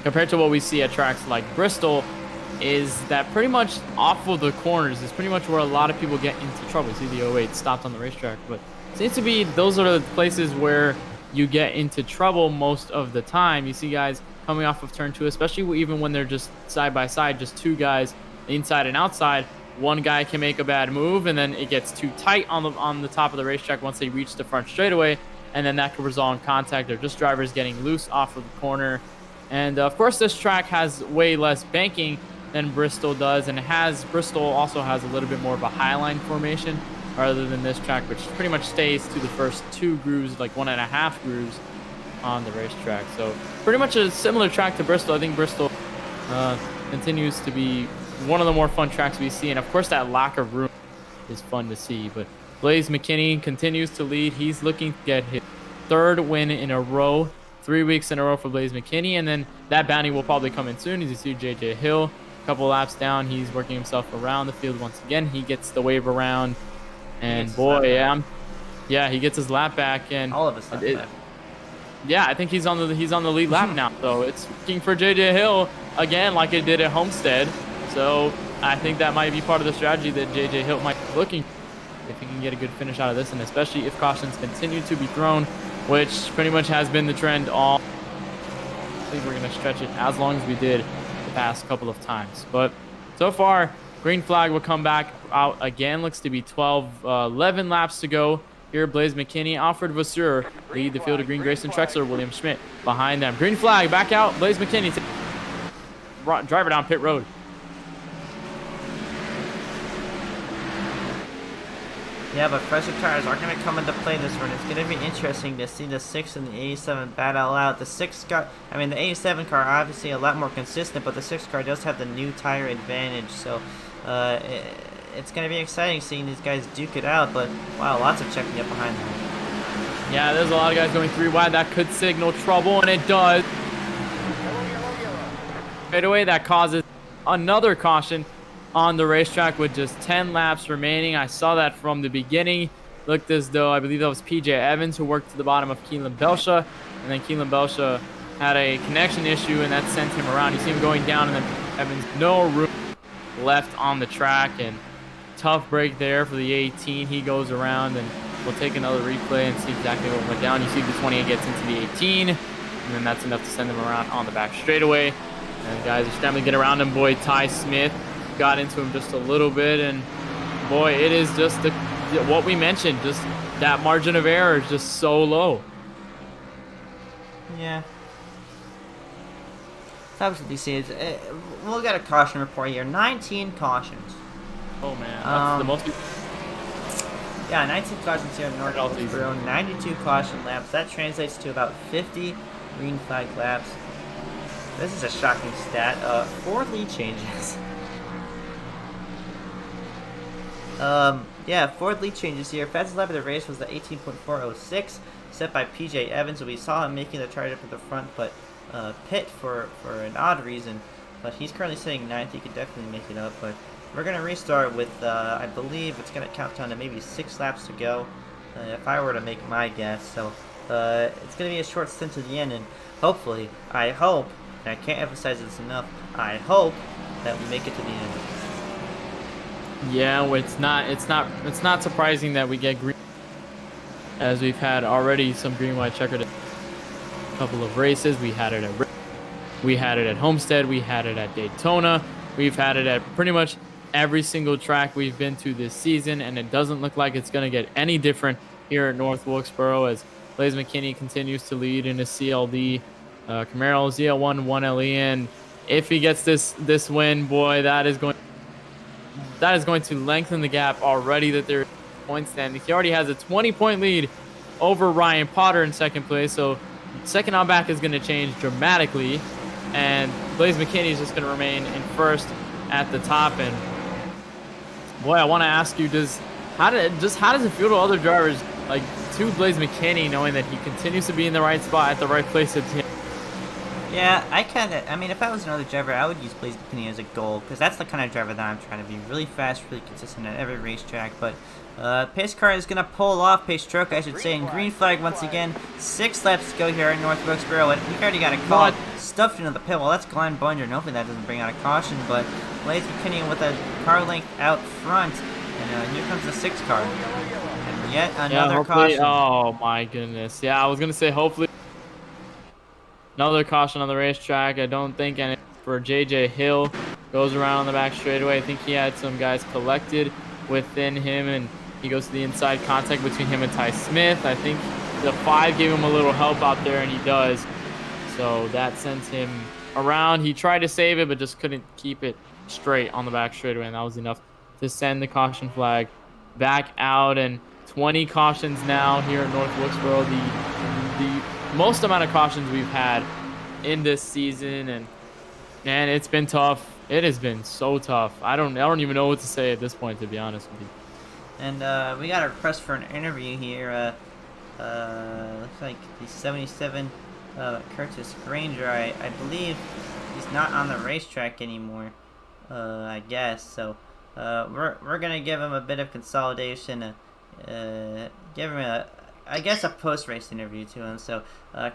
compared to what we see at tracks like Bristol is that pretty much off of the corners is pretty much where a lot of people get into trouble. You see the 08 stopped on the racetrack, but it seems to be those are the places where you get into trouble most of the time. You see guys coming off of turn 2, especially even when they're just side by side, just 2 guys inside and outside. One guy can make a bad move, and then it gets too tight on the top of the racetrack once they reach the front straightaway, and then that could result in contact or just drivers getting loose off of the corner. And of course, this track has way less banking than Bristol does, and Bristol also has a little bit more of a highline formation rather than this track, which pretty much stays to the first 2 grooves, like 1.5 grooves on the racetrack. So pretty much a similar track to Bristol. I think Bristol continues to be one of the more fun tracks we see, and of course that lack of room is fun to see. But Blaze McKinney continues to lead. He's looking to get his 3rd win in a row, 3 weeks in a row for Blaze McKinney, and then that bounty will probably come in soon. As you see JJ Hill a couple laps down, he's working himself around the field once again. He gets the wave around, and boy, yeah, he gets his lap back, and all of his lap back. Yeah, I think he's on the lead lap now. So it's working for JJ Hill again, like it did at Homestead. So I think that might be part of the strategy that JJ Hill might be looking if he can get a good finish out of this, and especially if cautions continue to be thrown, which pretty much has been the trend all. I think we're going to stretch it as long as we did the past couple of times. But so far, green flag will come back out again. Looks to be 11 laps to go. Here, Blaze McKinney, Alfred Vasseur lead the field of Green, Grayson Trexler, William Schmidt behind them. Green flag back out. Blaze McKinney, driver down pit road. Yeah, but fresher tires are going to come into play this run. It's going to be interesting to see the 6 and the 87 battle out. The 87 car obviously a lot more consistent, but the 6 car does have the new tire advantage. So it's going to be exciting seeing these guys duke it out. But wow, lots of checking up behind them. Yeah, there's a lot of guys going 3 wide. That could signal trouble, and it does. Right away, that causes another caution on the racetrack with just 10 laps remaining. I saw that from the beginning. Looked as though, I believe that was PJ Evans who worked to the bottom of Kelan Belsha, and then Kelan Belsha had a connection issue, and that sent him around. You see him going down, and then Evans, no room left on the track, and tough break there for the 18. He goes around, and we'll take another replay and see exactly what went down. You see the 28 gets into the 18, and then that's enough to send him around on the back straightaway. And guys are scrambling to get around him. Boy, Ty Smith got into him just a little bit, and boy, it is just what we mentioned, just that margin of error is just so low. Yeah. So obviously, see, we'll get a caution report here. 19 cautions. Oh man, that's the most. Yeah, 19 cautions here in North Wilkesboro, 92 caution laps. That translates to about 50 green flag laps. This is a shocking stat. 4 lead changes. Yeah, 4 lead changes here. Fastest lap of the race was the 18.406, set by PJ Evans. So we saw him making the charge up at the front, but pit for an odd reason. But he's currently sitting 9th. He could definitely make it up. But we're gonna restart with I believe it's gonna count down to maybe 6 laps to go, if I were to make my guess. So it's gonna be a short stint to the end, and hopefully, I hope, and I can't emphasize this enough, I hope that we make it to the end. Yeah, well, it's not surprising that we get green, as we've had already some green white checkered couple of races. We had it at Homestead, we had it at Daytona, we've had it at pretty much every single track we've been to this season, and it doesn't look like it's going to get any different here at North Wilkesboro as Blaze McKinney continues to lead in his CLD Camaro ZL1 1LE, and if he gets this win, boy, that is going to lengthen the gap already that there is point standing. He already has a 20-point lead over Ryan Potter in second place, so second on back is going to change dramatically, and Blaze McKinney is just going to remain in first at the top. And Boy, I want to ask you, how does it feel to other drivers, like to Blaze McKinney, knowing that he continues to be in the right spot at the right place at the end? Yeah, I mean, if I was another driver, I would use Blaze McKinney as a goal, because that's the kind of driver that I'm trying to be. Really fast, really consistent at every racetrack. But pace car is going to pull off, pace stroke, I should say, and green flag once again. 6 laps to go here in North Wilkesboro, and we already got a call stuffed into the pit. Well, that's Glenn Bundren. Hopefully that doesn't bring out a caution, but Blaze McKinney with a car length out front, and here comes the 6 car. And yet another caution. Oh my goodness. Yeah, I was going to say hopefully another caution on the racetrack. I don't think any for JJ Hill. Goes around on the back straightaway. I think he had some guys collected within him, and he goes to the inside contact between him and Ty Smith. I think the 5 gave him a little help out there, and he does. So that sends him around. He tried to save it, but just couldn't keep it straight on the back straightaway, and that was enough to send the caution flag back out. And 20 cautions now here at North Wilkesboro. The most amount of cautions we've had in this season, and man, it's been tough. It has been so tough. I don't even know what to say at this point, to be honest with you. And we got a request for an interview here. Looks like the 77 Curtis Granger. I believe he's not on the racetrack anymore. I guess so. We're gonna give him a bit of consolidation. Give him I guess a post-race interview to him. So,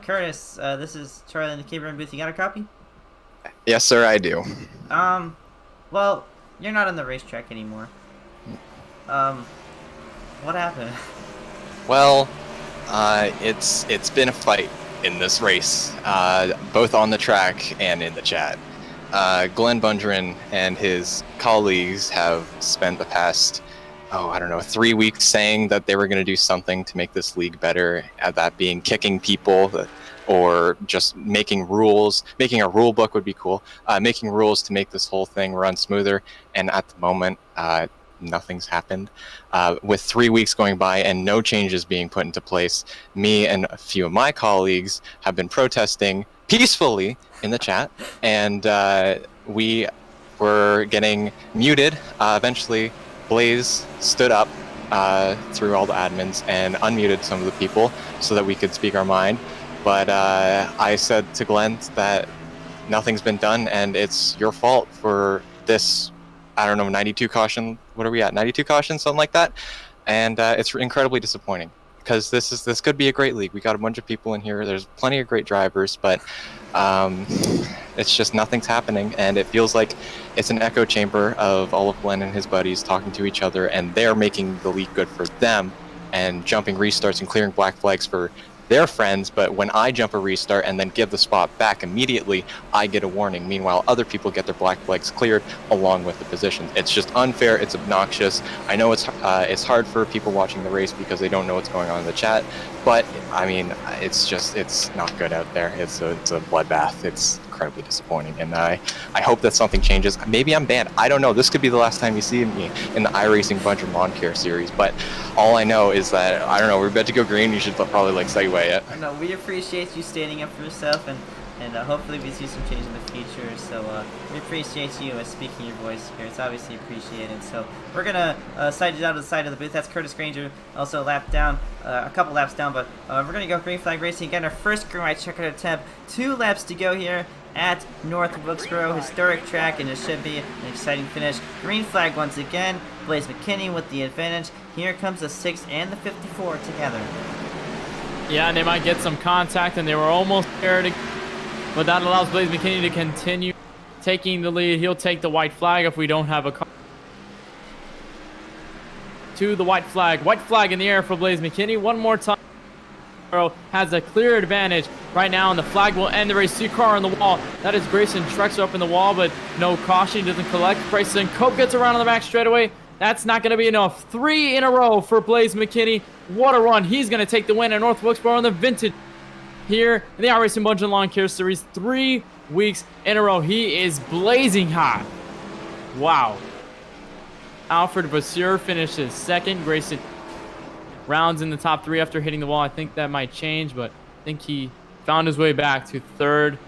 Curtis, this is Charlie in the KBRN booth. You got a copy? Yes, sir, I do. Well, you're not on the racetrack anymore. What happened? Well, it's been a fight in this race, both on the track and in the chat. Glenn Bundren and his colleagues have spent the past 3 weeks saying that they were going to do something to make this league better, that being kicking people or just making rules. Making a rule book would be cool. Making rules to make this whole thing run smoother, and at the moment, nothing's happened. With 3 weeks going by and no changes being put into place, me and a few of my colleagues have been protesting peacefully in the chat, and we were getting muted. Eventually, Blaze stood up through all the admins and unmuted some of the people so that we could speak our mind. But I said to Glenn that nothing's been done, and it's your fault for this, 92 caution. What are we at? 92 cautions, something like that. And it's incredibly disappointing, because this could be a great league. We got a bunch of people in here. There's plenty of great drivers, but it's just nothing's happening, and it feels like it's an echo chamber of all of Glenn and his buddies talking to each other, and they're making the league good for them and jumping restarts and clearing black flags for their friends. But when I jump a restart and then give the spot back immediately, I get a warning. Meanwhile, other people get their black flags cleared along with the positions. It's just unfair. It's obnoxious. I know it's hard for people watching the race because they don't know what's going on in the chat, but I mean, it's not good out there. It's a bloodbath. It's incredibly disappointing, and I hope that something changes. Maybe I'm banned. I don't know. This could be the last time you see me in the iRacing Bundren Lawn Care Series, but all I know is that, we're about to go green. You should probably segue it. No, we appreciate you standing up for yourself, and hopefully we see some change in the future. So we appreciate you speaking your voice here. It's obviously appreciated. So we're gonna side you down to the side of the booth. That's Curtis Granger, also a couple laps down, but we're gonna go green flag racing again. Our first green light checkered attempt. 2 laps to go here at North Wilkesboro, historic track, and it should be an exciting finish. Green flag once again. Blaze McKinney with the advantage. Here comes the 6 and the 54 together. Yeah, and they might get some contact, and they were almost there, but that allows Blaze McKinney to continue taking the lead. He'll take the white flag if we don't have a car. To the white flag. White flag in the air for Blaze McKinney. One more time. Has a clear advantage right now, and the flag will end the race. 2 car on the wall. That is Grayson Trexler up in the wall, but no caution. He doesn't collect. Bryson Cope gets around on the back straightaway. That's not going to be enough. 3 in a row for Blaze McKinney. What a run. He's going to take the win at North Wilkesboro in the vintage here in the iRacing Bundren Lawn Care Series. 3 weeks in a row. He is blazing hot. Wow. Alfred Vasseur finishes second. Grayson rounds in the top 3 after hitting the wall. I think that might change, but I think he found his way back to third.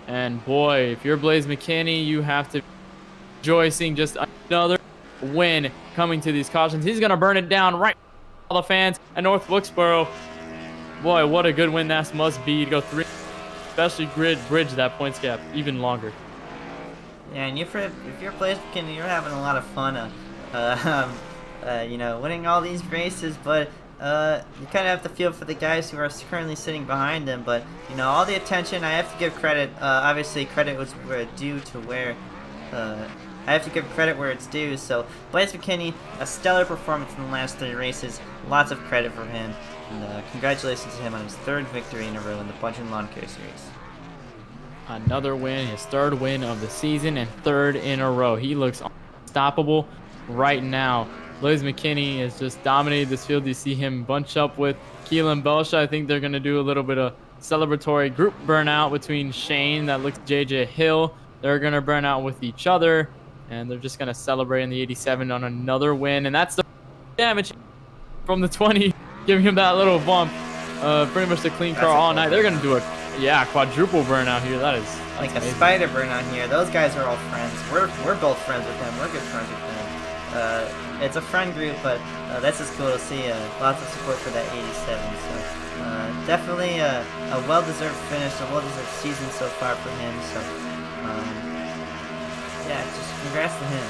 And boy, if you're Blaze McKinney, you have to enjoy seeing just another win coming to these cautions. He's going to burn it down right all the fans at North Wilkesboro. Boy, what a good win that must be to go 3, especially bridge that points gap even longer. Yeah, and if you're Blaze McKinney, you're having a lot of fun, you know, winning all these races, but you kind of have to feel for the guys who are currently sitting behind them. But you know, all the attention, I have to give credit. Obviously, credit was due to where I have to give credit where it's due. So Blaze McKinney, a stellar performance in the last 3 races. Lots of credit for him, and congratulations to him on his 3rd victory in a row in the Bundren Lawn Care Series. Another win, his 3rd win of the season and 3rd in a row. He looks unstoppable right now. Blaze McKinney has just dominated this field. You see him bunch up with Kelan Belsha. I think they're going to do a little bit of celebratory group burnout between Shane. That looks JJ Hill. They're going to burn out with each other, and they're just going to celebrate in the 87 on another win. And that's the damage from the 20, giving him that little bump. Pretty much the clean car all night. They're going to do a quadruple burnout here. That's like a amazing. spider burnout here. Those guys are all friends. We're both friends with them. We're good friends with them. It's a friend group, but that's just cool to see. Lots of support for that 87. So definitely a well-deserved finish, a well-deserved season so far for him. So yeah, just congrats to him.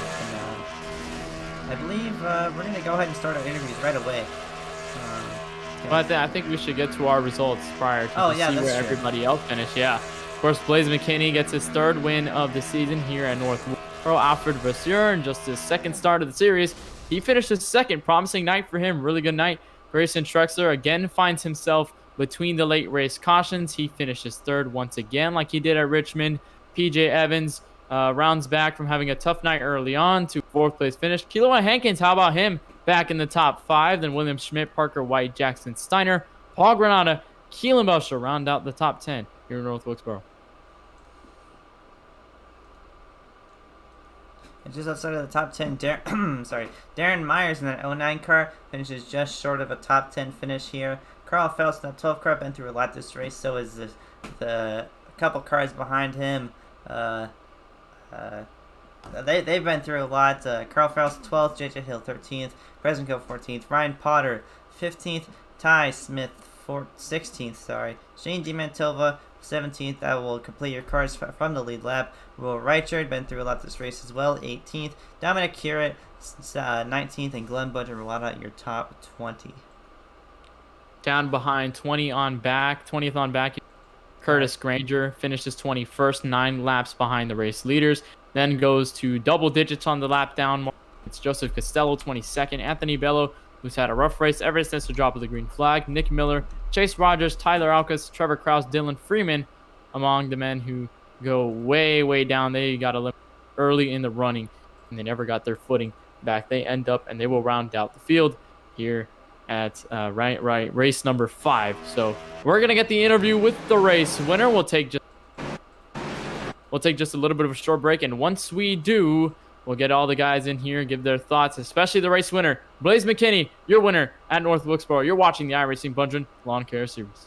And I believe we're gonna go ahead and start our interviews right away. But I think we should get to our results prior to see where everybody else finished. Yeah, of course, Blaze McKinney gets his 3rd win of the season here at North Wilkesboro. Alfred Vasseur, in just his 2nd start of the series, he finished his 2nd. Promising night for him. Really good night. Grayson Trexler again finds himself between the late race cautions. He finishes 3rd once again, like he did at Richmond. PJ Evans rounds back from having a tough night early on to 4th place finish. Kelan Hankins, how about him? Back in the top 5. Then William Schmidt, Parker White, Jackson Steiner, Paul Granada, Kelan Belsha round out the top 10 here in North Wilkesboro. And just outside of the top 10, Darren Myers in that 09 car finishes just short of a top 10 finish here. Carl Phelps in that 12 car been through a lot this race, so is the couple cars behind him. They've been through a lot. Carl Phelps 12th, JJ Hill 13th, Bresenko 14th, Ryan Potter 15th, Ty Smith 16th, Shane DiMantilva 17th. That will complete your cars from the lead lap. Will Reichard been through a lot this race as well, 18th. Dominic Curett 19th, and Glenn Butcher will out your top 20. Down behind 20th on back, Curtis Granger finishes 21st, 9 laps behind the race leaders. Then goes to double digits on the lap down. It's Joseph Costello, 22nd. Anthony Bello, who's had a rough race ever since the drop of the green flag. Nick Miller, Chase Rogers, Tyler Alcas, Trevor Krause, Dylan Freeman, among the men who go way, way down. They got eliminated early in the running, and they never got their footing back. They end up, and they will round out the field here at race number 5. So we're going to get the interview with the race winner. We'll take just a little bit of a short break, and once we do, we'll get all the guys in here and give their thoughts, especially the race winner, Blaze McKinney, your winner at North Wilkesboro. You're watching the iRacing Bundren Lawn Care Series.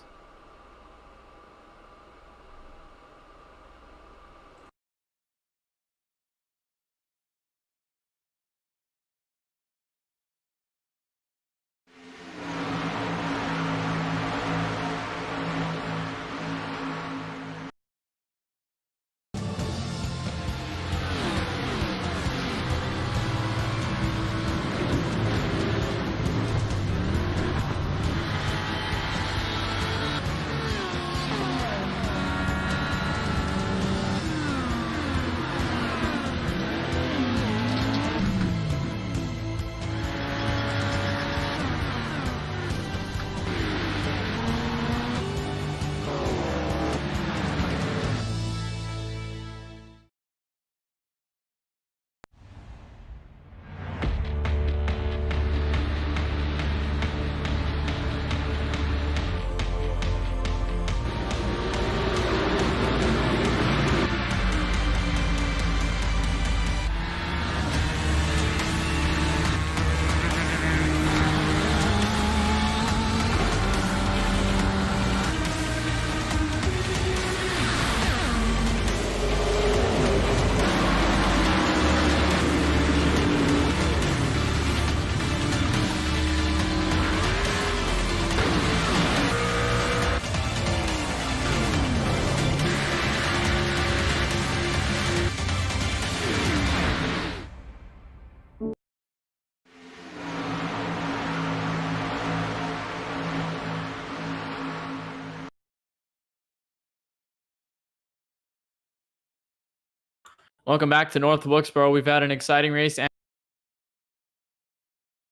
Welcome back to North Wilkesboro. We've had an exciting race, and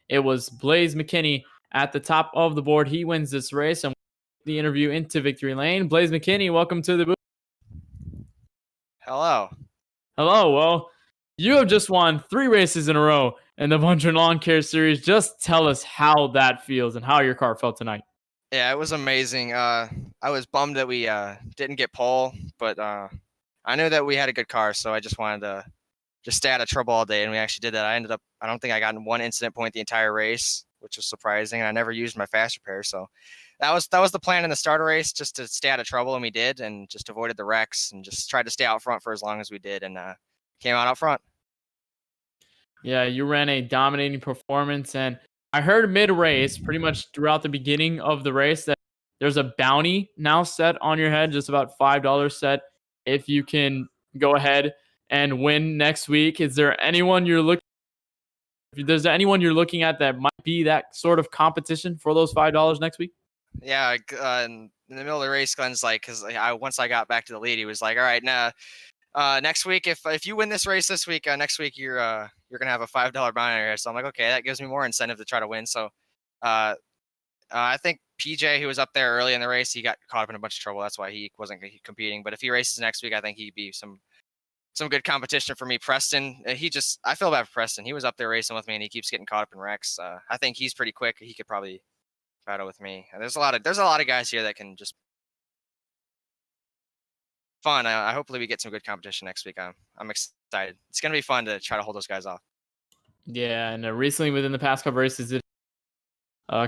it was Blaze McKinney at the top of the board. He wins this race, and the interview into victory lane. Blaze McKinney, welcome to the booth. Hello. Hello. Well, you have just won 3 races in a row in the Bundren Lawn Care Series. Just tell us how that feels and how your car felt tonight. Yeah, it was amazing. I was bummed that we didn't get pole, but I knew that we had a good car, so I just wanted to just stay out of trouble all day, and we actually did that. I don't think I got in one incident point the entire race, which was surprising, and I never used my fast repair, so that was the plan in the starter race, just to stay out of trouble, and we did, and just avoided the wrecks, and just tried to stay out front for as long as we did, and came out front. Yeah, you ran a dominating performance, and I heard mid-race, pretty much throughout the beginning of the race, that there's a bounty now set on your head, just about $5 set, if you can go ahead and win next week. Is there anyone you're looking? If there's anyone you're looking at that might be that sort of competition for those $5 next week? Yeah, in the middle of the race, Glenn's like, because once I got back to the lead, he was like, "All right, now next week, if you win this race this week, next week you're gonna have a $5 bounty." So I'm like, okay, that gives me more incentive to try to win. So I think PJ, who was up there early in the race, he got caught up in a bunch of trouble. That's why he wasn't competing. But if he races next week, I think he'd be some good competition for me. Preston, I feel bad for Preston. He was up there racing with me, and he keeps getting caught up in wrecks. I think he's pretty quick. He could probably battle with me. There's a lot of guys here that can just fun. Hopefully we get some good competition next week. I'm excited. It's gonna be fun to try to hold those guys off. Yeah, and recently within the past couple races, it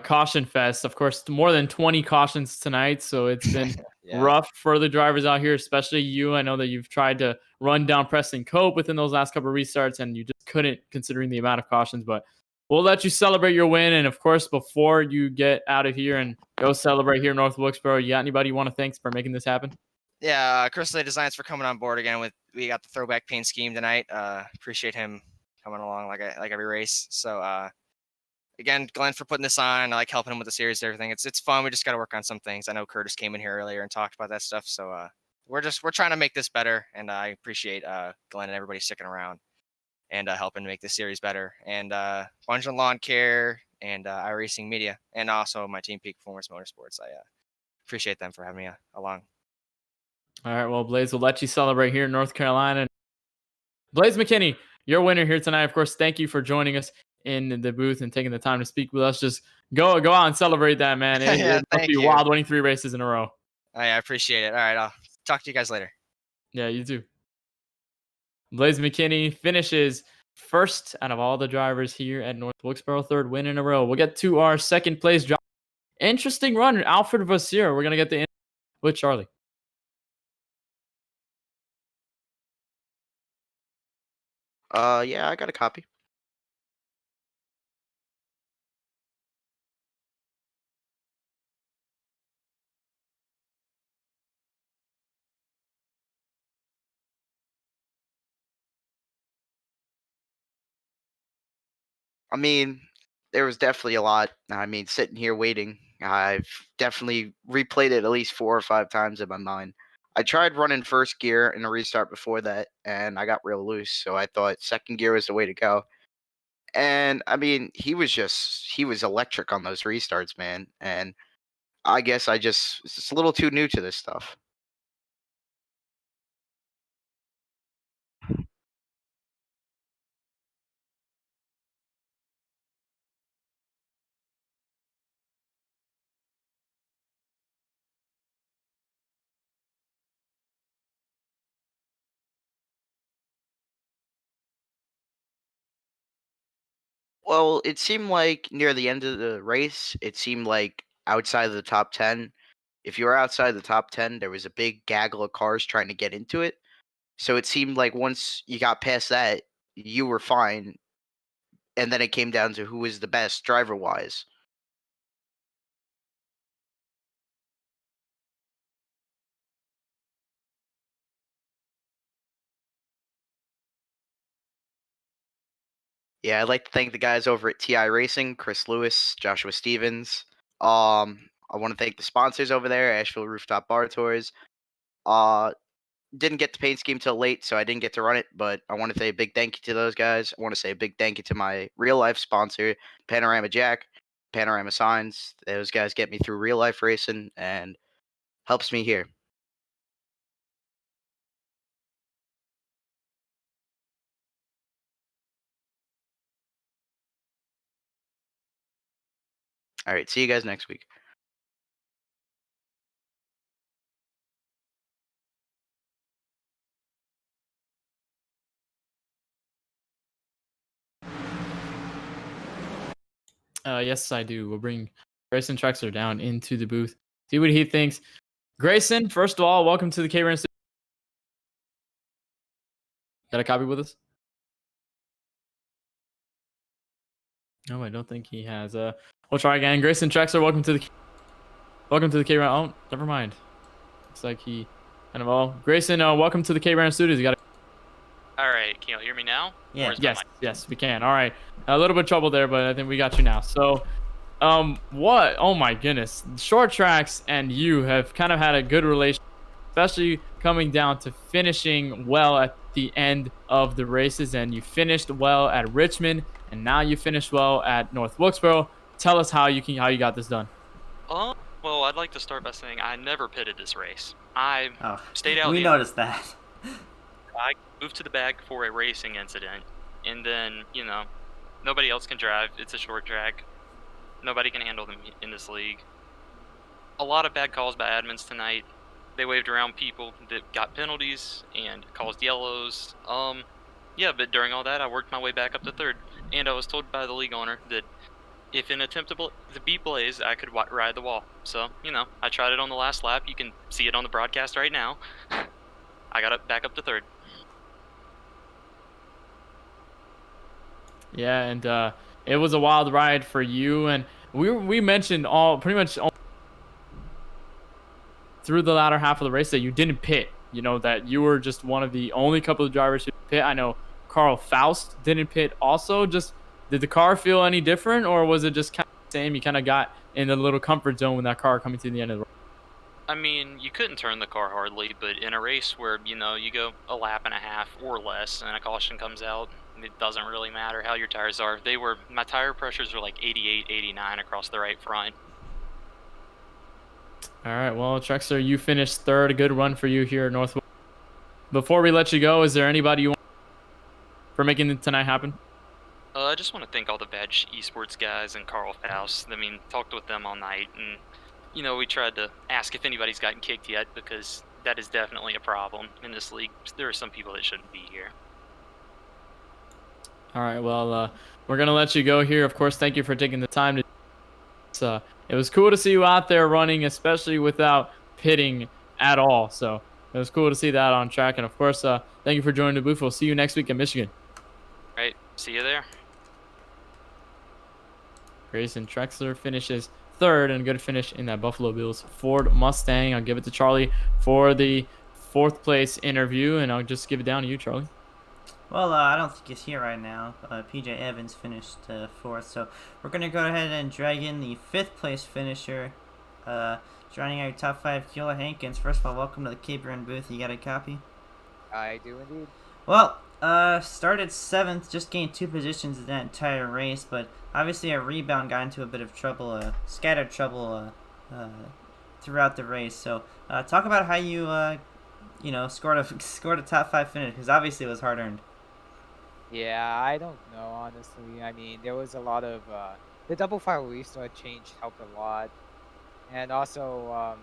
caution fest. Of course, more than 20 cautions tonight, so it's been Yeah. rough for the drivers out here, especially you. I know that you've tried to run down Preston Cope within those last couple of restarts, and you just couldn't, considering the amount of cautions. But we'll let you celebrate your win, and of course, before you get out of here and go celebrate here in North Wilkesboro, you got anybody you want to thank for making this happen? Yeah, Crystal Designs for coming on board again. We got the throwback paint scheme tonight. Appreciate him coming along like every race. So again, Glenn for putting this on. I like helping him with the series and everything. It's fun. We just got to work on some things. I know Curtis came in here earlier and talked about that stuff. So we're trying to make this better, and I appreciate Glenn and everybody sticking around and helping make this series better. And Bundren Lawn Care and iRacing Media, and also my team Peak Performance Motorsports. I appreciate them for having me along. All right, well, Blaze will let you celebrate here in North Carolina. Blaze McKinney, your winner here tonight. Of course, thank you for joining us in the booth and taking the time to speak with us. Just go out and celebrate that, man. It must be wild winning 3 races in a row. I appreciate it. All right, I'll talk to you guys later. Yeah, you too. Blaze McKinney finishes first out of all the drivers here at North Wilkesboro, 3rd win in a row. We'll get to our 2nd place driver. Interesting run, Alfred Vassir. We're going to get the with Charlie. Yeah, I got a copy. I mean, there was definitely a lot. I mean, sitting here waiting, I've definitely replayed it at least 4 or 5 times in my mind. I tried running first gear in a restart before that, and I got real loose, so I thought second gear was the way to go. And I mean, he was electric on those restarts, man. And I guess it's just a little too new to this stuff. Well, it seemed like near the end of the race, it seemed like outside of the top 10, if you were outside the top 10, there was a big gaggle of cars trying to get into it. So it seemed like once you got past that, you were fine. And then it came down to who was the best driver wise. Yeah, I'd like to thank the guys over at TI Racing, Chris Lewis, Joshua Stevens. I want to thank the sponsors over there, Asheville Rooftop Bar Tours. didn't get the paint scheme till late, so I didn't get to run it. But I want to say a big thank you to those guys. I want to say a big thank you to my real life sponsor, Panorama Jack, Panorama Signs. Those guys get me through real life racing and helps me here. All right, see you guys next week. Yes, I do. We'll bring Grayson Trexler down into the booth. See what he thinks. Grayson, first of all, welcome to the KBRN studio. Got a copy with us? No, I don't think he has. We'll try again. Grayson Trexler, welcome to the KBRN. Oh, never mind. Looks like he kind of all. Grayson, welcome to the KBRN studios. You got. All right, can you hear me now? Yeah. Yes, we can. All right. A little bit of trouble there, but I think we got you now. So, what? Oh my goodness. Short tracks and you have kind of had a good relation, especially coming down to finishing well at the end of the races. And you finished well at Richmond, and now you finished well at North Wilkesboro. Tell us how you got this done. Well, I'd like to start by saying I never pitted this race. I stayed out. We noticed that. I moved to the back for a racing incident, and then, you know, nobody else can drive. It's a short track. Nobody can handle them in this league. A lot of bad calls by admins tonight. They waved around people that got penalties and caused yellows. Yeah, but during all that, I worked my way back up to third, and I was told by the league owner that if an attempt to beat Blaze, I could ride the wall. So, you know, I tried it on the last lap. You can see it on the broadcast right now. I got back up to third. Yeah, and it was a wild ride for you, and we mentioned pretty much through the latter half of the race that you didn't pit. You know, that you were just one of the only couple of drivers who pit. I know Carl Faust didn't pit also. Just did the car feel any different, or was it just kind of the same? You kind of got in a little comfort zone with that car coming to the end of the race. I mean, you couldn't turn the car hardly, but in a race where, you know, you go a lap and a half or less and a caution comes out, it doesn't really matter how your tires are. My tire pressures were like 88, 89 across the right front. All right, well, Trexler, you finished third. A good run for you here at North. Before we let you go, is there anybody you want for making tonight happen? I just want to thank all the Badge Esports guys and Carl Faust. I mean, talked with them all night, and, you know, we tried to ask if anybody's gotten kicked yet, because that is definitely a problem in this league. There are some people that shouldn't be here. All right, well, we're going to let you go here. Of course, thank you for taking the time to. It was cool to see you out there running, especially without pitting at all. So it was cool to see that on track. And, of course, thank you for joining the booth. We'll see you next week in Michigan. All right, see you there. Grayson Trexler finishes third, and a good finish in that Buffalo Bills Ford Mustang. I'll give it to Charlie for the fourth place interview, and I'll just give it down to you, Charlie. Well, I don't think he's here right now. PJ Evans finished fourth, so we're going to go ahead and drag in the fifth place finisher. Joining our top five, Keela Hankins. First of all, welcome to the KBRN booth. You got a copy? I do indeed. Well, started seventh, just gained 2 positions in that entire race, but obviously a rebound got into a bit of trouble, scattered trouble throughout the race. So talk about how you, scored a top 5 finish, because obviously it was hard earned. Yeah, I don't know, honestly. I mean, there was a lot of the double file restart change helped a lot, and also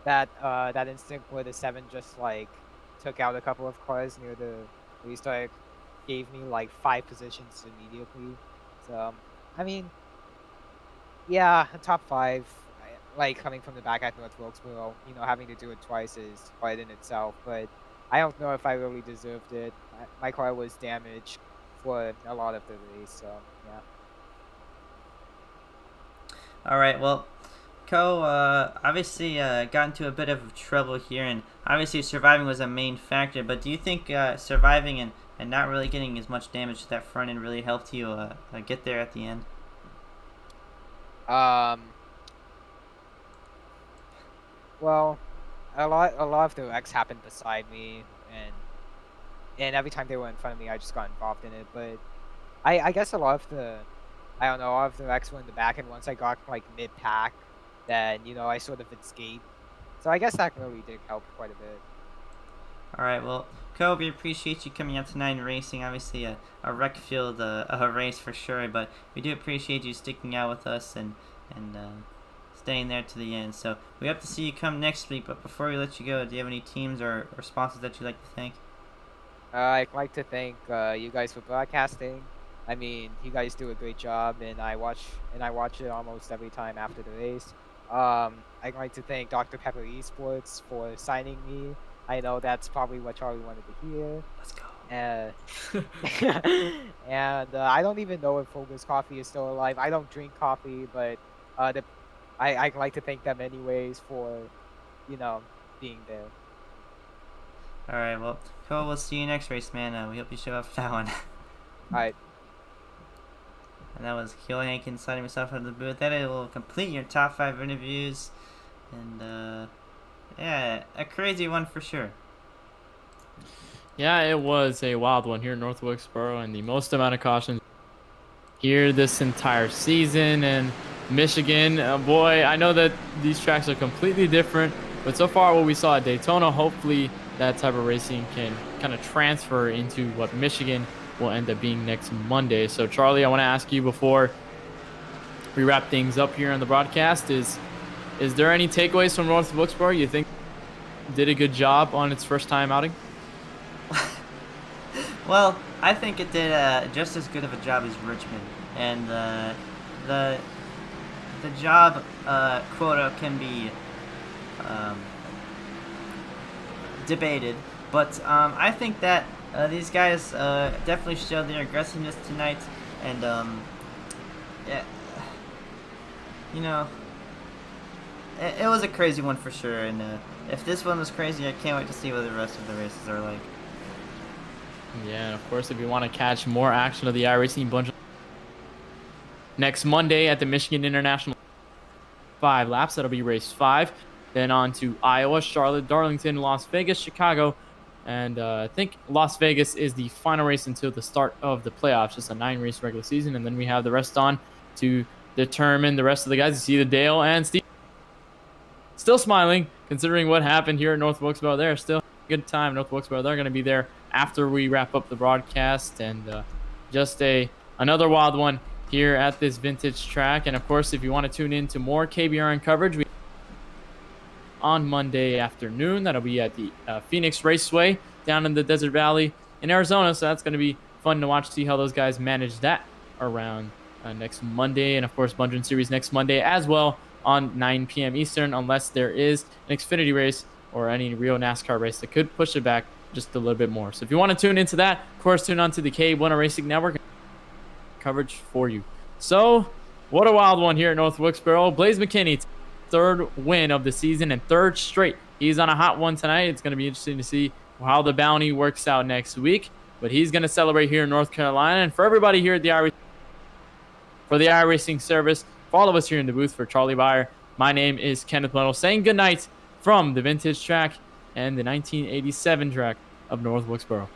that instant where the 7 just like took out a couple of cars near the restart gave me like 5 positions immediately. So I mean, yeah, a top 5, like coming from the back at North Wilkesboro, you know, having to do it twice is hard in itself, but I don't know if I really deserved it. My car was damaged for a lot of the race, so yeah. All right, well, Co, obviously got into a bit of trouble here, and obviously surviving was a main factor, but do you think surviving and not really getting as much damage to that front end really helped you get there at the end? Well, a lot of the wrecks happened beside me, and every time they were in front of me, I just got involved in it. But I guess a lot of the wrecks were in the back, and once I got like mid pack, then I sort of escaped. So I guess that really did help quite a bit. All right, well, Kobe, appreciate you coming out tonight and racing. Obviously, a wreck field a race for sure, but we do appreciate you sticking out with us and staying there to the end. So we hope to see you come next week. But before we let you go, do you have any teams or sponsors that you'd like to thank? I'd like to thank you guys for broadcasting. I mean, you guys do a great job, and I watch it almost every time after the race. I'd like to thank Dr. Pepper Esports for signing me. I know that's probably what Charlie wanted to hear. Let's go. And I don't even know if Focus Coffee is still alive. I don't drink coffee, but I'd like to thank them anyways for, being there. All right, well, Cole, we'll see you next race, man. We hope you show up for that one. All right. And that was Kelan Hankins signing himself out of the booth. That will complete your top 5 interviews. And, yeah, a crazy one for sure. Yeah, it was a wild one here in North Wilkesboro, and the most amount of cautions here this entire season. And Michigan, boy, I know that these tracks are completely different, but so far what we saw at Daytona, hopefully that type of racing can kind of transfer into what Michigan will end up being next Monday. So Charlie, I want to ask you before we wrap things up here on the broadcast, is there any takeaways from North Wilkesboro you think did a good job on its first time outing? Well, I think it did just as good of a job as Richmond, and the job quota can be debated, but I think that these guys definitely showed their aggressiveness tonight, and yeah, it was a crazy one for sure. And if this one was crazy, I can't wait to see what the rest of the races are like. Yeah, and of course, if you want to catch more action of the iRacing Bundren next Monday at the Michigan International 5 laps, that'll be race 5. Then on to Iowa, Charlotte, Darlington, Las Vegas, Chicago. And I think Las Vegas is the final race until the start of the playoffs, just a 9-race regular season. And then we have the rest on to determine the rest of the guys. You see the Dale and Steve still smiling, considering what happened here at North Wilkesboro. They're still a good time. North Wilkesboro, they're going to be there after we wrap up the broadcast. And just another wild one here at this vintage track. And of course, if you want to tune in to more KBRN coverage, we on Monday afternoon, that'll be at the Phoenix Raceway down in the Desert Valley in Arizona. So that's going to be fun to watch, see how those guys manage that around next Monday. And of course, Bundren Series next Monday as well on 9 p.m. Eastern, unless there is an Xfinity race or any real NASCAR race that could push it back just a little bit more. So if you want to tune into that, of course, tune on to the K1 Racing Network coverage for you. So what a wild one here at North Wilkesboro. Blaze McKinney, third win of the season and third straight. He's on a hot one tonight. It's going to be interesting to see how the bounty works out next week. But he's going to celebrate here in North Carolina. And for everybody here at the iRacing service, follow us here in the booth. For Charlie Baier, my name is Kenneth Bueno, saying good night from the vintage track and the 1987 track of North Wilkesboro.